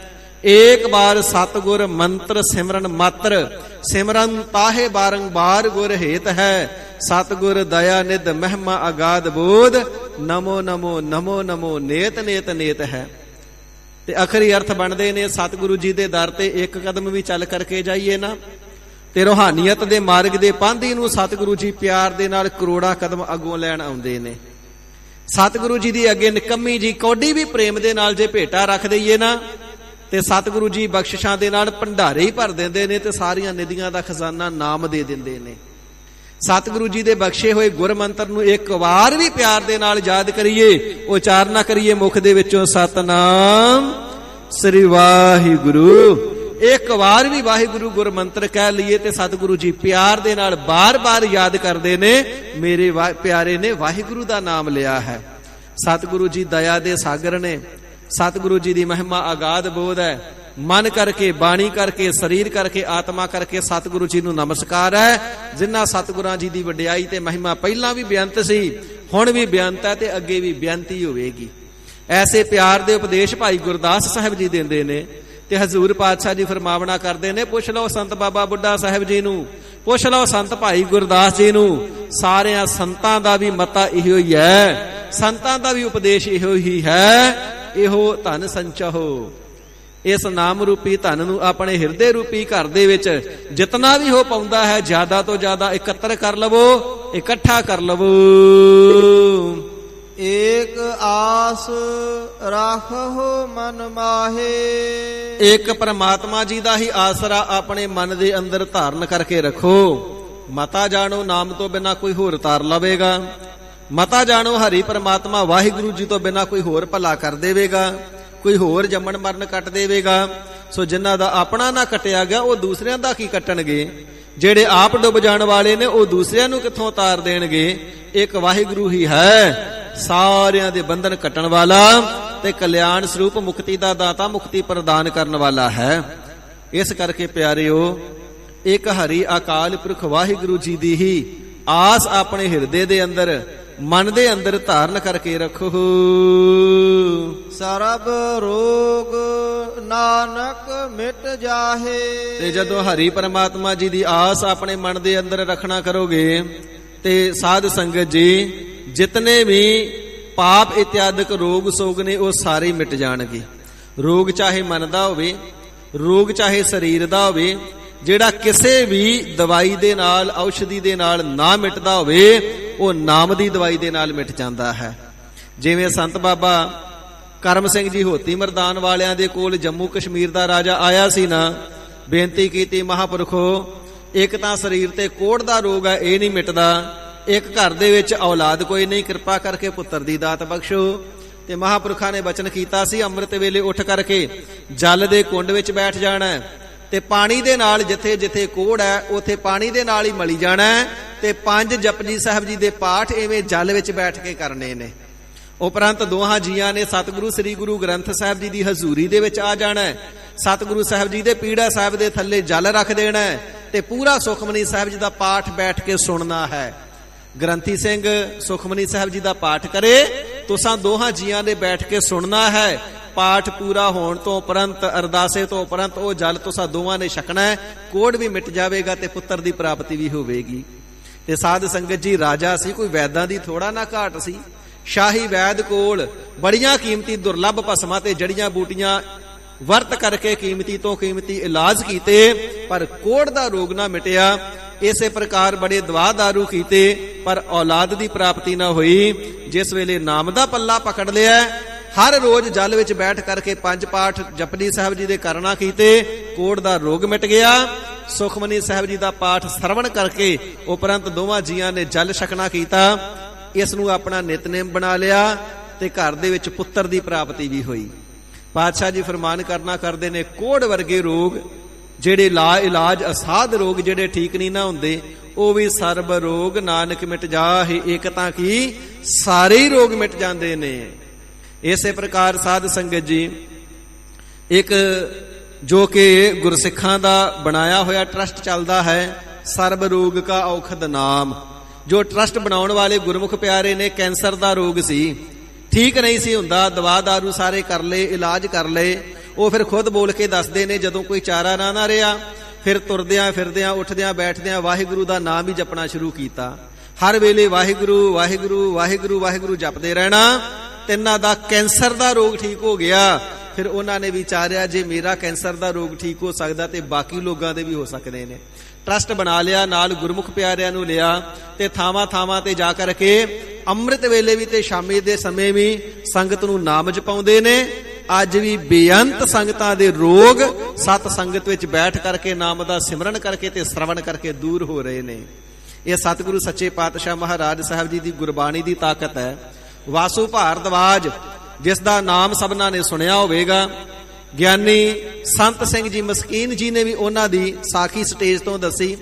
ਏਕ ਬਾਰ ਸਤਿਗੁਰ ਮੰਤਰ ਸਿਮਰਨ ਮਾਤਰ, ਸਿਮਰਨ ਤਾਹੇ ਬਾਰੰਬਾਰ ਗੁਰ ਹੇਤ ਹੈ, ਸਤਿਗੁਰ ਦਇਆ ਨਿਧ ਮਹਿਮਾ ਅਗਾਧ ਬੋਧ, ਨਮੋ ਨਮੋ ਨਮੋ ਨਮੋ ਨੇਤ ਨੇਤ ਨੇਤ ਹੈ। ਤੇ ਅਖਰੀ ਅਰਥ ਬਣਦੇ ਨੇ, ਸਤਿਗੁਰੂ ਜੀ ਦੇ ਦਰ ਤੇ ਇੱਕ ਕਦਮ ਵੀ ਚੱਲ ਕਰਕੇ ਜਾਈਏ ਨਾ ਤੇ ਰੂਹਾਨੀਅਤ ਦੇ ਮਾਰਗ ਦੇ ਪਾਂਧੀ ਨੂੰ ਸਤਿਗੁਰੂ ਜੀ ਪਿਆਰ ਦੇ ਨਾਲ ਕਰੋੜਾ ਕਦਮ ਅੱਗੋਂ ਲੈਣ ਆਉਂਦੇ ਨੇ। ਸਤਿਗੁਰੂ ਜੀ ਦੀ ਅੱਗੇ ਨਿਕੰਮੀ ਜੀ ਕੌਡੀ ਵੀ ਪ੍ਰੇਮ ਦੇ ਨਾਲ ਜੇ ਭੇਟਾ ਰੱਖ ਦਈਏ ਨਾ ਤੇ ਸਤਿਗੁਰੂ ਜੀ ਬਖਸ਼ਿਸ਼ਾਂ ਦੇ ਨਾਲ ਭੰਡਾਰੇ ਹੀ ਭਰ ਦਿੰਦੇ ਨੇ ਤੇ ਸਾਰੀਆਂ ਨਿਧੀਆਂ ਦਾ ਖਜ਼ਾਨਾ ਨਾਮ ਦੇ ਦਿੰਦੇ ਨੇ। ਸਤਿਗੁਰੂ ਜੀ ਦੇ ਬਖਸ਼ੇ ਹੋਏ ਗੁਰ ਮੰਤਰ ਨੂੰ ਇੱਕ ਵਾਰ ਵੀ ਪਿਆਰ ਦੇ ਨਾਲ ਯਾਦ ਕਰੀਏ, ਉਚਾਰਨਾ ਕਰੀਏ ਮੁਖ ਦੇ ਵਿੱਚੋਂ, ਸਤਨਾਮ ਸ੍ਰੀ ਵਾਹਿਗੁਰੂ। ਇੱਕ ਵਾਰ ਵੀ ਵਾਹਿਗੁਰੂ ਗੁਰ ਮੰਤਰ ਕਹਿ ਲਈਏ ਤੇ ਸਤਿਗੁਰੂ ਜੀ ਪਿਆਰ ਦੇ ਨਾਲ ਬਾਰ-ਬਾਰ ਯਾਦ ਕਰਦੇ ਨੇ, ਮੇਰੇ ਪਿਆਰੇ ਨੇ ਵਾਹਿਗੁਰੂ ਦਾ ਨਾਮ ਲਿਆ ਹੈ। ਸਤਿਗੁਰੂ ਜੀ ਦਇਆ ਦੇ ਸਾਗਰ ਨੇ, ਸਤਿਗੁਰੂ ਜੀ ਦੀ ਮਹਿਮਾ ਅਗਾਧ ਬੋਧ ਹੈ। ਮਨ ਕਰਕੇ, ਬਾਣੀ ਕਰਕੇ, ਸਰੀਰ ਕਰਕੇ, ਆਤਮਾ ਕਰਕੇ ਸਤਿਗੁਰੂ ਜੀ ਨੂੰ ਨਮਸਕਾਰ ਹੈ। ਜਿਨ੍ਹਾਂ ਸਤਿਗੁਰਾਂ ਜੀ ਦੀ ਵਡਿਆਈ ਤੇ ਮਹਿਮਾ ਪਹਿਲਾਂ ਵੀ ਬੇਅੰਤ ਸੀ, ਹੁਣ ਵੀ ਬੇਅੰਤ ਹੈ ਤੇ ਅੱਗੇ ਵੀ ਬੇਅੰਤੀ ਹੋਵੇਗੀ। ਐਸੇ ਪਿਆਰ ਦੇ ਉਪਦੇਸ਼ ਭਾਈ ਗੁਰਦਾਸ ਸਾਹਿਬ ਜੀ ਦਿੰਦੇ ਨੇ ਤੇ ਹਜ਼ੂਰ ਪਾਤਸ਼ਾਹ ਜੀ ਫਰਮਾਵਣਾ ਕਰਦੇ ਨੇ, ਪੁੱਛ ਲਓ ਸੰਤ ਬਾਬਾ ਬੁੱਢਾ ਸਾਹਿਬ ਜੀ ਨੂੰ, ਪੁੱਛ ਲਓ ਸੰਤ ਭਾਈ ਗੁਰਦਾਸ ਜੀ ਨੂੰ। ਸਾਰਿਆਂ ਸੰਤਾਂ ਦਾ ਵੀ ਮਤਾ ਇਹੋ ਹੀ ਹੈ, ਸੰਤਾਂ ਦਾ ਵੀ ਉਪਦੇਸ਼ ਇਹੋ ਹੀ ਹੈ, ਇਹੋ ਧਨ ਸੰਚਹੋ। ਇਸ ਨਾਮ ਰੂਪੀ ਧਨ ਨੂੰ ਆਪਣੇ ਹਿਰਦੇ ਰੂਪੀ ਘਰ ਦੇ ਵਿੱਚ ਜਿਤਨਾ ਵੀ ਹੋ ਪਾਉਂਦਾ ਹੈ ਜ਼ਿਆਦਾ ਤੋਂ ਜ਼ਿਆਦਾ ਇਕੱਤਰ ਕਰ ਲਵੋ, ਇਕੱਠਾ ਕਰ ਲਵੋ। ਏਕ ਆਸ ਰਾਖੋ ਮਨ ਮਾਹੇ, ਇੱਕ ਪਰਮਾਤਮਾ ਜੀ ਦਾ ਹੀ ਆਸਰਾ ਆਪਣੇ ਮਨ ਦੇ ਅੰਦਰ ਧਾਰਨ ਕਰਕੇ ਰੱਖੋ। ਮਤਾ ਜਾਣੋ ਨਾਮ ਤੋਂ ਬਿਨਾ ਕੋਈ ਹੋਰ ਤਾਰ ਲਵੇਗਾ, ਮਤਾ ਜਾਣੋ ਹਰੀ ਪਰਮਾਤਮਾ ਵਾਹਿਗੁਰੂ ਜੀ ਤੋਂ ਬਿਨਾ ਕੋਈ ਹੋਰ ਭਲਾ ਕਰ ਦੇਵੇਗਾ, ਕੋਈ ਹੋਰ ਜੰਮਣ ਮਰਨ ਕੱਟ ਦੇਵੇਗਾ। ਸੋ ਜਿਨ੍ਹਾਂ ਦਾ ਆਪਣਾ ਨਾ ਕੱਟਿਆ ਗਿਆ ਉਹ ਦੂਸਰਿਆਂ ਦਾ ਕੀ ਕੱਟਣਗੇ, ਜਿਹੜੇ ਆਪ ਡੁੱਬ ਜਾਣ ਵਾਲੇ ਨੇ ਉਹ ਦੂਸਰਿਆਂ ਨੂੰ ਕਿੱਥੋਂ ਤਾਰ ਦੇਣਗੇ। ਇੱਕ ਵਾਹਿਗੁਰੂ ਹੀ ਹੈ ਸਾਰਿਆਂ ਦੇ ਬੰਧਨ ਕੱਟਣ ਵਾਲਾ ਤੇ ਕਲਿਆਣ ਸਰੂਪ ਮੁਕਤੀ ਦਾ ਦਾਤਾ, ਮੁਕਤੀ ਪ੍ਰਦਾਨ ਕਰਨ ਵਾਲਾ ਹੈ। ਇਸ ਕਰਕੇ ਪਿਆਰਿਓ, ਇੱਕ ਹਰੀ ਅਕਾਲ ਪੁਰਖ ਵਾਹਿਗੁਰੂ ਜੀ ਦੀ ਹੀ ਆਸ ਆਪਣੇ ਹਿਰਦੇ ਦੇ ਅੰਦਰ, ਮਨ ਦੇ ਅੰਦਰ ਧਾਰਨ ਕਰਕੇ ਰੱਖੋ। ਸਰਬ ਰੋਗ ਨਾਨਕ ਮਿਟ ਜਾਹੇ, ਤੇ ਜਦੋਂ ਹਰੀ ਪਰਮਾਤਮਾ ਜੀ ਦੀ ਆਸ ਆਪਣੇ ਮਨ ਦੇ ਅੰਦਰ ਰੱਖਣਾ ਕਰੋਗੇ ਤੇ ਸਾਧ ਸੰਗਤ ਜੀ ਜਿਤਨੇ ਵੀ ਪਾਪ ਇਤਿਆਦਿਕ ਰੋਗ ਸੋਗ ਨੇ ਉਹ ਸਾਰੇ ਮਿਟ ਜਾਣਗੇ। ਰੋਗ ਚਾਹੇ ਮਨ ਦਾ ਹੋਵੇ, ਰੋਗ ਚਾਹੇ ਸਰੀਰ ਦਾ ਹੋਵੇ, ਜਿਹੜਾ ਕਿਸੇ ਵੀ ਦਵਾਈ ਦੇ ਨਾਲ, ਔਸ਼ਧੀ ਦੇ ਨਾਲ ਨਾ ਮਿਟਦਾ ਹੋਵੇ, ਉਹ ਨਾਮ ਦੀ ਦਵਾਈ ਦੇ ਨਾਲ ਮਿਟ ਜਾਂਦਾ ਹੈ। ਜਿਵੇਂ ਸੰਤ ਬਾਬਾ ਕਰਮ ਸਿੰਘ ਜੀ ਹੋਤੀ ਮਰਦਾਨ ਵਾਲਿਆਂ ਦੇ ਕੋਲ ਜੰਮੂ ਕਸ਼ਮੀਰ ਦਾ ਰਾਜਾ ਆਇਆ ਸੀ ਨਾ, ਬੇਨਤੀ ਕੀਤੀ, ਮਹਾਂਪੁਰਖੋ ਇੱਕ ਤਾਂ ਸਰੀਰ ਤੇ ਕੋੜ ਦਾ ਰੋਗ ਹੈ, ਇਹ ਨਹੀਂ ਮਿਟਦਾ, ਇੱਕ ਘਰ ਦੇ ਵਿੱਚ ਔਲਾਦ ਕੋਈ ਨਹੀਂ, ਕਿਰਪਾ ਕਰਕੇ ਪੁੱਤਰ ਦੀ ਦਾਤ ਬਖਸ਼ੋ। ਤੇ ਮਹਾਂਪੁਰਖਾਂ ਨੇ ਬਚਨ ਕੀਤਾ ਸੀ, ਅੰਮ੍ਰਿਤ ਵੇਲੇ ਉੱਠ ਕਰਕੇ ਜਲ ਦੇ ਕੁੰਡ ਵਿੱਚ ਬੈਠ ਜਾਣਾ ਤੇ ਪਾਣੀ ਦੇ ਨਾਲ ਜਿੱਥੇ ਜਿੱਥੇ ਕੋੜ ਹੈ ਉੱਥੇ ਪਾਣੀ ਦੇ ਨਾਲ ਹੀ ਮਲੀ ਜਾਣਾ ਤੇ 5 ਜਪਜੀ ਸਾਹਿਬ ਜੀ ਦੇ ਪਾਠ ਇਵੇਂ ਜਲ ਵਿੱਚ ਬੈਠ ਕੇ ਕਰਨੇ ਨੇ। ਉਪਰੰਤ ਦੋਹਾਂ ਜੀਆਂ ਨੇ ਸਤਿਗੁਰੂ ਸ੍ਰੀ ਗੁਰੂ ਗ੍ਰੰਥ ਸਾਹਿਬ ਜੀ ਦੀ ਹਜ਼ੂਰੀ ਦੇ ਵਿੱਚ ਆ ਜਾਣਾ ਹੈ। ਸਤਿਗੁਰੂ ਸਾਹਿਬ ਜੀ ਦੇ ਪੀੜਾ ਸਾਹਿਬ ਦੇ ਥੱਲੇ ਜਲ ਰੱਖ ਦੇਣਾ ਹੈ ਤੇ ਪੂਰਾ ਸੁਖਮਨੀ ਸਾਹਿਬ ਜੀ ਦਾ ਪਾਠ ਬੈਠ ਕੇ ਸੁਣਨਾ ਹੈ। ਗ੍ਰੰਥੀ ਸਿੰਘ ਸੁਖਮਨੀ ਸਾਹਿਬ ਜੀ ਦਾ ਪਾਠ ਕਰੇ, ਤੁਸਾਂ ਦੋਹਾਂ ਜੀਆਂ ਨੇ ਬੈਠ ਕੇ ਸੁਣਨਾ ਹੈ। ਪਾਠ ਪੂਰਾ ਹੋਣ ਤੋਂ ਉਪਰੰਤ, ਅਰਦਾਸੇ ਤੋਂ ਉਪਰੰਤ ਉਹ ਜਲ ਤੁਸਾਂ ਦੋਵਾਂ ਨੇ ਛਕਣਾ ਹੈ। ਕੋੜ ਵੀ ਮਿਟ ਜਾਵੇਗਾ ਤੇ ਪੁੱਤਰ ਦੀ ਪ੍ਰਾਪਤੀ ਵੀ ਹੋਵੇਗੀ। ਤੇ ਸਾਧ ਸੰਗਤ ਜੀ, ਰਾਜਾ ਸੀ, ਕੋਈ ਵੈਦਾਂ ਦੀ ਥੋੜਾ ਨਾ ਘਾਟ ਸੀ। ਸ਼ਾਹੀ ਵੈਦ ਕੋਲ ਬੜੀਆਂ ਕੀਮਤੀ ਦੁਰਲੱਭ ਭਸਮਾਂ ਤੇ ਜੜੀਆਂ ਬੂਟੀਆਂ ਵਰਤ ਕਰਕੇ ਕੀਮਤੀ ਤੋਂ ਕੀਮਤੀ ਇਲਾਜ ਕੀਤੇ, ਪਰ ਕੋੜ ਦਾ ਰੋਗ ਨਾ ਮਿਟਿਆ। ਇਸੇ ਪ੍ਰਕਾਰ ਬੜੇ ਦਵਾ ਦਾਰੂ ਕੀਤੇ, ਪਰ ਔਲਾਦ ਦੀ ਪ੍ਰਾਪਤੀ ਨਾ ਹੋਈ। ਜਿਸ ਵੇਲੇ ਨਾਮ ਦਾ ਪੱਲਾ ਪਕੜ ਲਿਆ, ਹਰ ਰੋਜ਼ ਜਲ ਵਿੱਚ ਬੈਠ ਕਰਕੇ 5 ਪਾਠ ਜਪਜੀ ਸਾਹਿਬ ਜੀ ਦੇ ਕਰਨਾ ਕੀਤੇ, ਕੋੜ ਦਾ ਰੋਗ ਮਿਟ ਗਿਆ। ਸੁਖਮਨੀ ਸਾਹਿਬ ਜੀ ਦਾ ਪਾਠ ਸਰਵਣ ਕਰਕੇ ਉਪਰੰਤ ਦੋਵਾਂ ਜੀਆਂ ਨੇ ਜਲ ਛਕਣਾ ਕੀਤਾ। ਇਸ ਨੂੰ ਆਪਣਾ ਨਿਤਨੇਮ ਬਣਾ ਲਿਆ ਤੇ ਘਰ ਦੇ ਵਿੱਚ ਪੁੱਤਰ ਦੀ ਪ੍ਰਾਪਤੀ ਵੀ ਹੋਈ। ਪਾਤਸ਼ਾਹ ਜੀ ਫਰਮਾਨ ਕਰਨਾ ਕਰਦੇ ਨੇ, ਕੋੜ ਵਰਗੇ ਰੋਗ ਜਿਹੜੇ ਲਾ ਇਲਾਜ ਅਸਾਧ ਰੋਗ ਜਿਹੜੇ ਠੀਕ ਨਹੀਂ ਨਾ ਹੁੰਦੇ, ਉਹ ਵੀ ਸਰਬ ਰੋਗ ਨਾਨਕ ਮਿਟ ਜਾਹੇ। ਇੱਕ ਤਾਂ ਕੀ ਸਾਰੇ ਹੀ ਰੋਗ ਮਿਟ ਜਾਂਦੇ ਨੇ। ਇਸੇ ਪ੍ਰਕਾਰ ਸਾਧ ਸੰਗਤ ਜੀ, ਇੱਕ ਜੋ ਕਿ ਗੁਰਸਿੱਖਾਂ ਦਾ ਬਣਾਇਆ ਹੋਇਆ ਟਰਸਟ ਚੱਲਦਾ ਹੈ, ਸਰਬ ਰੋਗ ਕਾ ਔਖਦ ਨਾਮ। ਜੋ ਟਰਸਟ ਬਣਾਉਣ ਵਾਲੇ ਗੁਰਮੁਖ ਪਿਆਰੇ ਨੇ, ਕੈਂਸਰ ਦਾ ਰੋਗ ਸੀ, ਠੀਕ ਨਹੀਂ ਸੀ ਹੁੰਦਾ, ਦਵਾ ਦਾਰੂ ਸਾਰੇ ਕਰ ਲਏ, ਇਲਾਜ ਕਰ ਲਏ। ਉਹ ਫਿਰ ਖੁਦ ਬੋਲ ਕੇ ਦੱਸਦੇ ਨੇ, ਜਦੋਂ ਕੋਈ ਚਾਰਾ ਨਾ ਰਿਹਾ, ਫਿਰ ਤੁਰਦਿਆਂ ਫਿਰਦਿਆਂ ਉੱਠਦਿਆਂ ਬੈਠਦਿਆਂ ਵਾਹਿਗੁਰੂ ਦਾ ਨਾਮ ਹੀ ਜਪਣਾ ਸ਼ੁਰੂ ਕੀਤਾ। ਹਰ ਵੇਲੇ ਵਾਹਿਗੁਰੂ ਵਾਹਿਗੁਰੂ ਵਾਹਿਗੁਰੂ ਵਾਹਿਗੁਰੂ ਜਪਦੇ ਰਹਿਣਾ। ਤਿੰਨਾਂ ਦਾ ਕੈਂਸਰ ਦਾ ਰੋਗ ਠੀਕ ਹੋ ਗਿਆ। ਫਿਰ ਉਹਨਾਂ ਨੇ ਵਿਚਾਰਿਆ, ਜੇ ਮੇਰਾ ਕੈਂਸਰ ਦਾ ਰੋਗ ਠੀਕ ਹੋ ਸਕਦਾ ਤੇ ਬਾਕੀ ਲੋਕਾਂ ਦੇ ਵੀ ਹੋ ਸਕਦੇ ਨੇ। ਟਰਸਟ ਬਣਾ ਲਿਆ, ਨਾਲ ਗੁਰਮੁਖ ਪਿਆਰਿਆਂ ਨੂੰ ਲਿਆ ਤੇ ਥਾਵਾਂ ਥਾਵਾਂ ਤੇ ਜਾ ਕਰਕੇ ਅੰਮ੍ਰਿਤ ਵੇਲੇ ਵੀ ਤੇ ਸ਼ਾਮੀ ਦੇ ਸਮੇਂ ਵੀ ਸੰਗਤ ਨੂੰ ਨਾਮ ਜਪਾਉਂਦੇ ਨੇ। ਅੱਜ ਵੀ ਬੇਅੰਤ ਸੰਗਤਾਂ ਦੇ ਰੋਗ ਸਤ ਸੰਗਤ ਵਿੱਚ ਬੈਠ ਕਰਕੇ ਨਾਮ ਦਾ ਸਿਮਰਨ ਕਰਕੇ ਤੇ ਸ਼ਰਵਣ ਕਰਕੇ ਦੂਰ ਹੋ ਰਹੇ ਨੇ। ਇਹ ਸਤਿਗੁਰੂ ਸੱਚੇ ਪਾਤਸ਼ਾਹ ਮਹਾਰਾਜ ਸਾਹਿਬ ਜੀ ਦੀ ਗੁਰਬਾਣੀ ਦੀ ਤਾਕਤ ਹੈ। ਵਾਸੂ ਭਾਰਦਵਾਜ, ਜਿਸ ਦਾ ਨਾਮ ਸਭਨਾਂ ਨੇ ਸੁਣਿਆ ਹੋਵੇਗਾ, ਗਿਆਨੀ ਸੰਤ ਸਿੰਘ ਜੀ ਮਸਕੀਨ ਜੀ ਨੇ ਵੀ ਉਹਨਾਂ ਦੀ ਸਾਖੀ ਸਟੇਜ ਤੋਂ ਦੱਸੀ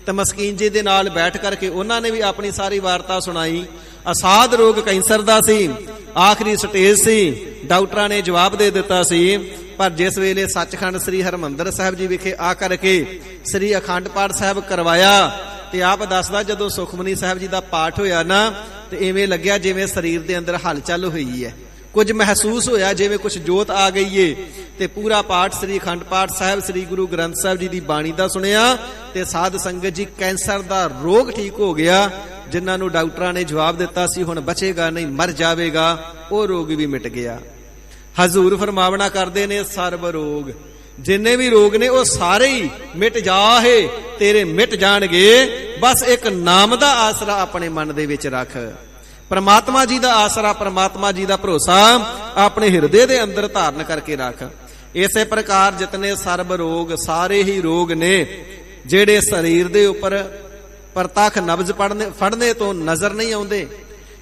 ਤੇ ਮਸਕੀਨ ਜੀ ਦੇ ਨਾਲ ਬੈਠ ਕਰਕੇ ਉਹਨਾਂ ਨੇ ਵੀ ਆਪਣੀ ਸਾਰੀ ਵਾਰਤਾ ਸੁਣਾਈ। ਅਸਾਧ ਰੋਗ ਕੈਂਸਰ ਦਾ ਸੀ, ਆਖਰੀ ਸਟੇਜ ਸੀ, ਡਾਕਟਰਾਂ ਨੇ ਜਵਾਬ ਦੇ ਦਿੱਤਾ ਸੀ। ਪਰ ਜਿਸ ਵੇਲੇ ਸੱਚਖੰਡ ਸ੍ਰੀ ਹਰਿਮੰਦਰ ਸਾਹਿਬ ਜੀ ਵਿਖੇ ਆ ਕਰਕੇ ਸ੍ਰੀ ਅਖੰਡ ਪਾਠ ਸਾਹਿਬ ਕਰਵਾਇਆ ਤੇ ਆਪ ਦੱਸਦਾ, ਜਦੋਂ ਸੁਖਮਨੀ ਸਾਹਿਬ ਜੀ ਦਾ ਪਾਠ ਹੋਇਆ ਨਾ, ਤੇ ਇਵੇਂ ਲੱਗਿਆ ਜਿਵੇਂ ਸਰੀਰ ਦੇ ਅੰਦਰ ਹਲਚਲ ਹੋਈ ਹੈ। ਕੁਝ ਮਹਿਸੂਸ ਹੋਇਆ ਜਿਵੇਂ ਕੁਝ ਜੋਤ ਆ ਗਈ ਏ। ਤੇ ਪੂਰਾ ਪਾਠ ਸ੍ਰੀ ਅਖੰਡ ਪਾਠ ਸਾਹਿਬ ਸ੍ਰੀ ਗੁਰੂ ਗ੍ਰੰਥ ਸਾਹਿਬ ਜੀ ਦੀ ਬਾਣੀ ਦਾ ਸੁਣਿਆ ਤੇ ਸਾਧ ਸੰਗਤ ਜੀ, ਕੈਂਸਰ ਦਾ ਰੋਗ ਠੀਕ ਹੋ ਗਿਆ। ਜਿਨ੍ਹਾਂ ਨੂੰ ਡਾਕਟਰਾਂ ਨੇ ਜਵਾਬ ਦਿੱਤਾ ਸੀ ਹੁਣ ਬਚੇਗਾ ਨਹੀਂ, ਮਰ ਜਾਵੇਗਾ, ਉਹ ਰੋਗ ਵੀ ਮਿਟ ਗਿਆ। ਹਜ਼ੂਰ ਫਰਮਾਵਣਾ ਕਰਦੇ ਨੇ, ਸਰਬ ਰੋਗ, ਜਿੰਨੇ ਵੀ ਰੋਗ ਨੇ ਉਹ ਸਾਰੇ ਹੀ ਮਿਟ ਜਾਹੇ, ਤੇਰੇ ਮਿਟ ਜਾਣਗੇ। ਬਸ ਇੱਕ ਨਾਮ ਦਾ ਆਸਰਾ ਆਪਣੇ ਮਨ ਦੇ ਵਿੱਚ ਰੱਖ। ਪਰਮਾਤਮਾ ਜੀ ਦਾ ਆਸਰਾ, ਪਰਮਾਤਮਾ ਜੀ ਦਾ ਭਰੋਸਾ ਆਪਣੇ ਹਿਰਦੇ ਦੇ ਅੰਦਰ ਧਾਰਨ ਕਰਕੇ ਰੱਖ। ਇਸੇ ਪ੍ਰਕਾਰ ਜਿਤਨੇ ਸਰਬ ਰੋਗ, ਸਾਰੇ ਹੀ ਰੋਗ ਨੇ ਜਿਹੜੇ ਸਰੀਰ ਦੇ ਉੱਪਰ ਪ੍ਰਤੱਖ ਨਬਜ਼ ਫੜਨੇ ਤੋਂ ਨਜ਼ਰ ਨਹੀਂ ਆਉਂਦੇ,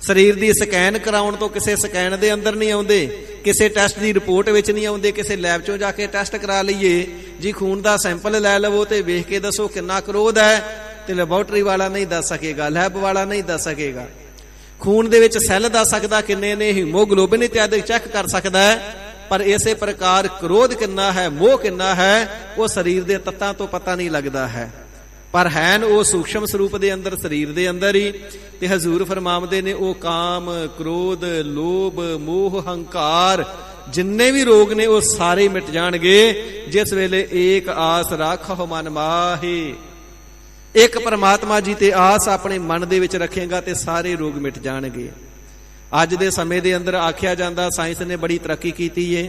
ਸਰੀਰ ਦੀ ਸਕੈਨ ਕਰਾਉਣ ਤੋਂ ਕਿਸੇ ਸਕੈਨ ਦੇ ਅੰਦਰ ਨਹੀਂ ਆਉਂਦੇ, ਕਿਸੇ ਟੈਸਟ ਦੀ ਰਿਪੋਰਟ ਵਿੱਚ ਨਹੀਂ ਆਉਂਦੇ। ਕਿਸੇ ਲੈਬ ਚੋਂ ਜਾ ਕੇ ਟੈਸਟ ਕਰਾ ਲਈਏ ਜੀ, ਖੂਨ ਦਾ ਸੈਂਪਲ ਲੈ ਲਵੋ ਤੇ ਵੇਖ ਕੇ ਦੱਸੋ ਕਿੰਨਾ ਕਰੋਧ ਹੈ, ਤੇ ਲੈਬੋਰਟਰੀ ਵਾਲਾ ਨਹੀਂ ਦੱਸ ਸਕੇਗਾ, ਲੈਬ ਵਾਲਾ ਨਹੀਂ ਦੱਸ ਸਕੇਗਾ। ਖੂਨ ਦੇ ਵਿੱਚ ਸੈੱਲ ਦੱਸ ਸਕਦਾ ਕਿੰਨੇ ਨੇ, ਹੀਮੋਗਲੋਬਿਨ ਇਤਿਆਦਿ ਚੈੱਕ ਕਰ ਸਕਦਾ ਹੈ। ਪਰ ਇਸੇ ਪ੍ਰਕਾਰ ਕ੍ਰੋਧ ਕਿੰਨਾ ਹੈ, ਮੋਹ ਕਿੰਨਾ ਹੈ, ਉਹ ਸਰੀਰ ਦੇ ਤੱਤਾਂ ਤੋਂ ਪਤਾ ਨਹੀਂ ਲੱਗਦਾ ਹੈ, ਪਰ ਹੈਨ ਉਹ ਸੂਖਸ਼ਮ ਸਰੂਪ ਦੇ ਅੰਦਰ, ਸਰੀਰ ਦੇ ਅੰਦਰ ਹੀ। ਤੇ ਹਜ਼ੂਰ ਫਰਮਾਉਂਦੇ ਨੇ, ਉਹ ਕਾਮ, ਕ੍ਰੋਧ, ਲੋਭ, ਮੋਹ, ਹੰਕਾਰ, ਜਿੰਨੇ ਵੀ ਰੋਗ ਨੇ ਉਹ ਸਾਰੇ ਮਿਟ ਜਾਣਗੇ ਜਿਸ ਵੇਲੇ ਏਕ ਆਸ ਰਾਖੋ ਮਨ ਮਾਹੇ। ਇੱਕ ਪਰਮਾਤਮਾ ਜੀ ਤੇ ਆਸ ਆਪਣੇ ਮਨ ਦੇ ਵਿੱਚ ਰੱਖੇਗਾ ਤੇ ਸਾਰੇ ਰੋਗ ਮਿਟ ਜਾਣਗੇ। ਅੱਜ ਦੇ ਸਮੇਂ ਦੇ ਅੰਦਰ ਆਖਿਆ ਜਾਂਦਾ, ਸਾਇੰਸ ਨੇ ਬੜੀ ਤਰੱਕੀ ਕੀਤੀ ਏ,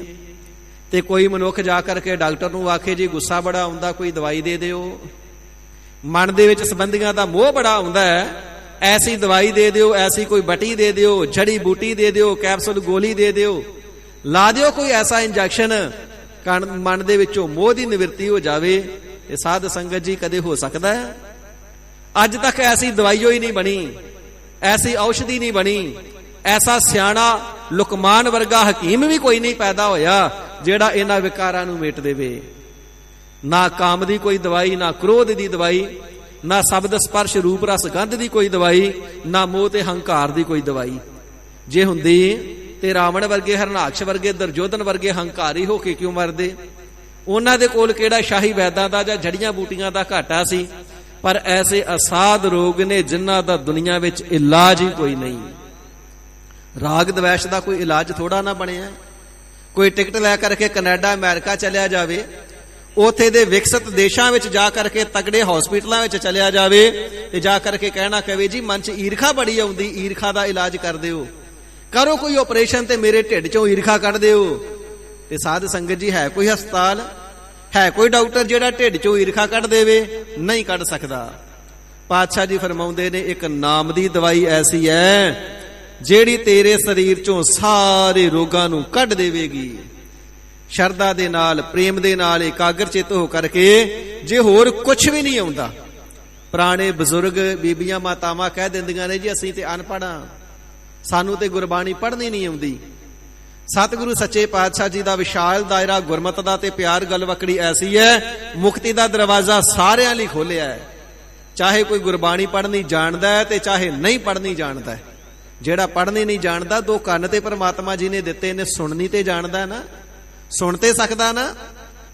ਤੇ ਕੋਈ ਮਨੁੱਖ ਜਾ ਕਰਕੇ ਡਾਕਟਰ ਨੂੰ ਆਖੇ ਜੀ ਗੁੱਸਾ ਬੜਾ ਆਉਂਦਾ, ਕੋਈ ਦਵਾਈ ਦੇ ਦਿਓ। ਮਨ ਦੇ ਵਿੱਚ ਸੰਬੰਧੀਆਂ ਦਾ ਮੋਹ ਬੜਾ ਆਉਂਦਾ ਹੈ, ਐਸੀ ਦਵਾਈ ਦੇ ਦਿਓ, ਐਸੀ ਕੋਈ ਬਟੀ ਦੇ ਦਿਓ, ਜੜੀ ਬੂਟੀ ਦੇ ਦਿਓ, ਕੈਪਸੂਲ ਗੋਲੀ ਦੇ ਦਿਓ, ਲਾ ਦਿਓ ਕੋਈ ਐਸਾ ਇੰਜੈਕਸ਼ਨ, ਮਨ ਦੇ ਵਿੱਚੋਂ ਮੋਹ ਦੀ ਨਿਵਰਤੀ ਹੋ ਜਾਵੇ। ਇਹ ਸਾਧ ਸੰਗਤ ਜੀ ਕਦੇ ਹੋ ਸਕਦਾ ਹੈ? ਅੱਜ ਤੱਕ ਐਸੀ ਦਵਾਈ ਹੋਈ ਨਹੀਂ ਬਣੀ, ਐਸੀ ਔਸ਼ਧੀ ਨਹੀਂ ਬਣੀ, ਐਸਾ ਸਿਆਣਾ ਲੁਕਮਾਨ ਵਰਗਾ ਹਕੀਮ ਵੀ ਕੋਈ ਨਹੀਂ ਪੈਦਾ ਹੋਇਆ ਜਿਹੜਾ ਇਹਨਾਂ ਵਿਕਾਰਾਂ ਨੂੰ ਮਿਟ ਦੇਵੇ। ਨਾ ਕਾਮ ਦੀ ਕੋਈ ਦਵਾਈ, ਨਾ ਕ੍ਰੋਧ ਦੀ ਦਵਾਈ। ਨਾ ਸ਼ਬਦ ਸਪਰਸ਼ ਰੂਪ ਰਸ ਗੰਧ ਦੀ ਕੋਈ ਦਵਾਈ, ਨਾ ਮੋਹ ਤੇ ਹੰਕਾਰ ਦੀ ਕੋਈ ਦਵਾਈ। ਜੇ ਹੁੰਦੀ ਤੇ ਰਾਵਣ ਵਰਗੇ, ਹਰਨਾਕਸ਼ ਵਰਗੇ, ਦੁਰਯੋਧਨ ਵਰਗੇ ਹੰਕਾਰੀ ਹੋ ਕੇ ਕਿਉਂ ਮਰਦੇ? ਉਹਨਾਂ ਦੇ ਕੋਲ ਕਿਹੜਾ ਸ਼ਾਹੀ ਵੈਦਾਂ ਦਾ ਜਾਂ ਜੜੀਆਂ ਬੂਟੀਆਂ ਦਾ ਘਾਟਾ ਸੀ? ਪਰ ਐਸੇ ਅਸਾਧ ਰੋਗ ਨੇ ਜਿਨ੍ਹਾਂ ਦਾ ਦੁਨੀਆ ਵਿੱਚ ਇਲਾਜ ਹੀ ਕੋਈ ਨਹੀਂ। ਰਾਗ ਦਵੈਸ਼ ਦਾ ਕੋਈ ਇਲਾਜ ਥੋੜਾ ਨਾ ਬਣਿਆ। ਕੋਈ ਟਿਕਟ ਲੈ ਕਰਕੇ ਕੈਨੇਡਾ ਅਮਰੀਕਾ ਚਲਿਆ ਜਾਵੇ, ਉਥੇ ਦੇ ਵਿਕਸਿਤ ਦੇਸ਼ਾਂ ਵਿੱਚ ਜਾ ਕਰਕੇ ਤਕੜੇ ਹਸਪੀਟਲਾਂ ਵਿੱਚ ਚਲਿਆ ਜਾਵੇ ਤੇ ਜਾ ਕਰਕੇ ਕਹਿਣਾ ਕਹੇ ਜੀ ਮਨ 'ਚ ਈਰਖਾ ਬੜੀ ਆਉਂਦੀ, ਈਰਖਾ ਦਾ ਇਲਾਜ ਕਰ ਦਿਓ, ਕਰੋ ਕੋਈ ਆਪਰੇਸ਼ਨ ਤੇ ਮੇਰੇ ਢਿੱਡ 'ਚੋਂ ਈਰਖਾ ਕੱਢ ਦਿਓ। ਤੇ ਸਾਧ ਸੰਗਤ ਜੀ, ਹੈ ਕੋਈ ਹਸਪਤਾਲ, ਹੈ ਕੋਈ ਡਾਕਟਰ ਜਿਹੜਾ ਢਿੱਡ 'ਚੋਂ ਈਰਖਾ ਕੱਢ ਦੇਵੇ? ਨਹੀਂ ਕੱਢ ਸਕਦਾ। ਪਾਤਸ਼ਾਹ ਜੀ ਫਰਮਾਉਂਦੇ ਨੇ ਇੱਕ ਨਾਮ ਦੀ ਦਵਾਈ ਐਸੀ ਹੈ ਜਿਹੜੀ ਤੇਰੇ ਸਰੀਰ 'ਚੋਂ ਸਾਰੇ ਰੋਗਾਂ ਨੂੰ ਕੱਢ ਦੇਵੇਗੀ। ਸ਼ਰਧਾ ਦੇ ਨਾਲ, ਪ੍ਰੇਮ ਦੇ ਨਾਲ, ਇਕਾਗਰ ਚਿੱਤ ਹੋ ਕਰਕੇ, ਜੇ ਹੋਰ ਕੁਝ ਵੀ ਨਹੀਂ ਆਉਂਦਾ। ਪੁਰਾਣੇ ਬਜ਼ੁਰਗ ਬੀਬੀਆਂ ਮਾਤਾਵਾਂ ਕਹਿ ਦਿੰਦੀਆਂ ਨੇ ਜੀ ਅਸੀਂ ਤੇ ਅਨਪੜ੍ਹ ਹਾਂ, ਸਾਨੂੰ ਤੇ ਗੁਰਬਾਣੀ ਪੜ੍ਹਨੀ ਨਹੀਂ ਆਉਂਦੀ। ਸਤਿਗੁਰੂ ਸੱਚੇ ਪਾਤਸ਼ਾਹ ਜੀ ਦਾ ਵਿਸ਼ਾਲ ਦਾਇਰਾ ਗੁਰਮਤ ਦਾ ਤੇ ਪਿਆਰ ਗਲਵਕੜੀ ਐਸੀ ਹੈ, ਮੁਕਤੀ ਦਾ ਦਰਵਾਜ਼ਾ ਸਾਰਿਆਂ ਲਈ ਖੋਲਿਆ ਹੈ। ਚਾਹੇ ਕੋਈ ਗੁਰਬਾਣੀ ਪੜ੍ਹਨੀ ਜਾਣਦਾ ਹੈ ਤੇ ਚਾਹੇ ਨਹੀਂ ਪੜ੍ਹਨੀ ਜਾਣਦਾ ਹੈ। ਜਿਹੜਾ ਪੜ੍ਹਨੀ ਨਹੀਂ ਜਾਣਦਾ, ਦੋ ਕੰਨ ਤੇ ਪਰਮਾਤਮਾ ਜੀ ਨੇ ਦਿੱਤੇ ਨੇ, ਸੁਣਨੀ ਤੇ ਜਾਣਦਾ ਨਾ, ਸੁਣ ਤੇ ਸਕਦਾ ਨਾ।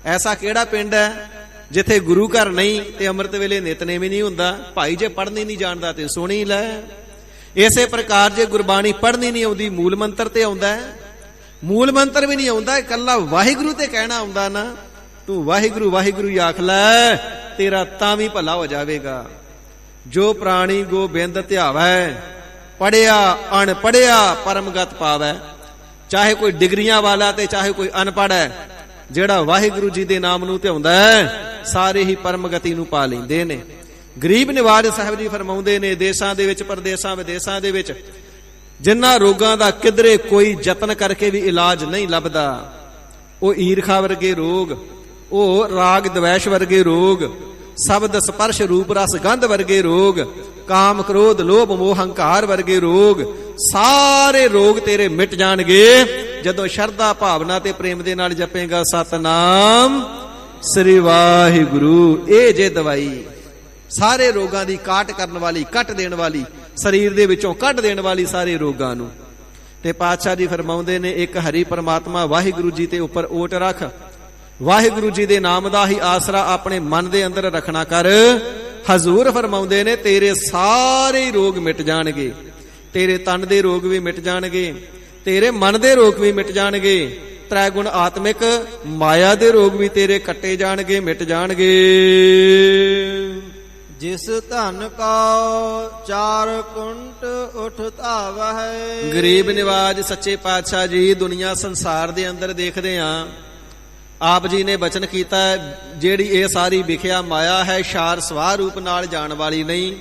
ਐਸਾ ਕਿਹੜਾ ਪਿੰਡ ਹੈ ਜਿੱਥੇ ਗੁਰੂ ਘਰ ਨਹੀਂ ਤੇ ਅੰਮ੍ਰਿਤ ਵੇਲੇ ਨਿਤਨੇਮ ਵੀ ਨਹੀਂ ਹੁੰਦਾ? ਭਾਈ ਜੇ ਪੜ੍ਹਨੀ ਨਹੀਂ ਜਾਣਦਾ ਤੇ ਸੁਣੀ ਲੈ। ਇਸੇ ਪ੍ਰਕਾਰ ਜੇ ਗੁਰਬਾਣੀ ਪੜ੍ਹਨੀ ਨਹੀਂ ਆਉਂਦੀ, ਮੂਲ ਮੰਤਰ ਤੇ ਆਉਂਦਾ ਹੈ। ਮੂਲ ਮੰਤਰ ਵੀ ਨਹੀਂ ਆਉਂਦਾ, ਇਕੱਲਾ ਵਾਹਿਗੁਰੂ ਤੇ ਕਹਿਣਾ ਆਉਂਦਾ ਨਾ, ਤੂੰ ਵਾਹਿਗੁਰੂ ਵਾਹਿਗੁਰੂ ਆਖ ਲੈ, ਤੇਰਾ ਤਾਂ ਵੀ ਭਲਾ ਹੋ ਜਾਵੇਗਾ। ਜੋ ਪ੍ਰਾਣੀ ਗੋਬਿੰਦ ਧਿਆਵੈ, ਪੜਿਆ ਅਣ ਪੜਿਆ ਪਰਮਗਤ ਪਾਵੈ। ਚਾਹੇ ਕੋਈ ਡਿਗਰੀਆਂ ਵਾਲਾ ਤੇ ਚਾਹੇ ਕੋਈ ਅਨਪੜ੍ਹ ਹੈ, ਜਿਹੜਾ ਵਾਹਿਗੁਰੂ ਜੀ ਦੇ ਨਾਮ ਨੂੰ ਧਿਆਉਂਦਾ ਹੈ, ਸਾਰੇ ਹੀ ਪਰਮਗਤੀ ਨੂੰ ਪਾ ਲੈਂਦੇ ਨੇ। ਗਰੀਬ ਨਿਵਾਜ ਸਾਹਿਬ ਜੀ ਫਰਮਾਉਂਦੇ ਨੇ, ਦੇਸ਼ਾਂ ਦੇ ਵਿੱਚ, ਪਰਦੇਸਾਂ ਵਿਦੇਸ਼ਾਂ ਦੇ ਵਿੱਚ ਜਿਨ੍ਹਾਂ ਰੋਗਾਂ ਦਾ ਕਿਧਰੇ ਕੋਈ ਯਤਨ ਕਰਕੇ ਵੀ ਇਲਾਜ ਨਹੀਂ ਲੱਭਦਾ, ਉਹ ਈਰਖਾ ਵਰਗੇ ਰੋਗ, ਉਹ ਰਾਗ ਦਵੈਸ਼ ਵਰਗੇ ਰੋਗ, ਸ਼ਬਦ ਸਪਰਸ਼ ਰੂਪ ਰਸ ਗੰਧ ਵਰਗੇ ਰੋਗ, ਕਾਮ ਕ੍ਰੋਧ ਲੋਭ ਮੋਹ ਹੰਕਾਰ ਵਰਗੇ ਰੋਗ, ਸਾਰੇ ਰੋਗ ਤੇਰੇ ਮਿਟ ਜਾਣਗੇ ਜਦੋਂ ਸ਼ਰਧਾ ਭਾਵਨਾ ਤੇ ਪ੍ਰੇਮ ਦੇ ਨਾਲ ਜਪੇਗਾ ਸਤਨਾਮ ਸ੍ਰੀ ਵਾਹਿਗੁਰੂ। ਇਹ ਜੇ ਦਵਾਈ ਸਾਰੇ ਰੋਗਾਂ ਦੀ ਕਾਟ ਕਰਨ ਵਾਲੀ, ਕੱਟ ਦੇਣ ਵਾਲੀ, ਸਰੀਰ ਦੇ ਵਿੱਚੋਂ ਕੱਢ ਦੇਣ ਵਾਲੀ ਸਾਰੇ ਰੋਗਾਂ ਨੂੰ। ਤੇ ਪਾਤਸ਼ਾਹ ਜੀ ਫਰਮਾਉਂਦੇ ਨੇ, ਇੱਕ ਹਰੀ ਪਰਮਾਤਮਾ ਵਾਹਿਗੁਰੂ ਜੀ ਤੇ ਉੱਪਰ ਓਟ ਰੱਖ, ਵਾਹਿਗੁਰੂ ਜੀ ਦੇ ਨਾਮ ਦਾ ਹੀ ਆਸਰਾ ਆਪਣੇ ਮਨ ਦੇ ਅੰਦਰ ਰੱਖਣਾ ਕਰ। ਹਜ਼ੂਰ ਫਰਮਾਉਂਦੇ ਨੇ, ਤੇਰੇ ਸਾਰੇ ਰੋਗ ਮਿਟ ਜਾਣਗੇ, ਤੇਰੇ ਤਨ ਦੇ ਰੋਗ ਵੀ ਮਿਟ ਜਾਣਗੇ, ਤੇਰੇ ਮਨ ਦੇ ਰੋਗ ਵੀ ਮਿਟ ਜਾਣਗੇ, ਤ੍ਰੈਗੁਣ ਆਤਮਿਕ ਮਾਇਆ ਦੇ ਰੋਗ ਵੀ ਤੇਰੇ ਕੱਟੇ ਜਾਣਗੇ, ਮਿਟ ਜਾਣਗੇ। ਜਿਸ ਧਨ ਕਾ ਚਾਰ ਕੁੰਟ ਉਠ ਧਾਵਹਿ। ਗਰੀਬ ਨਿਵਾਜ ਸੱਚੇ ਪਾਤਸ਼ਾਹ ਜੀ ਦੁਨੀਆ ਸੰਸਾਰ ਦੇ ਅੰਦਰ ਦੇਖਦੇ ਆਂ, ਆਪ ਜੀ ਨੇ ਬਚਨ ਕੀਤਾ, ਜਿਹੜੀ ਇਹ ਸਾਰੀ ਵਿਖਿਆ ਮਾਇਆ ਹੈ, ਸ਼ਾਰ ਸਵਾਹ ਰੂਪ ਨਾਲ ਜਾਣ ਵਾਲੀ ਨਹੀਂ।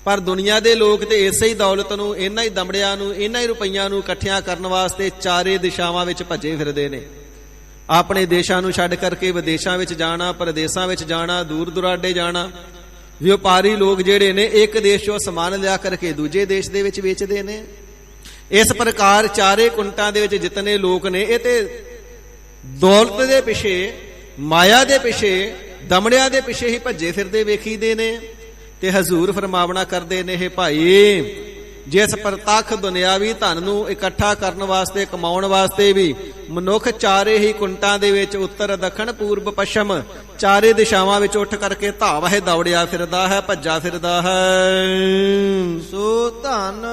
ਪਰ ਦੁਨੀਆ ਦੇ ਲੋਕ ਤੇ ਇਸੇ ਹੀ ਦੌਲਤ ਨੂੰ, ਇਹਨਾਂ ਹੀ ਦਮੜਿਆਂ ਨੂੰ, ਇਹਨਾਂ ਹੀ ਰੁਪਈਆਂ ਨੂੰ ਇਕੱਠਿਆਂ ਕਰਨ ਵਾਸਤੇ ਚਾਰੇ ਦਿਸ਼ਾਵਾਂ ਵਿੱਚ ਭੱਜੇ ਫਿਰਦੇ ਨੇ। ਆਪਣੇ ਦੇਸ਼ਾਂ ਨੂੰ ਛੱਡ ਕਰਕੇ ਵਿਦੇਸ਼ਾਂ ਵਿੱਚ ਜਾਣਾ, ਪਰਦੇਸਾਂ ਵਿੱਚ ਜਾਣਾ, ਦੂਰ ਦੁਰਾਡੇ ਜਾਣਾ। ਵਪਾਰੀ ਲੋਕ ਜਿਹੜੇ ਨੇ ਇੱਕ ਦੇਸ਼ ਚੋਂ ਸਮਾਨ ਲਿਆ ਕਰਕੇ ਦੂਜੇ ਦੇਸ਼ ਦੇ ਵਿੱਚ ਵੇਚਦੇ ਨੇ। ਇਸ ਪ੍ਰਕਾਰ ਚਾਰੇ ਕੁੰਟਾਂ ਦੇ ਵਿੱਚ ਜਿਤਨੇ ਲੋਕ ਨੇ, ਇਹ ਤੇ ਦੌਲਤ ਦੇ ਪਿੱਛੇ, ਮਾਇਆ ਦੇ ਪਿੱਛੇ, ਦਮੜਿਆਂ ਦੇ ਪਿੱਛੇ ਹੀ ਭੱਜੇ ਫਿਰਦੇ ਵੇਖੀਦੇ ਨੇ। ਤੇ ਹਜ਼ੂਰ ਫਰਮਾਵਣਾ ਕਰਦੇ ਨੇ, ਇਹ ਭਾਈ ਜਿਸ ਪ੍ਰਤੱਖ ਦੁਨਿਆਵੀ ਧਨ ਨੂੰ ਇਕੱਠਾ ਕਰਨ ਵਾਸਤੇ, ਕਮਾਉਣ ਵਾਸਤੇ ਵੀ ਮਨੁੱਖ ਚਾਰੇ ਹੀ ਕੁੰਟਾਂ ਦੇ ਵਿੱਚ, ਉੱਤਰ ਦੱਖਣ ਪੂਰਬ ਪੱਛਮ, ਚਾਰੇ ਦਿਸ਼ਾਵਾਂ ਵਿੱਚ ਉੱਠ ਕਰਕੇ ਧਾਵਹਿ ਦੌੜਿਆ ਫਿਰਦਾ ਹੈ, ਭੱਜਾ ਫਿਰਦਾ ਹੈ। ਸੋ ਧਨ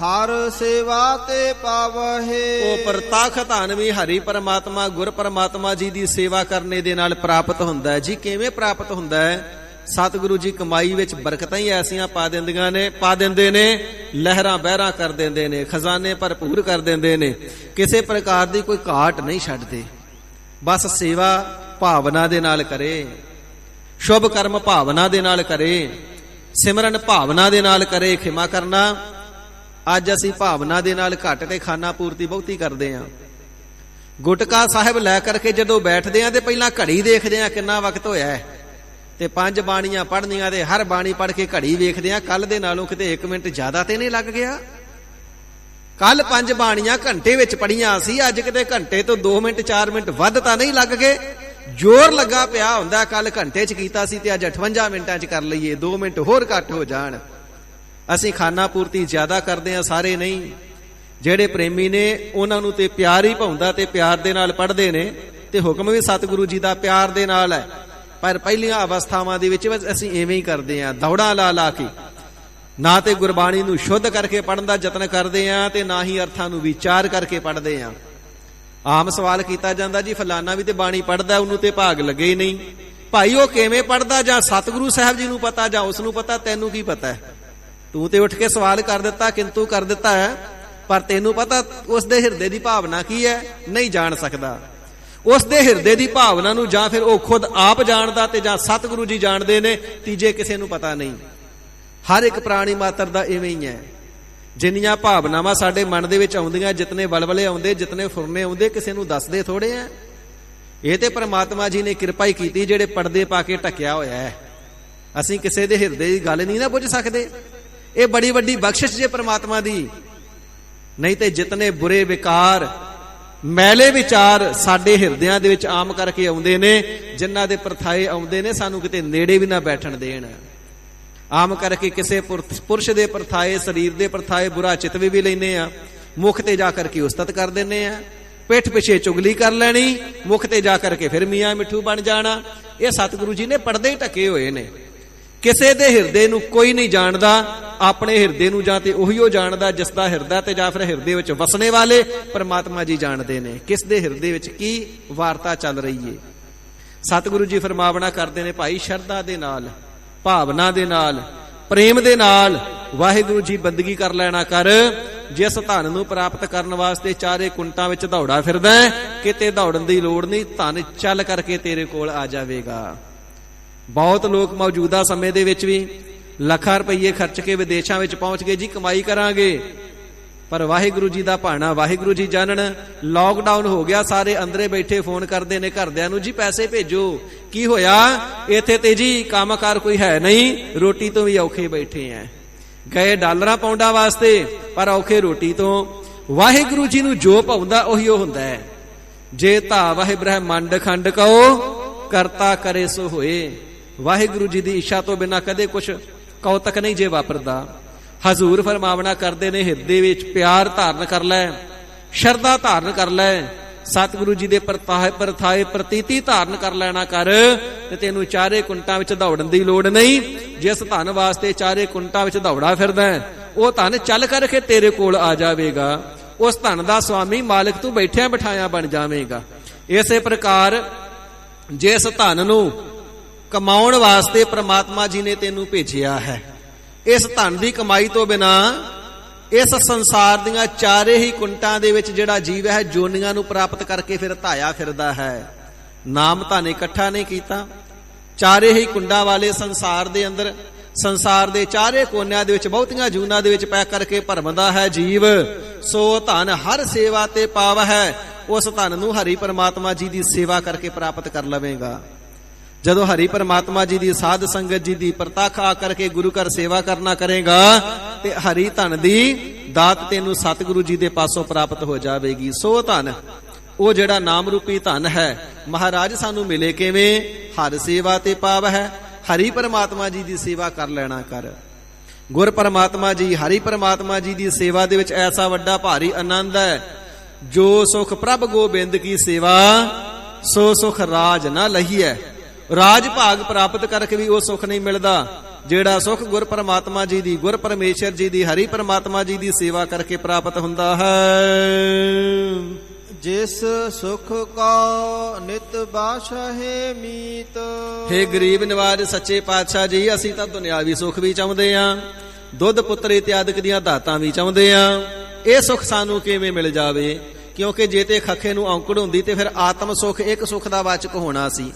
ਹਰ ਸੇਵਾ ਤੇ ਪਾਵਹਿ। ਉਹ ਪ੍ਰਤੱਖ ਧਨ ਵੀ ਹਰੀ ਪਰਮਾਤਮਾ, ਗੁਰ ਪਰਮਾਤਮਾ ਜੀ ਦੀ ਸੇਵਾ ਕਰਨੇ ਦੇ ਨਾਲ ਪ੍ਰਾਪਤ ਹੁੰਦਾ ਹੈ। ਜੀ ਕਿਵੇਂ ਪ੍ਰਾਪਤ ਹੁੰਦਾ ਹੈ? ਸਤਿਗੁਰੂ ਜੀ ਕਮਾਈ ਵਿੱਚ ਬਰਕਤਾਂ ਹੀ ਐਸੀਆਂ ਪਾ ਦਿੰਦੇ ਨੇ, ਲਹਿਰਾਂ ਬਹਿਰਾਂ ਕਰ ਦਿੰਦੇ ਨੇ, ਖਜ਼ਾਨੇ ਭਰਪੂਰ ਕਰ ਦਿੰਦੇ ਨੇ, ਕਿਸੇ ਪ੍ਰਕਾਰ ਦੀ ਕੋਈ ਘਾਟ ਨਹੀਂ ਛੱਡਦੇ। ਬਸ ਸੇਵਾ ਭਾਵਨਾ ਦੇ ਨਾਲ ਕਰੇ, ਸ਼ੁਭ ਕਰਮ ਭਾਵਨਾ ਦੇ ਨਾਲ ਕਰੇ, ਸਿਮਰਨ ਭਾਵਨਾ ਦੇ ਨਾਲ ਕਰੇ। ਖਿਮਾ ਕਰਨਾ, ਅੱਜ ਅਸੀਂ ਭਾਵਨਾ ਦੇ ਨਾਲ ਘੱਟ ਤੇ ਖਾਨਾ ਪੂਰਤੀ ਬਹੁਤੀ ਕਰਦੇ ਆਂ। ਗੁਟਕਾ ਸਾਹਿਬ ਲੈ ਕਰਕੇ ਜਦੋਂ ਬੈਠਦੇ ਆਂ ਤੇ ਪਹਿਲਾਂ ਘੜੀ ਦੇਖਦੇ ਆਂ ਕਿੰਨਾ ਵਕਤ ਹੋਇਆ ਹੈ, ਤੇ 5 ਬਾਣੀਆਂ ਪੜ੍ਹਨੀਆਂ ਤੇ ਹਰ ਬਾਣੀ ਪੜ੍ਹ ਕੇ ਘੜੀ ਵੇਖਦੇ ਆ, ਕੱਲ ਦੇ ਨਾਲੋਂ ਕਿਤੇ 1 ਮਿੰਟ ਜ਼ਿਆਦਾ ਤੇ ਨਹੀਂ ਲੱਗ ਗਿਆ। ਕੱਲ 5 ਬਾਣੀਆਂ ਘੰਟੇ ਵਿੱਚ ਪੜ੍ਹੀਆਂ ਸੀ, ਅੱਜ ਕਿਤੇ ਘੰਟੇ ਤੋਂ 2 ਮਿੰਟ 4 ਮਿੰਟ ਵੱਧ ਤਾਂ ਨਹੀਂ ਲੱਗ ਗਏ। ਜ਼ੋਰ ਲੱਗਾ ਪਿਆ ਹੁੰਦਾ, ਕੱਲ ਘੰਟੇ 'ਚ ਕੀਤਾ ਸੀ ਤੇ ਅੱਜ 58 ਮਿੰਟਾਂ 'ਚ ਕਰ ਲਈਏ, 2 ਮਿੰਟ ਹੋਰ ਘੱਟ ਹੋ ਜਾਣ। ਅਸੀਂ ਖਾਨਾ ਪੂਰਤੀ ਜ਼ਿਆਦਾ ਕਰਦੇ ਹਾਂ, ਸਾਰੇ ਨਹੀਂ। ਜਿਹੜੇ ਪ੍ਰੇਮੀ ਨੇ ਉਹਨਾਂ ਨੂੰ ਤੇ ਪਿਆਰ ਹੀ ਭਾਉਂਦਾ ਤੇ ਪਿਆਰ ਦੇ ਨਾਲ ਪੜ੍ਹਦੇ ਨੇ, ਤੇ ਹੁਕਮ ਵੀ ਸਤਿਗੁਰੂ ਜੀ ਦਾ ਪਿਆਰ ਦੇ ਨਾਲ ਹੈ। ਪਰ ਪਹਿਲੀਆਂ ਅਵਸਥਾਵਾਂ ਦੇ ਵਿੱਚ ਅਸੀਂ ਐਵੇਂ ਹੀ ਕਰਦੇ ਹਾਂ, ਦੌੜਾਂ ਲਾ ਲਾ ਕੇ। ਨਾ ਤੇ ਗੁਰਬਾਣੀ ਨੂੰ ਸ਼ੁੱਧ ਕਰਕੇ ਪੜ੍ਹਨ ਦਾ ਯਤਨ ਕਰਦੇ ਹਾਂ ਤੇ ਨਾ ਹੀ ਅਰਥਾਂ ਨੂੰ ਵਿਚਾਰ ਕਰਕੇ ਪੜ੍ਹਦੇ ਹਾਂ। ਆਮ ਸਵਾਲ ਕੀਤਾ ਜਾਂਦਾ, ਜੀ ਫਲਾਨਾ ਵੀ ਤੇ ਬਾਣੀ ਪੜ੍ਹਦਾ, ਉਹਨੂੰ ਤੇ ਭਾਗ ਲੱਗੇ ਹੀ ਨਹੀਂ। ਭਾਈ ਉਹ ਕਿਵੇਂ ਪੜ੍ਹਦਾ, ਜਾਂ ਸਤਿਗੁਰੂ ਸਾਹਿਬ ਜੀ ਨੂੰ ਪਤਾ ਜਾਂ ਉਸ ਨੂੰ ਪਤਾ, ਤੈਨੂੰ ਕੀ ਪਤਾ? ਤੂੰ ਤੇ ਉੱਠ ਕੇ ਸਵਾਲ ਕਰ ਦਿੱਤਾ, ਕਿੰਤੂ ਕਰ ਦਿੱਤਾ ਹੈ, ਪਰ ਤੈਨੂੰ ਪਤਾ ਉਸ ਦੇ ਹਿਰਦੇ ਦੀ ਭਾਵਨਾ ਕੀ ਹੈ? ਨਹੀਂ ਜਾਣ ਸਕਦਾ। ਉਸ ਦੇ ਹਿਰਦੇ ਦੀ ਭਾਵਨਾ ਨੂੰ ਜਾਂ ਫਿਰ ਉਹ ਖੁਦ ਆਪ ਜਾਣਦਾ ਤੇ ਜਾਂ ਸਤਿਗੁਰੂ ਜੀ ਜਾਣਦੇ ਨੇ, ਤੀਜੇ ਕਿਸੇ ਨੂੰ ਪਤਾ ਨਹੀਂ। ਹਰ ਇੱਕ ਪ੍ਰਾਣੀ ਮਾਤਰ ਦਾ ਇਵੇਂ ਹੀ ਹੈ। ਜਿੰਨੀਆਂ ਭਾਵਨਾਵਾਂ ਸਾਡੇ ਮਨ ਦੇ ਵਿੱਚ ਆਉਂਦੀਆਂ, ਜਿਤਨੇ ਵਲਵਲੇ ਆਉਂਦੇ, ਜਿਤਨੇ ਫੁਰਨੇ ਆਉਂਦੇ, ਕਿਸੇ ਨੂੰ ਦੱਸਦੇ ਥੋੜੇ ਆ। ਇਹ ਤੇ ਪ੍ਰਮਾਤਮਾ ਜੀ ਨੇ ਕਿਰਪਾ ਹੀ ਕੀਤੀ, ਜਿਹੜੇ ਪਰਦੇ ਪਾ ਕੇ ਢੱਕਿਆ ਹੋਇਆ ਹੈ। ਅਸੀਂ ਕਿਸੇ ਦੇ ਹਿਰਦੇ ਦੀ ਗੱਲ ਨਹੀਂ ਨਾ ਬੁੱਝ ਸਕਦੇ। ਇਹ ਬੜੀ ਵੱਡੀ ਬਖਸ਼ਿਸ਼ ਜੇ ਪ੍ਰਮਾਤਮਾ ਦੀ। ਨਹੀਂ ਤੇ ਜਿਤਨੇ ਬੁਰੇ ਵਿਕਾਰ, ਮੈਲੇ ਵਿਚਾਰ ਸਾਡੇ ਹਿਰਦਿਆਂ ਦੇ ਵਿੱਚ ਆਮ ਕਰਕੇ ਆਉਂਦੇ ਨੇ, ਜਿਨ੍ਹਾਂ ਦੇ ਪਰਥਾਏ ਆਉਂਦੇ ਨੇ, ਸਾਨੂੰ ਕਿਤੇ ਨੇੜੇ ਵੀ ਨਾ ਬੈਠਣ ਦੇਣ। ਆਮ ਕਰਕੇ ਕਿਸੇ ਪੁਰਸ਼ ਦੇ ਪਰਥਾਏ, ਸਰੀਰ ਦੇ ਪਰਥਾਏ ਬੁਰਾ ਚਿੱਤ ਵੀ ਲੈਂਦੇ ਆ, ਮੁਖ ਤੇ ਜਾ ਕਰਕੇ ਉਸਤਤ ਕਰ ਦਿੰਦੇ ਆ, ਪਿੱਠ ਪਿੱਛੇ ਚੁਗਲੀ ਕਰ ਲੈਣੀ, ਮੁਖ ਤੇ ਜਾ ਕਰਕੇ ਫਿਰ ਮੀਆਂ ਮਿੱਠੂ ਬਣ ਜਾਣਾ। ਇਹ ਸਤਿਗੁਰੂ ਜੀ ਨੇ ਪਰਦੇ ਹੀ ਢਕੇ ਹੋਏ ਨੇ। ਕਿਸੇ ਦੇ ਹਿਰਦੇ ਨੂੰ ਕੋਈ ਨਹੀਂ ਜਾਣਦਾ, ਆਪਣੇ ਹਿਰਦੇ ਨੂੰ ਜਾਂ ਤੇ ਉਹੀਓ ਜਾਣਦਾ ਜਿਸ ਦਾ ਹਿਰਦਾ, ਤੇ ਜਾਂ ਫਿਰ ਹਿਰਦੇ ਵਿੱਚ ਵਸਣੇ ਵਾਲੇ ਪ੍ਰਮਾਤਮਾ ਜੀ ਜਾਣਦੇ ਨੇ ਕਿਸ ਦੇ ਹਿਰਦੇ ਵਿੱਚ ਕੀ ਵਾਰਤਾ ਚੱਲ ਰਹੀ ਏ। ਸਤਿਗੁਰੂ ਜੀ ਫਰਮਾਵਣਾ ਕਰਦੇ ਨੇ, ਭਾਈ ਸ਼ਰਧਾ ਦੇ ਨਾਲ, ਭਾਵਨਾ ਦੇ ਨਾਲ, ਪ੍ਰੇਮ ਦੇ ਨਾਲ ਵਾਹਿਗੁਰੂ ਜੀ ਬੰਦਗੀ ਕਰ ਲੈਣਾ ਕਰ। ਜਿਸ ਧਨ ਨੂੰ ਪ੍ਰਾਪਤ ਕਰਨ ਵਾਸਤੇ ਚਾਰੇ ਕੁੰਟਾਂ ਵਿੱਚ ਦੌੜਾ ਫਿਰਦਾ, ਕਿਤੇ ਦੌੜਨ ਦੀ ਲੋੜ ਨਹੀਂ, ਧਨ ਚੱਲ ਕਰਕੇ ਤੇਰੇ ਕੋਲ ਆ ਜਾਵੇਗਾ। ਬਹੁਤ ਲੋਕ ਮੌਜੂਦਾ ਸਮੇਂ ਦੇ ਵਿੱਚ ਵੀ ਲੱਖਾਂ ਰੁਪਏ ਖਰਚ ਕੇ ਵਿਦੇਸ਼ਾਂ ਵਿੱਚ ਪਹੁੰਚ ਗਏ, ਜੀ ਕਮਾਈ ਕਰਾਂਗੇ। ਪਰ ਵਾਹਿਗੁਰੂ ਜੀ ਦਾ ਭਾਣਾ ਵਾਹਿਗੁਰੂ ਜੀ ਜਾਣਨ। ਲਾਕਡਾਊਨ ਹੋ ਗਿਆ, ਸਾਰੇ ਅੰਦਰੇ ਬੈਠੇ ਫੋਨ ਕਰਦੇ ਨੇ ਘਰਦਿਆਂ ਨੂੰ, ਜੀ ਪੈਸੇ ਭੇਜੋ। ਕੀ ਹੋਇਆ? ਇੱਥੇ ਤੇ ਜੀ ਕੰਮਕਾਰ ਕੋਈ ਹੈ ਨਹੀਂ, ਰੋਟੀ ਤੋਂ ਵੀ ਔਖੇ ਬੈਠੇ ਆ। ਗਏ ਡਾਲਰਾਂ ਪਾਉਂਡਾਂ ਵਾਸਤੇ, ਪਰ ਔਖੇ ਰੋਟੀ ਤੋਂ। ਵਾਹਿਗੁਰੂ ਜੀ ਨੂੰ ਜੋ ਭਾਉਂਦਾ ਉਹੀ ਉਹ ਹੁੰਦਾ ਹੈ। ਜੇ ਧਾਵਹਿ ਬ੍ਰਹਮੰਡ ਖੰਡ ਕਉ, ਕਰਤਾ ਕਰੇ ਸੋ ਹੋਏ। ਵਾਹਿਗੁਰੂ ਜੀ ਦੀ ਇੱਛਾ ਤੋਂ ਬਿਨਾਂ ਕਦੇ ਕੁਛ ਕੌਤਕ ਨਹੀਂ ਜੇ ਵਾਪਰਦਾ। ਹਜ਼ੂਰ ਫਰਮਾਵਣਾ ਕਰਦੇ ਨੇ, ਹਿਰਦੇ ਵਿੱਚ ਪਿਆਰ ਧਾਰਨ ਕਰ ਲੈ, ਸ਼ਰਧਾ ਧਾਰਨ ਕਰ ਲੈ, ਸਤਿਗੁਰੂ ਜੀ ਦੇ ਪਰਥਾਏ ਪ੍ਰਤੀਤੀ ਧਾਰਨ ਕਰ ਲੈਣਾ ਕਰ, ਤੇ ਤੈਨੂੰ ਚਾਰੇ ਕੁੰਟਾਂ ਵਿੱਚ ਦੌੜਨ ਦੀ ਲੋੜ ਨਹੀਂ। ਜਿਸ ਧਨ ਵਾਸਤੇ ਚਾਰੇ ਕੁੰਟਾਂ ਵਿੱਚ ਦੌੜਾ ਫਿਰਦਾ, ਉਹ ਧਨ ਚੱਲ ਕਰਕੇ ਤੇਰੇ ਕੋਲ ਆ ਜਾਵੇਗਾ। ਉਸ ਧਨ ਦਾ ਸਵਾਮੀ ਮਾਲਕ ਤੂੰ ਬੈਠਿਆ ਬਿਠਾਇਆ ਬਣ ਜਾਵੇਗਾ। ਇਸੇ ਪ੍ਰਕਾਰ ਜਿਸ ਧਨ ਨੂੰ ਕਮਾਉਣ ਵਾਸਤੇ ਪ੍ਰਮਾਤਮਾ ਜੀ ਨੇ ਤੈਨੂੰ ਭੇਜਿਆ ਹੈ, ਇਸ ਧਨ ਦੀ ਕਮਾਈ ਤੋਂ ਬਿਨਾ ਇਸ ਸੰਸਾਰ ਦੀਆਂ ਚਾਰੇ ਹੀ ਕੁੰਟਾਂ ਦੇ ਵਿੱਚ ਜਿਹੜਾ ਜੀਵ ਹੈ, ਜੋਨੀਆਂ ਨੂੰ ਪ੍ਰਾਪਤ ਕਰਕੇ ਫਿਰ ਧਾਇਆ ਫਿਰਦਾ ਹੈ। ਨਾਮ ਧਨ ਇਕੱਠਾ ਨਹੀਂ ਕੀਤਾ। ਚਾਰੇ ਹੀ ਕੁੰਡਾਂ ਵਾਲੇ ਸੰਸਾਰ ਦੇ ਅੰਦਰ, ਸੰਸਾਰ ਦੇ ਚਾਰੇ ਕੋਨਿਆਂ ਦੇ ਵਿੱਚ ਬਹੁਤੀਆਂ ਜੂਨਾਂ ਦੇ ਵਿੱਚ ਪੈ ਕਰਕੇ ਭਰਮਦਾ ਹੈ ਜੀਵ। ਸੋ ਧਨ ਹਰ ਸੇਵਾ ਤੇ ਪਾਵ ਹੈ। ਉਸ ਧਨ ਨੂੰ ਹਰੀ ਪਰਮਾਤਮਾ ਜੀ ਦੀ ਸੇਵਾ ਕਰਕੇ ਪ੍ਰਾਪਤ ਕਰ ਲਵੇਗਾ। ਜਦੋਂ ਹਰੀ ਪਰਮਾਤਮਾ ਜੀ ਦੀ ਸਾਧ ਸੰਗਤ ਜੀ ਦੀ ਪ੍ਰਤੱਖ ਆ ਕਰਕੇ ਗੁਰੂ ਘਰ ਸੇਵਾ ਕਰਨਾ ਕਰੇਗਾ, ਤੇ ਹਰੀ ਧਨ ਦੀ ਦਾਤ ਤੈਨੂੰ ਸਤਿਗੁਰੂ ਜੀ ਦੇ ਪਾਸੋਂ ਪ੍ਰਾਪਤ ਹੋ ਜਾਵੇਗੀ। ਸੋ ਧਨ, ਉਹ ਜਿਹੜਾ ਨਾਮ ਰੂਪੀ ਧਨ ਹੈ, ਮਹਾਰਾਜ ਸਾਨੂੰ ਮਿਲੇ ਕਿਵੇਂ? ਹਰ ਸੇਵਾ ਤੇ ਪਾਵ ਹੈ। ਹਰੀ ਪਰਮਾਤਮਾ ਜੀ ਦੀ ਸੇਵਾ ਕਰ ਲੈਣਾ ਕਰ। ਗੁਰ ਪਰਮਾਤਮਾ ਜੀ, ਹਰੀ ਪਰਮਾਤਮਾ ਜੀ ਦੀ ਸੇਵਾ ਦੇ ਵਿੱਚ ਐਸਾ ਵੱਡਾ ਭਾਰੀ ਆਨੰਦ ਹੈ। ਜੋ ਸੁਖ ਪ੍ਰਭ ਗੋਬਿੰਦ ਕੀ ਸੇਵਾ, ਸੋ ਸੁਖ ਰਾਜ ਨਾ ਲਹੀਐ। ਰਾਜ ਭਾਗ ਪ੍ਰਾਪਤ ਕਰਕੇ ਵੀ ਉਹ ਸੁਖ ਨਹੀਂ ਮਿਲਦਾ ਜਿਹੜਾ ਸੁਖ ਗੁਰ ਪਰਮਾਤਮਾ ਜੀ ਦੀ, ਗੁਰ ਪਰਮੇਸ਼ਰ ਜੀ ਦੀ, ਹਰੀ ਪਰਮਾਤਮਾ ਜੀ ਦੀ ਸੇਵਾ ਕਰਕੇ ਪ੍ਰਾਪਤ ਹੁੰਦਾ ਹੈ। ਜਿਸ ਸੁਖ ਕੋ ਨਿਤ ਬਾਸ਼ਹਿ ਮੀਤ। ਹੇ ਗਰੀਬ ਨਿਵਾਜ ਸੱਚੇ ਪਾਤਸ਼ਾਹ ਜੀ, ਅਸੀਂ ਤਾਂ ਦੁਨਿਆਵੀ ਸੁਖ ਵੀ ਚਾਹੁੰਦੇ ਆਂ, ਦੁੱਧ ਪੁੱਤਰ ਇਤਿਆਦਿਕ ਦੀਆਂ ਦਾਤਾਂ ਵੀ ਚਾਹੁੰਦੇ ਆਂ। ਇਹ ਸੁਖ ਸਾਨੂੰ ਕਿਵੇਂ ਮਿਲ ਜਾਵੇ? ਕਿਉਂਕਿ ਜੇ ਤੇ ਖੱਖੇ ਨੂੰ ਔਂਕੜ ਹੁੰਦੀ ਤੇ ਫਿਰ ਆਤਮ ਸੁਖ ਇੱਕ ਸੁਖ ਦਾ ਵਾਚਕ ਹੋਣਾ ਸੀ।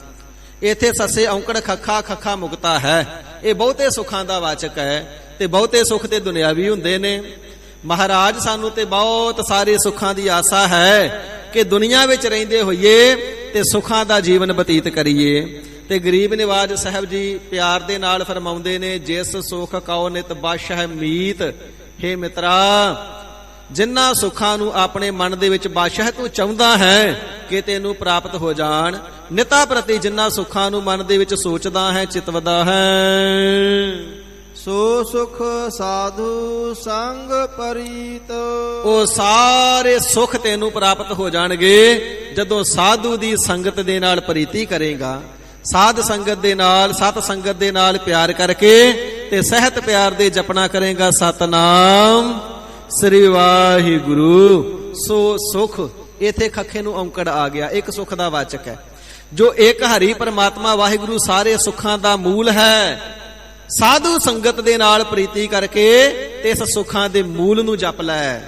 ਇੱਥੇ ਸੱਸੇ ਔਂਕੜ ਖੱਖਾ, ਖੱਖਾ ਮੁਕਤਾ ਹੈ। ਇਹ ਬਹੁਤੇ ਸੁੱਖਾਂ ਦਾ ਵਾਚਕ ਹੈ, ਤੇ ਬਹੁਤੇ ਸੁੱਖ ਤੇ ਦੁਨਿਆਵੀ ਹੁੰਦੇ ਨੇ। ਮਹਾਰਾਜ ਸਾਨੂੰ ਤੇ ਬਹੁਤ ਸਾਰੇ ਸੁੱਖਾਂ ਦੀ ਆਸਾ ਹੈ ਕਿ ਦੁਨੀਆ ਵਿੱਚ ਰਹਿੰਦੇ ਹੋਈਏ ਤੇ ਸੁੱਖਾਂ ਦਾ ਜੀਵਨ ਬਤੀਤ ਕਰੀਏ। ਤੇ ਗਰੀਬ ਨਿਵਾਜ ਸਾਹਿਬ ਜੀ ਪਿਆਰ ਦੇ ਨਾਲ ਫਰਮਾਉਂਦੇ ਨੇ, ਜਿਸ ਸੁਖ ਕਉ ਨਿਤ ਬਾਸ਼ਹਿ ਮੀਤ। ਹੇ ਮਿੱਤਰਾ, ਜਿਨ੍ਹਾਂ ਸੁੱਖਾਂ ਨੂੰ ਆਪਣੇ ਮਨ ਦੇ ਵਿੱਚ ਬਾਸ਼ਾ ਤੂੰ ਚਾਹੁੰਦਾ ਹੈ ਕਿ ਤੈਨੂੰ ਪ੍ਰਾਪਤ ਹੋ ਜਾਣ, ਨਿਤਾ ਪ੍ਰਤੀ ਜਿਨ੍ਹਾਂ ਸੁੱਖਾਂ ਨੂੰ ਮਨ ਦੇ ਵਿੱਚ ਸੋਚਦਾ ਹੈ, ਚਿਤਵਦਾ ਹੈ, ਸੋ ਸੁਖ ਸਾਧੂ ਸੰਗ ਪਰੀਤ। ਉਹ ਸਾਰੇ ਸੁੱਖ ਤੈਨੂੰ ਪ੍ਰਾਪਤ ਹੋ ਜਾਣਗੇ ਜਦੋਂ ਸਾਧੂ ਦੀ ਸੰਗਤ ਦੇ ਨਾਲ ਪ੍ਰੀਤੀ ਕਰੇਗਾ, ਸਾਧ ਸੰਗਤ ਦੇ ਨਾਲ, ਸਤ ਸੰਗਤ ਦੇ ਨਾਲ ਪਿਆਰ ਕਰਕੇ ਤੇ ਸਹਿਤ ਪਿਆਰ ਦੇ ਜਪਣਾ ਕਰੇਗਾ ਸਤਨਾਮ ਸ੍ਰੀ ਵਾਹਿਗੁਰੂ। ਸੋ ਸੁਖ, ਇਥੇ ਖੱਖੇ ਨੂੰ ਔਂਕੜ ਆ ਗਿਆ, ਇੱਕ ਸੁਖ ਦਾ ਵਾਚਕ ਹੈ। ਜੋ ਇੱਕ ਹਰੀ ਪਰਮਾਤਮਾ ਵਾਹਿਗੁਰੂ ਸਾਰੇ ਸੁੱਖਾਂ ਦਾ ਮੂਲ ਹੈ, ਸਾਧੂ ਸੰਗਤ ਦੇ ਨਾਲ ਪ੍ਰੀਤੀ ਕਰਕੇ ਤੇ ਇਸ ਸੁੱਖਾਂ ਦੇ ਮੂਲ ਨੂੰ ਜਪ ਲੈ।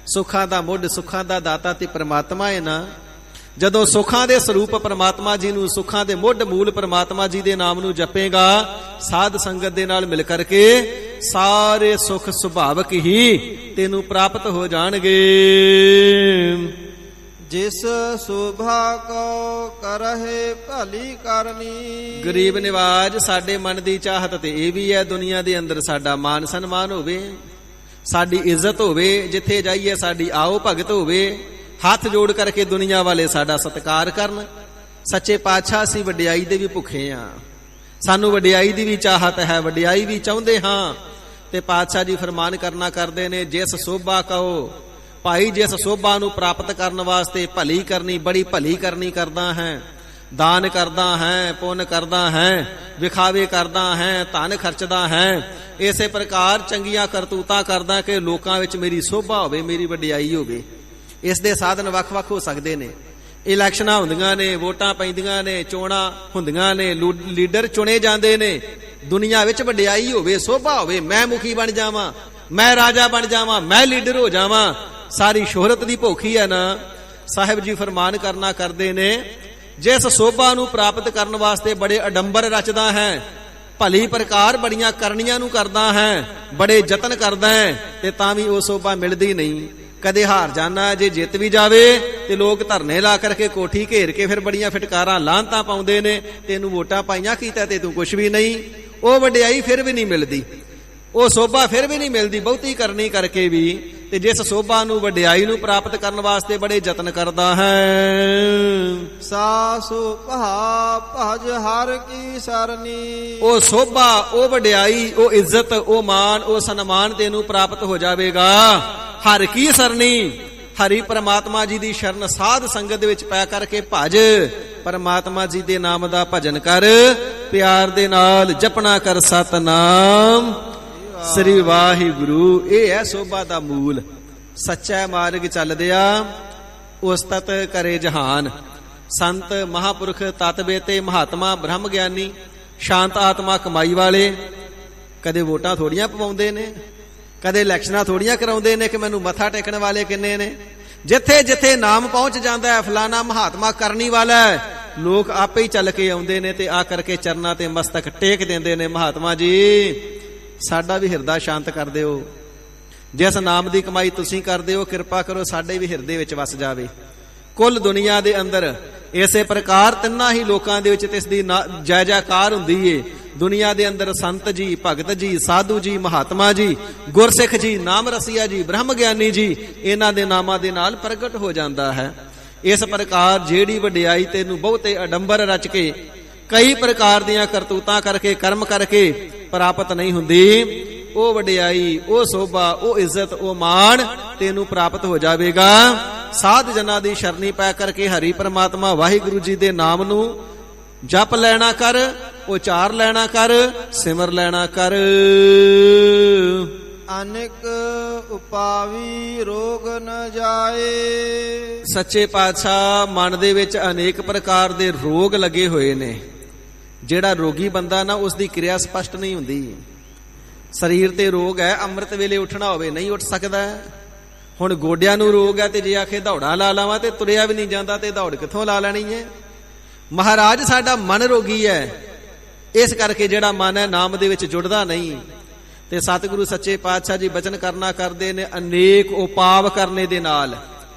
ਸੁੱਖਾਂ ਦਾ ਮੁੱਢ, ਸੁੱਖਾਂ ਦਾ ਦਾਤਾ ਤੇ ਪਰਮਾਤਮਾ ਹੈ ਨਾ। ਜਦੋਂ ਸੁੱਖਾਂ ਦੇ ਸਰੂਪ ਪਰਮਾਤਮਾ ਜੀ ਨੂੰ, ਸੁੱਖਾਂ ਦੇ ਮੁੱਢ ਮੂਲ ਪਰਮਾਤਮਾ ਜੀ ਦੇ ਨਾਮ ਨੂੰ ਜਪੇਗਾ ਸਾਧ ਸੰਗਤ ਦੇ ਨਾਲ ਮਿਲ ਕਰਕੇ, ਸਾਰੇ ਸੁੱਖ ਸੁਭਾਵਕ ਹੀ ਤੈਨੂੰ ਪ੍ਰਾਪਤ ਹੋ ਜਾਣਗੇ। ਜਿਸ ਸੋਭਾ ਕੋ ਕਰਹਿ ਭਲੀ ਕਰਨੀ। ਗਰੀਬ ਨਿਵਾਜ, ਸਾਡੇ ਮਨ ਦੀ ਚਾਹਤ ਤੇ ਇਹ ਵੀ ਹੈ ਦੁਨੀਆ ਦੇ ਅੰਦਰ ਸਾਡਾ ਮਾਨ ਸਨਮਾਨ ਹੋਵੇ, ਸਾਡੀ ਇੱਜ਼ਤ ਹੋਵੇ, ਜਿੱਥੇ ਜਾਈਏ ਸਾਡੀ ਆਓ ਭਗਤ ਹੋਵੇ, ਹੱਥ ਜੋੜ ਕਰਕੇ ਦੁਨੀਆ ਵਾਲੇ ਸਾਡਾ ਸਤਿਕਾਰ ਕਰਨ। ਸੱਚੇ ਪਾਤਸ਼ਾਹ ਅਸੀਂ ਵਡਿਆਈ ਦੇ ਵੀ ਭੁੱਖੇ ਆ, ਸਾਨੂੰ ਵਡਿਆਈ ਦੀ ਵੀ ਚਾਹਤ ਹੈ, ਵਡਿਆਈ ਵੀ ਚਾਹੁੰਦੇ ਹਾਂ। ਤੇ ਪਾਤਸ਼ਾਹ ਜੀ ਫਰਮਾਨ ਕਰਨਾ ਕਰਦੇ ਨੇ, ਜਿਸ ਸੋਭਾ ਕਹੋ ਭਾਈ, ਜਿਸ ਸੋਭਾ ਨੂੰ ਪ੍ਰਾਪਤ ਕਰਨ ਵਾਸਤੇ ਭਲੀ ਕਰਨੀ, ਬੜੀ ਭਲੀ ਕਰਨੀ ਕਰਦਾ ਹੈ, ਦਾਨ ਕਰਦਾ ਹੈ, ਪੁੰਨ ਕਰਦਾ ਹੈ, ਵਿਖਾਵੇ ਕਰਦਾ ਹੈ, ਧਨ ਖਰਚਦਾ ਹੈ, ਇਸੇ ਪ੍ਰਕਾਰ ਚੰਗੀਆਂ ਕਰਤੂਤਾਂ ਕਰਦਾ ਕਿ ਲੋਕਾਂ ਵਿੱਚ ਮੇਰੀ ਸੋਭਾ ਹੋਵੇ, ਮੇਰੀ ਵਡਿਆਈ ਹੋਵੇ। ਇਸ ਦੇ ਸਾਧਨ ਵੱਖ-ਵੱਖ ਹੋ ਸਕਦੇ ਨੇ। ਇਲੈਕਸ਼ਨਾਂ ਹੁੰਦੀਆਂ ਨੇ, ਵੋਟਾਂ ਪੈਂਦੀਆਂ ਨੇ, ਚੋਣਾਂ ਹੁੰਦੀਆਂ ਨੇ, ਲੀਡਰ ਚੁਣੇ ਜਾਂਦੇ ਨੇ। ਦੁਨੀਆ ਵਿੱਚ ਵਡਿਆਈ ਹੋਵੇ, ਸੋਭਾ ਹੋਵੇ, ਮੈਂ ਮੁਖੀ ਬਣ ਜਾਵਾਂ, ਮੈਂ ਰਾਜਾ ਬਣ ਜਾਵਾਂ, ਮੈਂ ਲੀਡਰ ਹੋ ਜਾਵਾਂ, ਸਾਰੀ ਸ਼ੋਹਰਤ ਦੀ ਭੁੱਖ ਹੀ ਹੈ ਨਾ। ਸਾਹਿਬ ਜੀ ਫਰਮਾਨ ਕਰਨਾ ਕਰਦੇ ਨੇ, ਜਿਸ ਸੋਭਾ ਨੂੰ ਪ੍ਰਾਪਤ ਕਰਨ ਵਾਸਤੇ ਬੜੇ ਅਡੰਬਰ ਰਚਦਾ ਹੈ, ਭਲੀ ਪ੍ਰਕਾਰ ਬੜੀਆਂ ਕਰਨੀਆਂ ਨੂੰ ਕਰਦਾ ਹੈ, ਬੜੇ ਯਤਨ ਕਰਦਾ ਹੈ, ਤੇ ਤਾਂ ਵੀ ਉਹ ਸੋਭਾ ਮਿਲਦੀ ਨਹੀਂ। ਕਦੇ ਹਾਰ ਜਾਣਾ, ਜੇ ਜਿੱਤ ਵੀ ਜਾਵੇ ਤੇ ਲੋਕ ਧਰਨੇ ਲਾ ਕਰਕੇ ਕੋਠੀ ਘੇਰ ਕੇ ਫਿਰ ਬੜੀਆਂ ਫਟਕਾਰਾਂ ਲਾਹਨਤਾਂ ਪਾਉਂਦੇ ਨੇ, ਤੈਨੂੰ ਵੋਟਾਂ ਪਾਈਆਂ ਕੀਤਾ ਤੇ ਤੂੰ ਕੁਛ ਵੀ ਨਹੀਂ। ਉਹ ਵਡਿਆਈ ਫਿਰ ਵੀ ਨਹੀਂ ਮਿਲਦੀ, ਉਹ ਸੋਭਾ ਫਿਰ ਵੀ ਨਹੀਂ ਮਿਲਦੀ, ਬਹੁਤੀ ਕਰਨੀ ਕਰਕੇ ਵੀ। ਤੇ ਜਿਸ ਸੋਭਾ ਨੂੰ, ਵਡਿਆਈ ਨੂੰ ਪ੍ਰਾਪਤ ਕਰਨ ਵਾਸਤੇ ਬੜੇ ਯਤਨ ਕਰਦਾ ਹੈ, ਸਾਸੁ ਭਾ ਭਜ ਹਰ ਕੀ ਸਰਨੀ। ਉਹ ਸੋਭਾ, ਉਹ ਵਡਿਆਈ, ਉਹ ਇੱਜ਼ਤ, ਉਹ ਮਾਣ, ਉਹ ਸਨਮਾਨ ਤੈਨੂੰ ਪ੍ਰਾਪਤ ਹੋ ਜਾਵੇਗਾ ਹਰ ਕੀ ਸਰਨੀ। ਹਰੀ ਪਰਮਾਤਮਾ ਜੀ ਦੀ ਸ਼ਰਨ ਸਾਧ ਸੰਗਤ ਦੇ ਵਿੱਚ ਪੈ ਕਰਕੇ ਭਜ, ਪਰਮਾਤਮਾ ਜੀ ਦੇ ਨਾਮ ਦਾ ਭਜਨ ਕਰ, ਪਿਆਰ ਦੇ ਨਾਲ ਜਪਣਾ ਕਰ ਸਤਨਾਮ ਸ੍ਰੀ ਵਾਹਿਗੁਰੂ। ਇਹ ਹੈ ਸੋਭਾ ਦਾ ਮੂਲ। ਸੱਚਾ ਮਾਰਗ ਚੱਲਦਿਆ ਉਸਤਤ ਕਰੇ ਜਹਾਨ। ਸੰਤ ਮਹਾਪੁਰਖ ਤਤਵੇ ਤੇ ਮਹਾਤਮਾ ਬ੍ਰਹਮ ਗਿਆਨੀ ਸ਼ਾਂਤ ਆਤਮਾ ਕਮਾਈ ਵਾਲੇ ਕਦੇ ਵੋਟਾਂ ਥੋੜੀਆਂ ਪਵਾਉਂਦੇ ਨੇ, ਕਦੇ ਇਲੈਕਸ਼ਨਾਂ ਥੋੜੀਆਂ ਕਰਾਉਂਦੇ ਨੇ ਕਿ ਮੈਨੂੰ ਮੱਥਾ ਟੇਕਣ ਵਾਲੇ ਕਿੰਨੇ ਨੇ। ਜਿੱਥੇ ਜਿੱਥੇ ਨਾਮ ਪਹੁੰਚ ਜਾਂਦਾ ਹੈ ਫਲਾਣਾ ਮਹਾਤਮਾ ਕਰਨੀ ਵਾਲਾ ਹੈ, ਲੋਕ ਆਪੇ ਹੀ ਚੱਲ ਕੇ ਆਉਂਦੇ ਨੇ ਤੇ ਆ ਕਰਕੇ ਚਰਨਾਂ ਤੇ ਮਸਤਕ ਟੇਕ ਦਿੰਦੇ ਨੇ। ਮਹਾਤਮਾ ਜੀ ਸਾਡਾ ਵੀ ਹਿਰਦਾ ਸ਼ਾਂਤ ਕਰ ਦਿਓ, ਜਿਸ ਨਾਮ ਦੀ ਕਮਾਈ ਤੁਸੀਂ ਕਰਦੇ ਹੋ ਕਿਰਪਾ ਕਰੋ ਸਾਡੇ ਵੀ ਹਿਰਦੇ ਵਿੱਚ ਵਸ ਜਾਵੇ। ਕੁੱਲ ਦੁਨੀਆ ਦੇ ਅੰਦਰ ਇਸੇ ਪ੍ਰਕਾਰ ਤਿੰਨਾਂ ਹੀ ਲੋਕਾਂ ਦੇ ਵਿੱਚ ਇਸ ਦੀ ਜੈ ਜੈਕਾਰ ਹੁੰਦੀ ਏ। ਦੁਨੀਆ ਦੇ ਅੰਦਰ ਸੰਤ ਜੀ, ਭਗਤ ਜੀ, ਸਾਧੂ ਜੀ, ਮਹਾਤਮਾ ਜੀ, ਗੁਰਸਿੱਖ ਜੀ, ਨਾਮ ਰਸੀਆ ਜੀ, ਬ੍ਰਹਮ ਗਿਆਨੀ ਜੀ, ਇਹਨਾਂ ਦੇ ਨਾਮਾਂ ਦੇ ਨਾਲ ਪ੍ਰਗਟ ਹੋ ਜਾਂਦਾ ਹੈ। ਇਸ ਪ੍ਰਕਾਰ ਜਿਹੜੀ ਵਡਿਆਈ ਤੈਨੂੰ ਬਹੁਤੇ ਅਡੰਬਰ ਰਚ ਕੇ ਕਈ ਪ੍ਰਕਾਰ ਦੀਆਂ ਕਰਤੂਤਾਂ ਕਰਕੇ ਕਰਮ ਕਰਕੇ ਪ੍ਰਾਪਤ ਨਹੀਂ ਹੁੰਦੀ, ਉਹ ਵਡਿਆਈ, ਉਹ ਸੋਭਾ, ਉਹ ਇੱਜ਼ਤ, ਉਹ ਮਾਣ ਤੈਨੂੰ ਪ੍ਰਾਪਤ ਹੋ ਜਾਵੇਗਾ। ਸਾਧ ਜਨਾਂ ਦੀ ਸ਼ਰਨੀ ਪੈ ਕਰਕੇ ਹਰੀ ਪਰਮਾਤਮਾ ਵਾਹਿਗੁਰੂ ਜੀ ਦੇ ਨਾਮ ਨੂੰ ਜਪ ਲੈਣਾ ਕਰ, ਉਚਾਰ ਲੈਣਾ ਕਰ, ਸਿਮਰ ਲੈਣਾ ਕਰ। ਅਨੇਕ ਉਪਾਵੀ ਰੋਗ ਨ ਜਾਏ। ਸੱਚੇ ਪਾਤਸ਼ਾਹ ਮਨ ਦੇ ਵਿੱਚ ਅਨੇਕ ਪ੍ਰਕਾਰ ਦੇ ਰੋਗ ਲੱਗੇ ਹੋਏ ਨੇ। ਜਿਹੜਾ ਰੋਗੀ ਬੰਦਾ ਨਾ, ਉਸ ਦੀ ਕਿਰਿਆ ਸਪਸ਼ਟ ਨਹੀਂ ਹੁੰਦੀ। ਸਰੀਰ ਤੇ ਰੋਗ ਹੈ, ਅੰਮ੍ਰਿਤ ਵੇਲੇ ਉੱਠਣਾ ਹੋਵੇ ਨਹੀਂ ਉੱਠ ਸਕਦਾ। ਹੁਣ ਗੋਡਿਆਂ ਨੂੰ ਰੋਗ ਹੈ ਤੇ ਜੇ ਆਖੇ ਦੌੜਾਂ ਲਾ ਲਾਵਾਂ ਤੇ ਤੁਰਿਆ ਵੀ ਨਹੀਂ ਜਾਂਦਾ ਤੇ ਦੌੜ ਕਿੱਥੋਂ ਲਾ ਲੈਣੀ ਹੈ। ਮਹਾਰਾਜ ਸਾਡਾ ਮਨ ਰੋਗੀ ਹੈ, ਇਸ ਕਰਕੇ ਜਿਹੜਾ ਮਨ ਹੈ ਨਾਮ ਦੇ ਵਿੱਚ ਜੁੜਦਾ ਨਹੀਂ। ਤੇ ਸਤਿਗੁਰੂ ਸੱਚੇ ਪਾਤਸ਼ਾਹ ਜੀ ਬਚਨ ਕਰਨਾ ਕਰਦੇ ਨੇ, ਅਨੇਕ ਉਪਾਵ ਕਰਨੇ ਦੇ ਨਾਲ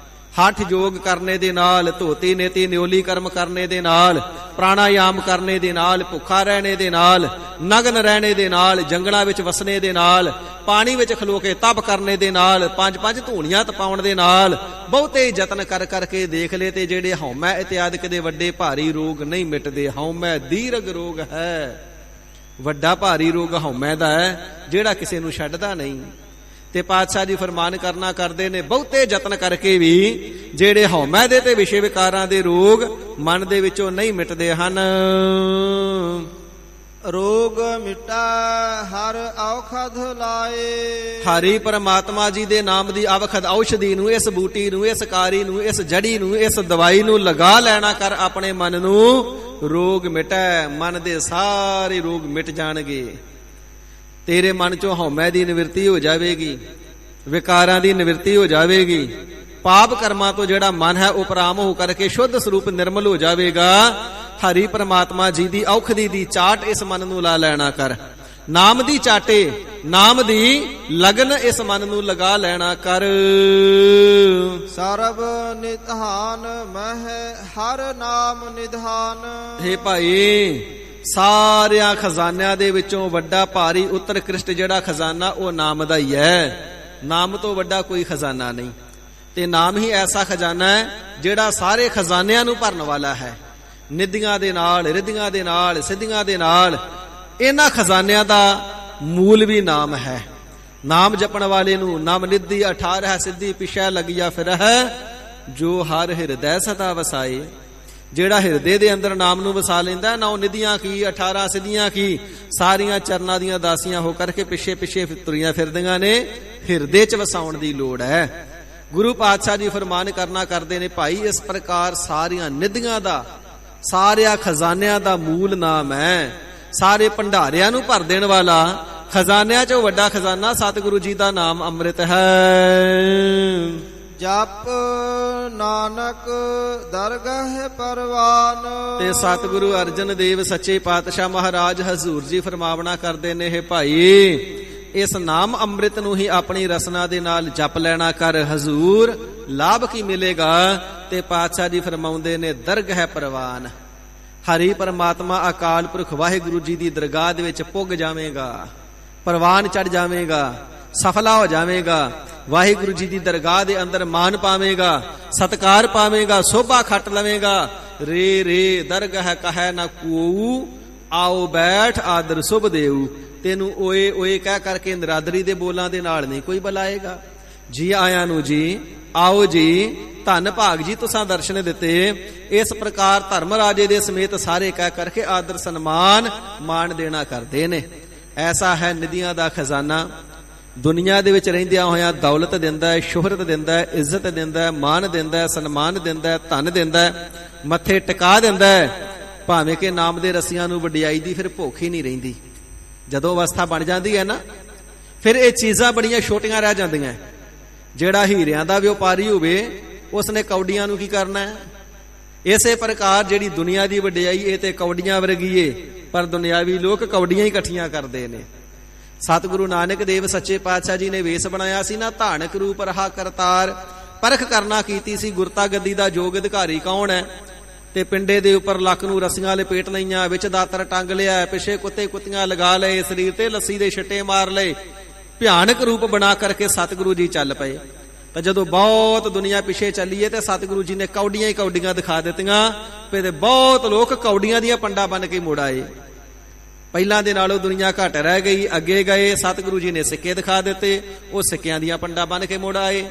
ਹਠ ਯੋਗ ਕਰਨੇ ਦੇ ਨਾਲ, ਧੋਤੀ ਨੇਤੀ ਨਿਉਲੀ ਕਰਮ ਕਰਨੇ ਦੇ ਨਾਲ, ਪ੍ਰਾਣਾਯਾਮ ਕਰਨੇ ਦੇ ਨਾਲ, ਭੁੱਖਾ ਰਹਿਣੇ ਦੇ ਨਾਲ, ਨਗਨ ਰਹਿਣੇ ਦੇ ਨਾਲ, ਜੰਗਲਾਂ ਵਿੱਚ ਵਸਣੇ ਦੇ ਨਾਲ, ਪਾਣੀ ਵਿੱਚ ਖਲੋ ਕੇ ਤਪ ਕਰਨੇ ਦੇ ਨਾਲ, 5-5 ਧੂਣੀਆਂ ਤਪਾਉਣ ਦੇ ਨਾਲ, ਬਹੁਤੇ ਯਤਨ ਕਰ ਕਰਕੇ ਦੇਖ ਲਏ ਤੇ ਜਿਹੜੇ ਹਉਮੈ ਇਤਿਆਦਿਕ ਦੇ ਵੱਡੇ ਭਾਰੀ ਰੋਗ ਨਹੀਂ ਮਿਟਦੇ। ਹਉਮੈ ਦੀਰਘ ਰੋਗ ਹੈ, ਵੱਡਾ ਭਾਰੀ ਰੋਗ ਹਉਮੈ ਦਾ ਹੈ, ਜਿਹੜਾ ਕਿਸੇ ਨੂੰ ਛੱਡਦਾ ਨਹੀਂ। ਤੇ ਪਾਤਸ਼ਾਹ ਜੀ ਫਰਮਾਨ ਕਰਨਾ ਕਰਦੇ ਨੇ, ਬਹੁਤੇ ਯਤਨ ਕਰਕੇ ਵੀ ਜਿਹੜੇ ਹਉਮੈ ਦੇ ਤੇ ਵਿਸ਼ੇ ਵਿਕਾਰਾਂ ਦੇ ਰੋਗ ਮਨ ਦੇ ਵਿੱਚੋਂ ਨਹੀਂ ਮਿਟਦੇ ਹਨ। ਰੋਗ ਮਿਟਾ ਹਰ ਔਖਦ ਲਾਏ। ਹਰੀ ਪਰਮਾਤਮਾ ਜੀ ਦੇ ਨਾਮ ਦੀ ਅਵਖਦ ਔਸ਼ਧੀ ਨੂੰ, ਇਸ ਬੂਟੀ ਨੂੰ, ਇਸ ਕਾਰੀ ਨੂੰ, ਇਸ ਜੜੀ ਨੂੰ, ਇਸ ਦਵਾਈ ਨੂੰ ਲਗਾ ਲੈਣਾ ਕਰ ਆਪਣੇ ਮਨ ਨੂੰ, ਰੋਗ ਮਿਟੈ। ਮਨ ਦੇ ਸਾਰੇ ਰੋਗ ਮਿਟ ਜਾਣਗੇ। ਤੇਰੇ ਮਨ ਚੋਂ ਹਉਮੈ ਦੀ ਨਿਵਰਤੀ ਹੋ ਜਾਵੇਗੀ, ਵਿਕਾਰਾਂ ਦੀ ਨਿਵਰਤੀ ਹੋ ਜਾਵੇਗੀ, ਪਾਪ ਕਰਮਾਂ ਤੋਂ ਜਿਹੜਾ ਮਨ ਹੈ ਉਹ ਪਰਾਮ ਹੋ ਕਰਕੇ ਸ਼ੁੱਧ ਸਰੂਪ ਨਿਰਮਲ ਹੋ ਜਾਵੇਗਾ। ਹਰੀ ਪਰਮਾਤਮਾ ਜੀ ਦੀ ਔਖਦੀ ਦੀ ਚਾਟ ਇਸ ਮਨ ਨੂੰ ਲਾ ਲੈਣਾ ਕਰ। ਨਾਮ ਦੀ ਚਾਟੇ, ਨਾਮ ਦੀ ਲਗਨ ਇਸ ਮਨ ਨੂੰ ਲਗਾ ਲੈਣਾ ਕਰ। ਸਰਬ ਨਿਧਾਨ ਮਹਿ ਹਰ ਨਾਮ ਨਿਧਾਨ। ਹੇ ਭਾਈ, ਸਾਰਿਆਂ ਖਜ਼ਾਨਿਆਂ ਦੇ ਵਿੱਚੋਂ ਵੱਡਾ ਭਾਰੀ ਉਤਰਕ੍ਰਿਸ਼ਟ ਜਿਹੜਾ ਖਜ਼ਾਨਾ ਉਹ ਨਾਮ ਦਾ ਹੀ ਹੈ। ਨਾਮ ਤੋਂ ਵੱਡਾ ਕੋਈ ਖਜ਼ਾਨਾ ਨਹੀਂ। ਤੇ ਨਾਮ ਹੀ ਐਸਾ ਖਜ਼ਾਨਾ ਹੈ ਜਿਹੜਾ ਸਾਰੇ ਖਜ਼ਾਨਿਆਂ ਨੂੰ ਭਰਨ ਵਾਲਾ ਹੈ। ਨਿਧੀਆਂ ਦੇ ਨਾਲ, ਰਿਧੀਆਂ ਦੇ ਨਾਲ, ਸਿੱਧੀਆਂ ਦੇ ਨਾਲ, ਇਹਨਾਂ ਖਜ਼ਾਨਿਆਂ ਦਾ ਮੂਲ ਵੀ ਨਾਮ ਹੈ। ਨਾਮ ਜਪਣ ਵਾਲੇ ਨੂੰ ਨਾਮ ਨਿਧੀ 18 ਸਿੱਧੀ ਪਿਛੈ ਲਗਿਆ ਫਿਰ ਹੈ, ਜੋ ਹਰ ਹਿਰਦੈ ਸਦਾ ਵਸਾਏ। ਜਿਹੜਾ ਹਿਰਦੇ ਦੇ ਅੰਦਰ ਨਾਮ ਨੂੰ ਵਸਾ ਲੈਂਦਾ, ਨਾ ਉਹ ਨਿਧੀਆਂ ਕੀ 18 ਸਿੱਧੀਆਂ ਕੀ ਸਾਰੀਆਂ ਚਰਨਾਂ ਦੀਆਂ ਦਾਸੀਆਂ ਹੋ ਕਰਕੇ ਪਿੱਛੇ ਪਿੱਛੇ ਤੁਰੀਆਂ ਫਿਰਦੀਆਂ ਨੇ। ਹਿਰਦੇ 'ਚ ਵਸਾਉਣ ਦੀ ਲੋੜ ਹੈ। ਗੁਰੂ ਪਾਤਸ਼ਾਹ ਜੀ ਫਰਮਾਨ ਕਰਨਾ ਕਰਦੇ ਨੇ, ਭਾਈ ਇਸ ਪ੍ਰਕਾਰ ਸਾਰੀਆਂ ਨਿਧੀਆਂ ਦਾ, ਸਾਰਿਆਂ ਖਜ਼ਾਨਿਆਂ ਦਾ ਮੂਲ ਨਾਮ ਹੈ। ਸਾਰੇ ਭੰਡਾਰਿਆਂ ਨੂੰ ਭਰ ਦੇਣ ਵਾਲਾ, ਖਜ਼ਾਨਿਆਂ 'ਚੋਂ ਵੱਡਾ ਖਜ਼ਾਨਾ ਸਤਿਗੁਰੂ ਜੀ ਦਾ ਨਾਮ ਅੰਮ੍ਰਿਤ ਹੈ। ਜਪ ਨਾਨਕ ਦਰਗਹ ਪਰਵਾਨ। ਤੇ ਸਤਿਗੁਰੂ ਅਰਜਨ ਦੇਵ ਸੱਚੇ ਪਾਤਸ਼ਾਹ ਮਹਾਰਾਜ ਹਜ਼ੂਰ ਜੀ ਫਰਮਾਵਣਾ ਕਰਦੇ ਨੇ, ਹੈ ਭਾਈ ਇਸ ਨਾਮ ਅੰਮ੍ਰਿਤ ਨੂੰ ਹੀ ਆਪਣੀ ਰਸਨਾ ਦੇ ਨਾਲ ਜਪ ਲੈਣਾ ਕਰ। ਹਜ਼ੂਰ ਲਾਭ ਕੀ ਮਿਲੇਗਾ? ਤੇ ਪਾਤਸ਼ਾਹ ਜੀ ਫਰਮਾਉਂਦੇ ਨੇ, ਦਰਗਹ ਪਰਵਾਨ। ਹਰੀ ਪਰਮਾਤਮਾ ਅਕਾਲ ਪੁਰਖ ਵਾਹਿਗੁਰੂ ਜੀ ਦੀ ਦਰਗਾਹ ਦੇ ਵਿੱਚ ਪੁੱਗ ਜਾਵੇਗਾ, ਪਰਵਾਨ ਚੜ ਜਾਵੇਗਾ, ਸਫਲਾ ਹੋ ਜਾਵੇਗਾ। ਵਾਹਿਗੁਰੂ ਜੀ ਦੀ ਦਰਗਾਹ ਦੇ ਅੰਦਰ ਮਾਨ ਪਾਵੇਗਾ, ਸਤਕਾਰ ਪਾਵੇਗਾ, ਸੋਭਾ ਖੱਟ ਲਵੇਗਾ। ਰੇ ਰੇ ਦਰਗਹ ਕਹੈ ਨਾ ਕੋਊ, ਆਓ ਬੈਠ ਆਦਰ ਸੁਭ ਦੇਊ। ਤੈਨੂੰ ਓਏ ਓਏ ਕਹਿ ਕਰਕੇ ਨਰਾਦਰੀ ਦੇ ਬੋਲਾਂ ਦੇ ਨਾਲ ਨਹੀਂ ਕੋਈ ਬੁਲਾਏਗਾ। ਜੀ ਆਇਆਂ ਨੂੰ ਜੀ, ਆਓ ਜੀ, ਧੰਨ ਭਾਗ ਜੀ ਤੁਸਾਂ ਦਰਸ਼ਨ ਦਿੱਤੇ। ਇਸ ਪ੍ਰਕਾਰ ਧਰਮ ਰਾਜੇ ਦੇ ਸਮੇਤ ਸਾਰੇ ਕਹਿ ਕਰਕੇ ਆਦਰ ਸਨਮਾਨ ਮਾਣ ਦੇਣਾ ਕਰਦੇ ਨੇ। ਐਸਾ ਹੈ ਨਿਧੀਆਂ ਦਾ ਖਜ਼ਾਨਾ। ਦੁਨੀਆ ਦੇ ਵਿੱਚ ਰਹਿੰਦਿਆਂ ਹੋਇਆਂ ਦੌਲਤ ਦਿੰਦਾ ਹੈ, ਸ਼ੋਹਰਤ ਦਿੰਦਾ ਹੈ, ਇੱਜ਼ਤ ਦਿੰਦਾ ਹੈ, ਮਾਣ ਦਿੰਦਾ ਹੈ, ਸਨਮਾਨ ਦਿੰਦਾ ਹੈ, ਧਨ ਦਿੰਦਾ ਹੈ, ਮੱਥੇ ਟਿਕਾ ਦਿੰਦਾ ਹੈ। ਭਾਵੇਂ ਕਿ ਨਾਮ ਦੇ ਰਸੀਆਂ ਨੂੰ ਵਡਿਆਈ ਦੀ ਫਿਰ ਭੁੱਖ ਹੀ ਨਹੀਂ ਰਹਿੰਦੀ। ਜਦੋਂ ਅਵਸਥਾ ਬਣ ਜਾਂਦੀ ਹੈ ਨਾ, ਫਿਰ ਇਹ ਚੀਜ਼ਾਂ ਬੜੀਆਂ ਛੋਟੀਆਂ ਰਹਿ ਜਾਂਦੀਆਂ। ਜਿਹੜਾ ਹੀਰਿਆਂ ਦਾ ਵਪਾਰੀ ਹੋਵੇ ਉਸਨੇ ਕੌਡੀਆਂ ਨੂੰ ਕੀ ਕਰਨਾ ਹੈ? ਇਸੇ ਪ੍ਰਕਾਰ ਜਿਹੜੀ ਦੁਨੀਆ ਦੀ ਵਡਿਆਈ ਇਹ ਤੇ ਕੌਡੀਆਂ ਵਰਗੀ ਏ, ਪਰ ਦੁਨਿਆਵੀ ਲੋਕ ਕੌਡੀਆਂ ਹੀ ਇਕੱਠੀਆਂ ਕਰਦੇ ਨੇ। ਸਤਿਗੁਰੂ ਨਾਨਕ ਦੇਵ ਸੱਚੇ ਪਾਤਸ਼ਾਹ ਜੀ ਨੇ ਵੇਸ ਬਣਾਇਆ ਸੀ ਨਾ, ਧਾਨਕ ਰੂਪ ਰਹਾ ਕਰਤਾਰ। ਪਰਖ ਕਰਨਾ ਕੀਤੀ ਸੀ ਗੁਰਤਾ ਗੱਦੀ ਦਾ ਯੋਗ ਅਧਿਕਾਰੀ ਕੌਣ ਹੈ। ਤੇ ਪਿੰਡੇ ਦੇ ਉੱਪਰ ਲੱਕ ਨੂੰ ਰੱਸੀਆਂ ਲਪੇਟ ਲਈਆਂ, ਵਿੱਚ ਦਾਤਰ ਟੰਗ ਲਿਆ, ਪਿੱਛੇ ਕੁੱਤੇ ਕੁੱਤੀਆਂ ਲਗਾ ਲਏ, ਸਰੀਰ ਤੇ ਲੱਸੀ ਦੇ ਛਿੱਟੇ ਮਾਰ ਲਏ, ਭਿਆਨਕ ਰੂਪ ਬਣਾ ਕਰਕੇ ਸਤਿਗੁਰੂ ਜੀ ਚੱਲ ਪਏ। ਤਾਂ ਜਦੋਂ ਬਹੁਤ ਦੁਨੀਆ ਪਿੱਛੇ ਚੱਲੀਏ ਤੇ ਸਤਿਗੁਰੂ ਜੀ ਨੇ ਕੌਡੀਆਂ ਹੀ ਕੌਡੀਆਂ ਦਿਖਾ ਦਿੱਤੀਆਂ। ਤੇ ਬਹੁਤ ਲੋਕ ਕੌਡੀਆਂ ਦੀਆਂ ਪੰਡਾ ਬਣ ਕੇ ਮੁੜ ਆਏ। ਪਹਿਲਾਂ ਦੇ ਨਾਲੋਂ ਦੁਨੀਆ ਘੱਟ ਰਹਿ ਗਈ। ਅੱਗੇ ਗਏ, ਸਤਿਗੁਰੂ ਜੀ ਨੇ ਸਿੱਕੇ ਦਿਖਾ ਦਿੱਤੇ, ਉਹ ਸਿੱਕਿਆਂ ਦੀਆਂ ਪੰਡਾ ਬਣ ਕੇ ਮੁੜ ਆਏ।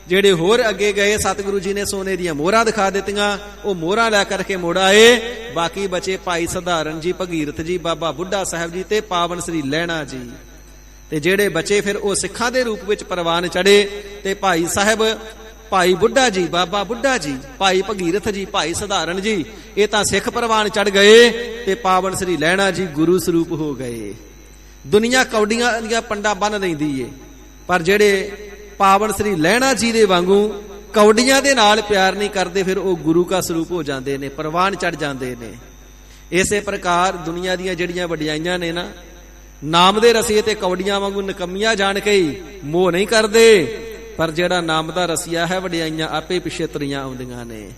ਜਿਹੜੇ ਹੋਰ ਅੱਗੇ ਗਏ, ਸਤਿਗੁਰੂ ਜੀ ਨੇ ਸੋਨੇ ਦੀਆਂ ਮੋਹਰਾਂ ਦਿਖਾ ਦਿੱਤੀਆਂ, ਉਹ ਮੋਹਰਾਂ ਲੈ ਕਰਕੇ ਮੁੜ ਆਏ। ਬਾਕੀ ਬਚੇ ਭਾਈ ਸਧਾਰਨ ਜੀ, ਭਗੀਰਥ ਜੀ, ਬਾਬਾ ਬੁੱਢਾ ਸਾਹਿਬ ਜੀ ਤੇ ਪਾਵਨ ਸ੍ਰੀ ਲਹਿਣਾ ਜੀ। ਤੇ ਜਿਹੜੇ ਬਚੇ ਫਿਰ ਉਹ ਸਿੱਖਾਂ ਦੇ ਰੂਪ ਵਿੱਚ ਪ੍ਰਵਾਨ ਚੜੇ। ਤੇ ਭਾਈ ਸਾਹਿਬ, ਭਾਈ ਬੁੱਢਾ ਜੀ, ਬਾਬਾ ਬੁੱਢਾ ਜੀ, ਭਾਈ ਭਗੀਰਥ ਜੀ, ਭਾਈ ਸਧਾਰਨ ਜੀ, ਇਹ ਤਾਂ ਸਿੱਖ ਪ੍ਰਵਾਨ ਚੜ ਗਏ। ਤੇ ਪਾਵਨ ਸ੍ਰੀ ਲਹਿਣਾ ਜੀ ਗੁਰੂ ਸਰੂਪ ਹੋ ਗਏ। ਦੁਨੀਆ ਕੌਡੀਆਂ ਦੀਆਂ ਪੰਡਾ ਬੰਨ ਲੈਂਦੀ ਏ, ਪਰ ਜਿਹੜੇ ਪਾਵਨ ਸ੍ਰੀ ਲਹਿਣਾ ਜੀ ਦੇ ਵਾਂਗੂ ਕੌਡੀਆਂ ਦੇ ਨਾਲ ਪਿਆਰ ਨਹੀਂ ਕਰਦੇ, ਫਿਰ ਉਹ ਗੁਰੂ ਕਾ ਸਰੂਪ ਹੋ ਜਾਂਦੇ ਨੇ, ਪ੍ਰਵਾਨ ਚੜ ਜਾਂਦੇ ਨੇ। ਇਸੇ ਪ੍ਰਕਾਰ ਦੁਨੀਆ ਦੀਆਂ ਜਿਹੜੀਆਂ ਵਡਿਆਈਆਂ ਨੇ ਨਾ, ਨਾਮ ਦੇ ਰਸੀਏ ਤੇ ਕੌਡੀਆਂ ਵਾਂਗੂ ਨਿਕੰਮੀਆਂ ਜਾਣ ਕੇ ਹੀ ਮੋਹ ਨਹੀਂ ਕਰਦੇ। ਪਰ ਜਿਹੜਾ ਨਾਮ ਦਾ ਰਸੀਆ ਹੈ ਵਡਿਆਈਆਂ ਆਪੇ ਪਿੱਛੇ ਤੁਰੀਆਂ ਆਉਂਦੀਆਂ ਨੇ।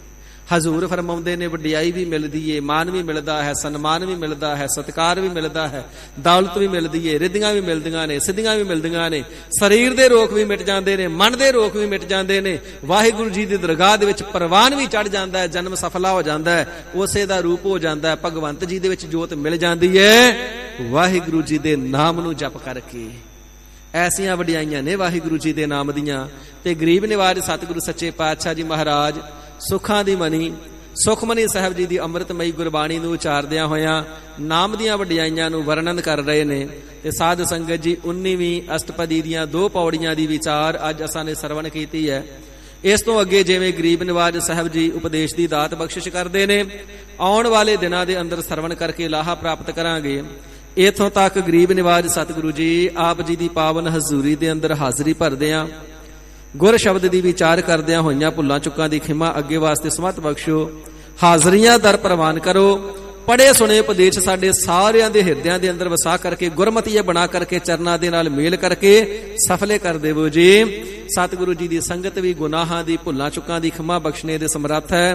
ਹਜ਼ੂਰ ਫਰਮਾਉਂਦੇ ਨੇ ਵਡਿਆਈ ਵੀ ਮਿਲਦੀ ਏ, ਮਾਨ ਵੀ ਮਿਲਦਾ ਹੈ, ਸਨਮਾਨ ਵੀ ਮਿਲਦਾ ਹੈ, ਸਤਿਕਾਰ ਵੀ ਮਿਲਦਾ ਹੈ, ਦੌਲਤ ਵੀ ਮਿਲਦੀ ਏ, ਰਿੱਧੀਆਂ ਵੀ ਮਿਲਦੀਆਂ ਨੇ, ਸਿੱਧੀਆਂ ਵੀ ਮਿਲਦੀਆਂ ਨੇ, ਸਰੀਰ ਦੇ ਰੋਗ ਵੀ ਮਿਟ ਜਾਂਦੇ ਨੇ, ਮਨ ਦੇ ਰੋਗ ਵੀ ਮਿਟ ਜਾਂਦੇ ਨੇ। ਵਾਹਿਗੁਰੂ ਜੀ ਦੀ ਦਰਗਾਹ ਦੇ ਵਿੱਚ ਪ੍ਰਵਾਨ ਵੀ ਚੜ ਜਾਂਦਾ ਹੈ, ਜਨਮ ਸਫਲਾ ਹੋ ਜਾਂਦਾ ਹੈ, ਉਸੇ ਦਾ ਰੂਪ ਹੋ ਜਾਂਦਾ ਹੈ, ਭਗਵੰਤ ਜੀ ਦੇ ਵਿੱਚ ਜੋਤ ਮਿਲ ਜਾਂਦੀ ਹੈ ਵਾਹਿਗੁਰੂ ਜੀ ਦੇ ਨਾਮ ਨੂੰ ਜਪ ਕਰਕੇ। ਐਸੀਆਂ ਵਡਿਆਈਆਂ ਨੇ ਵਾਹਿਗੁਰੂ ਜੀ ਦੇ ਨਾਮ ਦੀਆਂ। ਤੇ ਗਰੀਬ ਨਿਵਾਜ ਸਤਿਗੁਰੂ ਸੱਚੇ ਪਾਤਸ਼ਾਹ ਜੀ ਮਹਾਰਾਜ ਸੁੱਖਾਂ ਦੀ ਮਨੀ ਸੁਖਮਨੀ ਸਾਹਿਬ ਜੀ ਦੀ ਅੰਮ੍ਰਿਤਮਈ ਗੁਰਬਾਣੀ ਨੂੰ ਉਚਾਰਦਿਆਂ ਹੋਇਆਂ ਨਾਮ ਦੀਆਂ ਵਡਿਆਈਆਂ ਨੂੰ ਵਰਣਨ ਕਰ ਰਹੇ ਨੇ। ਤੇ ਸਾਧ ਸੰਗਤ ਜੀ 19ਵੀਂ ਅਸ਼ਟਪਦੀ ਦੀਆਂ 2 ਪੌੜੀਆਂ ਦੀ ਵਿਚਾਰ ਅੱਜ ਅਸਾਂ ਨੇ ਸਰਵਣ ਕੀਤੀ ਹੈ। ਇਸ ਤੋਂ ਅੱਗੇ ਜਿਵੇਂ ਗਰੀਬ ਨਿਵਾਜ ਸਾਹਿਬ ਜੀ ਉਪਦੇਸ਼ ਦੀ ਦਾਤ ਬਖਸ਼ਿਸ਼ ਕਰਦੇ ਨੇ, ਆਉਣ ਵਾਲੇ ਦਿਨਾਂ ਦੇ ਅੰਦਰ ਸਰਵਣ ਕਰਕੇ ਲਾਹਾ ਪ੍ਰਾਪਤ ਕਰਾਂਗੇ। ਇਥੋਂ ਤੱਕ ਗਰੀਬ ਨਿਵਾਜ ਸਤਿਗੁਰੂ ਜੀ ਆਪ ਜੀ ਦੀ ਪਾਵਨ ਹਜ਼ੂਰੀ ਦੇ ਅੰਦਰ ਹਾਜ਼ਰੀ ਭਰਦਿਆਂ ਗੁਰ ਸ਼ਬਦ ਦੀ ਵਿਚਾਰ ਕਰਦਿਆਂ ਹੋਈਆਂ ਭੁੱਲਾਂ ਚੁੱਕਾਂ ਦੀ ਖਿਮਾ ਅੱਗੇ ਵਾਸਤੇ ਸਮਤ ਬਖਸ਼ੋ। ਹਾਜ਼ਰੀਆਂ ਦਰ ਪ੍ਰਵਾਨ ਕਰੋ। ਪੜੇ ਸੁਣੇ ਉਪਦੇਸ਼ ਸਾਡੇ ਸਾਰਿਆਂ ਦੇ ਹਿਰਦਿਆਂ ਦੇ ਅੰਦਰ ਵਸਾ ਕਰਕੇ ਗੁਰਮਤੀਏ ਬਣਾ ਕਰਕੇ ਚਰਨਾਂ ਦੇ ਨਾਲ ਮੇਲ ਕਰਕੇ ਸਫਲੇ ਕਰ ਦੇਵੋ ਜੀ। ਸਤਿਗੁਰੂ ਜੀ ਦੀ ਸੰਗਤ ਵੀ ਗੁਨਾਹਾਂ ਦੀ ਭੁੱਲਾਂ ਚੁੱਕਾਂ ਦੀ ਖਿਮਾ ਬਖਸ਼ਣੇ ਦੇ ਸਮਰੱਥ ਹੈ।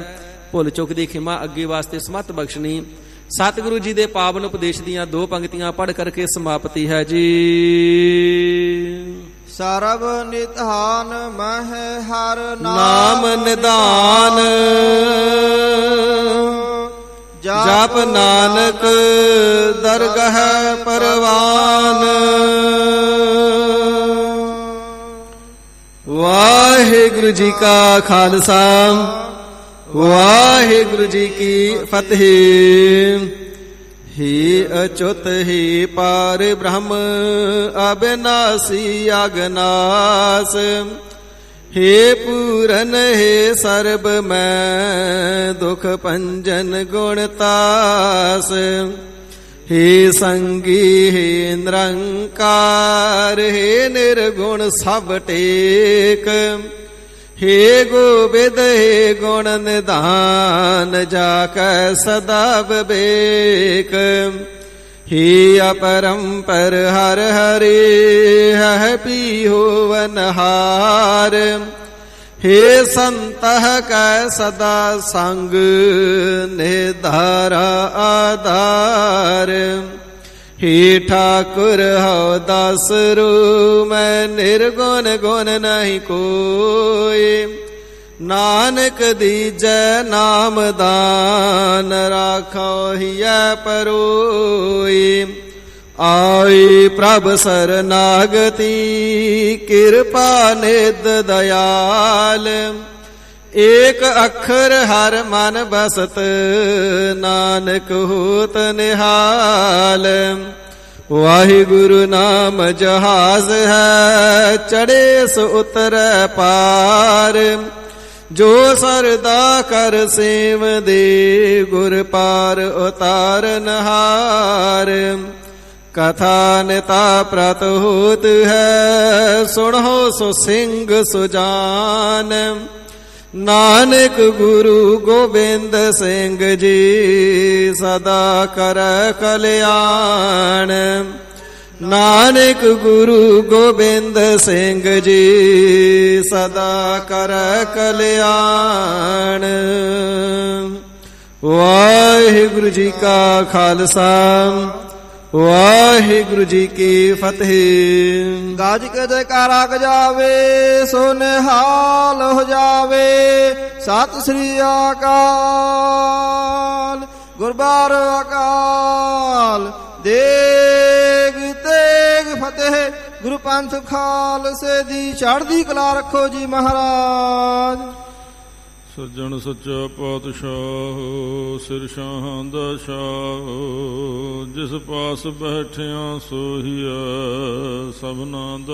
ਭੁੱਲ ਚੁੱਕ ਦੀ ਖਿਮਾ ਅੱਗੇ ਵਾਸਤੇ ਸਮਤ ਬਖਸ਼ਣੀ। ਸਤਿਗੁਰੂ ਜੀ ਦੇ ਪਾਵਨ ਉਪਦੇਸ਼ ਦੀਆਂ 2 ਪੰਕਤੀਆਂ ਪੜ੍ਹ ਕਰਕੇ ਸਮਾਪਤੀ ਹੈ ਜੀ। ਸਰਬ ਨਿਧਾਨ ਮਹਿ ਹਰ ਨਾਮ ਨਿਧਾਨ ਜਪ ਨਾਨਕ ਦਰਗਹ ਪਰਵਾਨ। ਵਾਹਿਗੁਰੂ ਜੀ ਕਾ ਖਾਲਸਾ ਵਾਹਿਗੁਰੂ ਜੀ ਕੀ ਫਤਿਹ। ਹੀ ਅਚੁੱਤ ਹੀ ਪਾਰ ਬ੍ਰਹਮ ਅਬਿਨਾਸੀ ਅਗਨਾਸ। हे पूरन हे सर्ब मैं दुख पंजन गुणतास। हे संगी हे निरंकार हे निर्गुण सब टेक। हे गोविद हे गुण निधान जाकै सदा विवेक। हे अपरंपर हर हरे है पीहोवनहार। हे संतः कै सदा संग निधारा आधार। हे ठाकुर हो दासरू मैं निर्गुण गुण नहीं कोई। नानक दीजै नाम दान राखो हिय परोई। आई प्रभ सरनागति कृपा निध दयाल। एक अखर हर मन बसत नानक होत निहाल। वाहिगुरु नाम जहाज है चढ़े सो उतरै पार। जो सरदा कर सेव दे गुर पार उतारन हार। कथा निता प्रत होत है सुनो सो सिंह सुजान। नानक गुरु गोबिंद सिंह जी सदा कर कल्याण। नानक गुरु गोबिंद सिंह जी सदा कर कल्याण। वाहिगुरु जी का खालसा वाहिगुरु जी की फतेह। गाज के जयकारा गजावे सो निहाल हो जावे। सत श्री अकाल गुरबार अकाल देग तेग फतेह। गुरु पंथ खालसे दी चढ़दी कला रखो जी महाराज। ਸੱਜਣ ਸੱਚਾ ਪਾਤਸ਼ਾਹ ਸਿਰ ਸ਼ਾਹਾਂ ਦਾ ਸ਼ਾਹ। ਜਿਸ ਪਾਸ ਬੈਠਿਆ ਸੋਹੀਆ ਸਭਨਾ ਦਾ